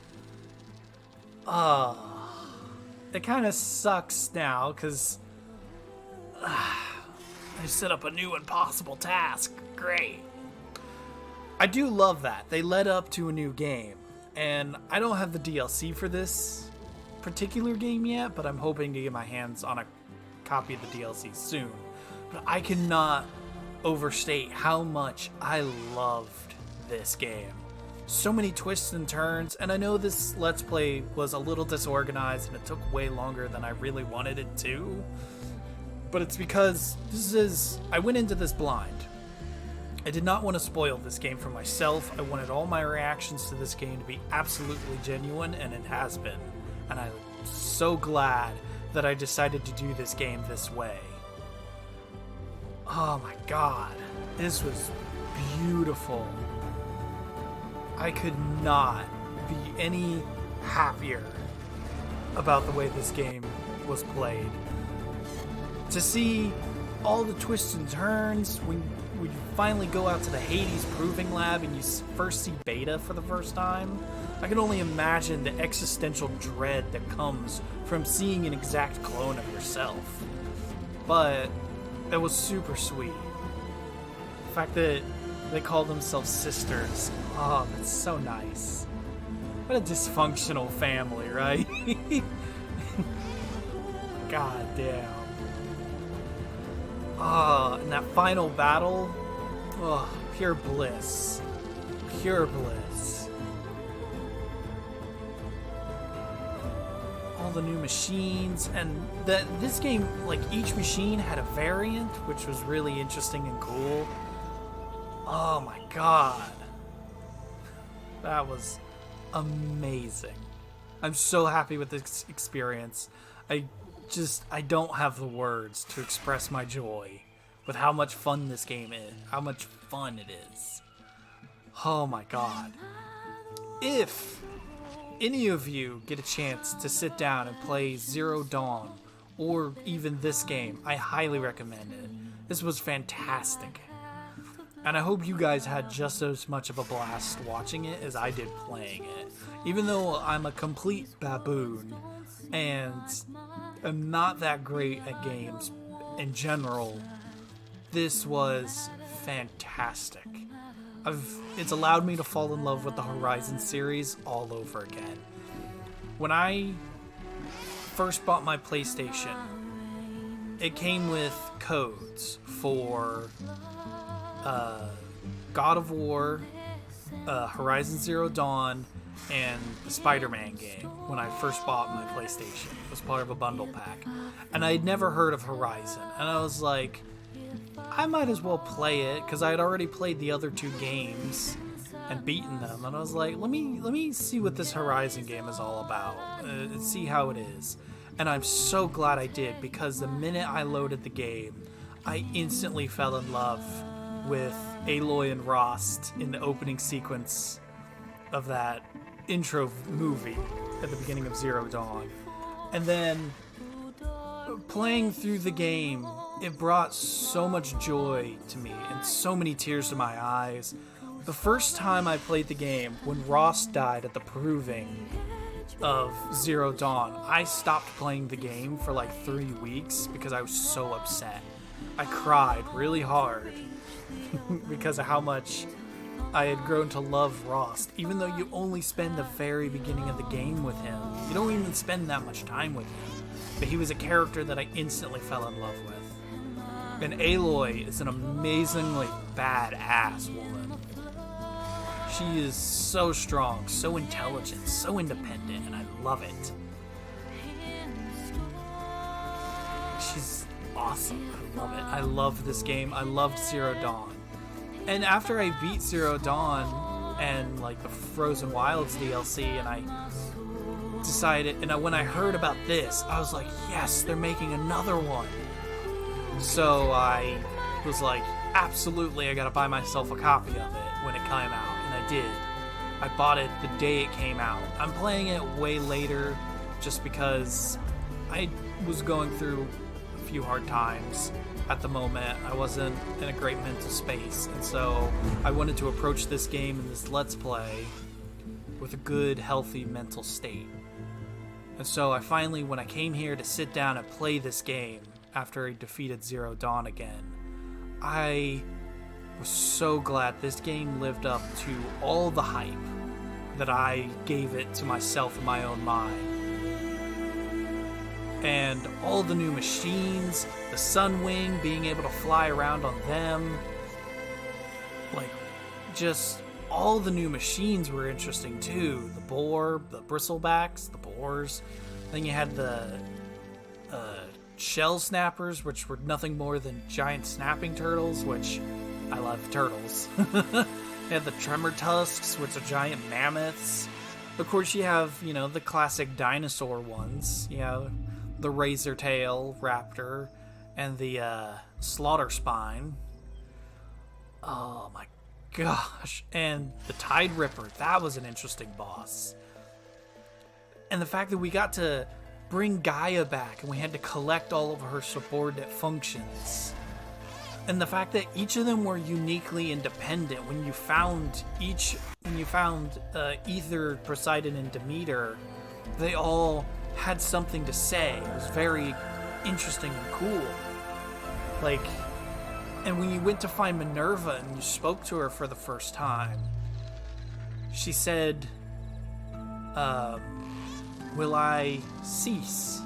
Oh, it kind of sucks now, because I set up a new impossible task. Great. I do love that. They led up to a new game, and I don't have the DLC for this particular game yet, but I'm hoping to get my hands on a copy of the DLC soon. But I cannot overstate how much I loved this game. So many twists and turns, and I know this Let's Play was a little disorganized and it took way longer than I really wanted it to. But it's because I went into this blind. I did not want to spoil this game for myself. I wanted all my reactions to this game to be absolutely genuine, and it has been. And I'm so glad that I decided to do this game this way. Oh my god, this was beautiful. I could not be any happier about the way this game was played. To see all the twists and turns, when you finally go out to the Hades Proving Lab and you first see Beta for the first time, I can only imagine the existential dread that comes from seeing an exact clone of yourself. But that was super sweet. The fact that they call themselves sisters, oh, that's so nice. What a dysfunctional family, right? God damn. Ah, and that final battle, oh, pure bliss. Pure bliss. All the new machines, and this game, like, each machine had a variant, which was really interesting and cool. Oh my god. That was amazing. I'm so happy with this experience. I don't have the words to express my joy with how much fun this game is, how much fun it is. Oh my god. If any of you get a chance to sit down and play Zero Dawn, or even this game, I highly recommend it. This was fantastic. And I hope you guys had just as much of a blast watching it as I did playing it. Even though I'm a complete baboon and am not that great at games in general, this was fantastic. It's allowed me to fall in love with the Horizon series all over again. When I first bought my PlayStation, it came with codes for God of War, Horizon Zero Dawn, and the Spider-Man game when I first bought my PlayStation. It was part of a bundle pack. And I had never heard of Horizon. And I was like, I might as well play it, because I had already played the other two games and beaten them. And I was like, let me see what this Horizon game is all about, see how it is. And I'm so glad I did, because the minute I loaded the game, I instantly fell in love with Aloy and Rost in the opening sequence of that intro movie at the beginning of Zero Dawn. And then playing through the game, it brought so much joy to me and so many tears to my eyes. The first time I played the game, when Rost died at the Proving of Zero Dawn, I stopped playing the game for like 3 weeks because I was so upset. I cried really hard because of how much I had grown to love Rost, even though you only spend the very beginning of the game with him. You don't even spend that much time with him. But he was a character that I instantly fell in love with. And Aloy is an amazingly badass woman. She is so strong, so intelligent, so independent, and I love it. She's awesome. I love it. I love this game. I loved Zero Dawn. And after I beat Zero Dawn and like the Frozen Wilds DLC, and I decided, and when I heard about this, I was like, yes, they're making another one. So I was like, absolutely, I gotta buy myself a copy of it when it came out, and I did. I bought it the day it came out. I'm playing it way later just because I was going through a few hard times at the moment. I wasn't in a great mental space, and so I wanted to approach this game and this Let's Play with a good, healthy mental state. And so I finally, when I came here to sit down and play this game after I defeated Zero Dawn again, I was so glad this game lived up to all the hype that I gave it to myself in my own mind. And all the new machines, the Sunwing, being able to fly around on them, like, just all the new machines were interesting too. The boar, the bristlebacks, the boars. Then you had the shell snappers, which were nothing more than giant snapping turtles, which I love turtles. You had the tremor tusks, which are giant mammoths. Of course, you have, you know, the classic dinosaur ones. You know, the razor tail raptor and the slaughter spine. Oh my gosh. And the Tide Ripper, that was an interesting boss. And the fact that we got to bring Gaia back and we had to collect all of her subordinate functions. And the fact that each of them were uniquely independent. When you found Ether, Poseidon, and Demeter, they all had something to say. It was very interesting and cool. Like, and when you went to find Minerva and you spoke to her for the first time, she said, will I cease?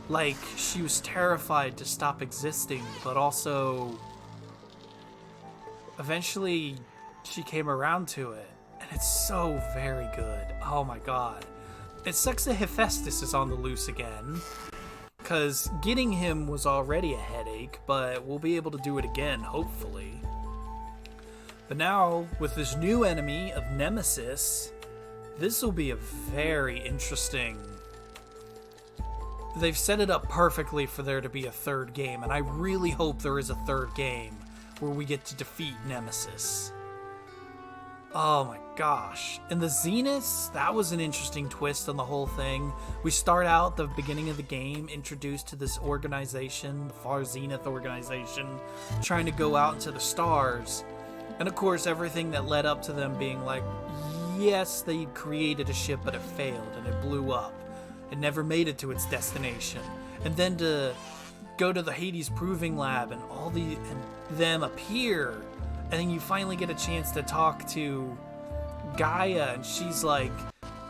Like, she was terrified to stop existing, but also eventually she came around to it. And it's so very good. Oh my god. It sucks that Hephaestus is on the loose again, because getting him was already a headache, but we'll be able to do it again, hopefully. But now, with this new enemy of Nemesis, this will be a very interesting they've set it up perfectly for there to be a third game, and I really hope there is a third game where we get to defeat Nemesis. Oh my gosh. And the Zeniths, that was an interesting twist on the whole thing. We start out the beginning of the game introduced to this organization, the Far Zenith organization, trying to go out into the stars. And of course, everything that led up to them being like, yes, they created a ship, but it failed and it blew up. It never made it to its destination. And then to go to the Hades Proving Lab and them appear, and then you finally get a chance to talk to Gaia, and she's like,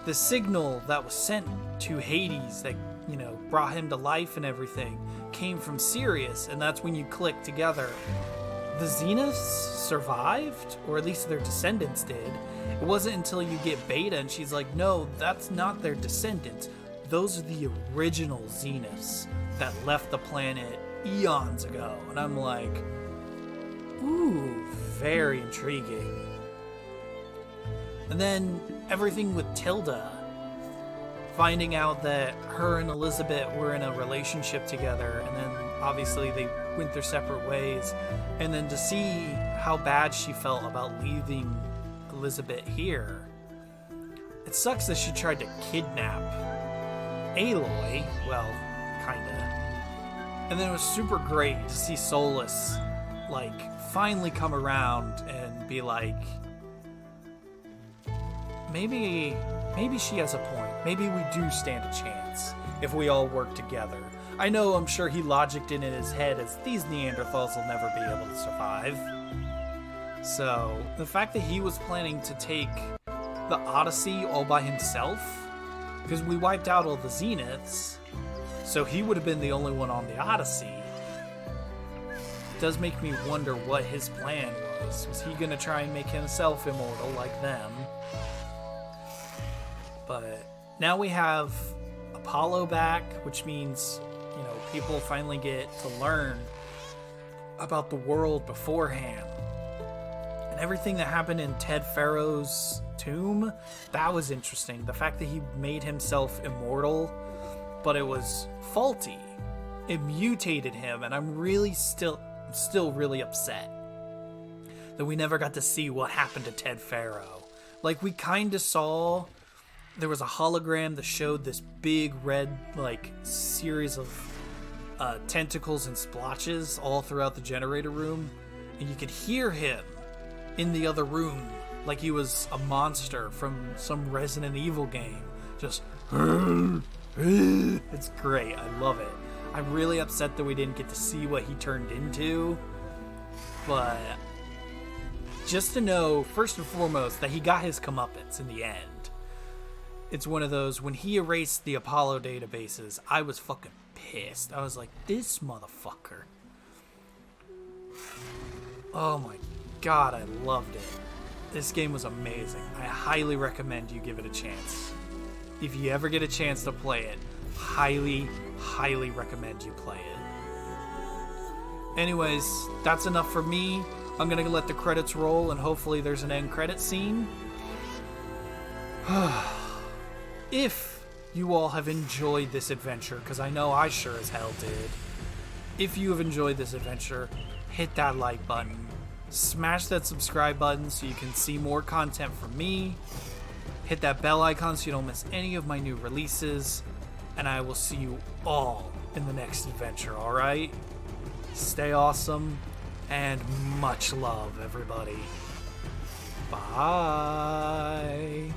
the signal that was sent to Hades that, you know, brought him to life and everything came from Sirius, and that's when you click together. The Zeniths survived, or at least their descendants did. It wasn't until you get Beta and she's like, no, that's not their descendants. Those are the original Zeniths that left the planet eons ago. And I'm like, ooh, very intriguing. And then everything with Tilda, finding out that her and Elizabeth were in a relationship together, and then obviously they went their separate ways, and then to see how bad she felt about leaving Elizabeth here. It sucks that she tried to kidnap Aloy, well, kinda. And then it was super great to see Solus, like, finally come around and be like, maybe she has a point. Maybe we do stand a chance if we all work together. I know, I'm sure he logicked it in his head as these Neanderthals will never be able to survive. So, the fact that he was planning to take the Odyssey all by himself, because we wiped out all the Zeniths, so he would have been the only one on the Odyssey, does make me wonder what his plan was. Was he going to try and make himself immortal like them? But now we have Apollo back, which means, you know, people finally get to learn about the world beforehand. And everything that happened in Ted Pharaoh's tomb, that was interesting. The fact that he made himself immortal, but it was faulty. It mutated him, and I'm really still really upset that we never got to see what happened to Ted Pharaoh. Like, we kind of saw, there was a hologram that showed this big red, like, series of tentacles and splotches all throughout the generator room, and you could hear him in the other room like he was a monster from some Resident Evil game. Just, it's great. I love it. I'm really upset that we didn't get to see what he turned into, but just to know, first and foremost, that he got his comeuppance in the end. It's one of those, when he erased the Apollo databases, I was fucking pissed. I was like, this motherfucker. Oh my god, I loved it. This game was amazing. I highly recommend you give it a chance. If you ever get a chance to play it, highly recommend you play it. Anyways, that's enough for me. I'm gonna let the credits roll and hopefully there's an end credit scene. If you all have enjoyed this adventure, because I know I sure as hell did. If you have enjoyed this adventure, hit that like button. Smash that subscribe button so you can see more content from me. Hit that bell icon so you don't miss any of my new releases. And I will see you all in the next adventure, alright? Stay awesome, and much love, everybody. Bye.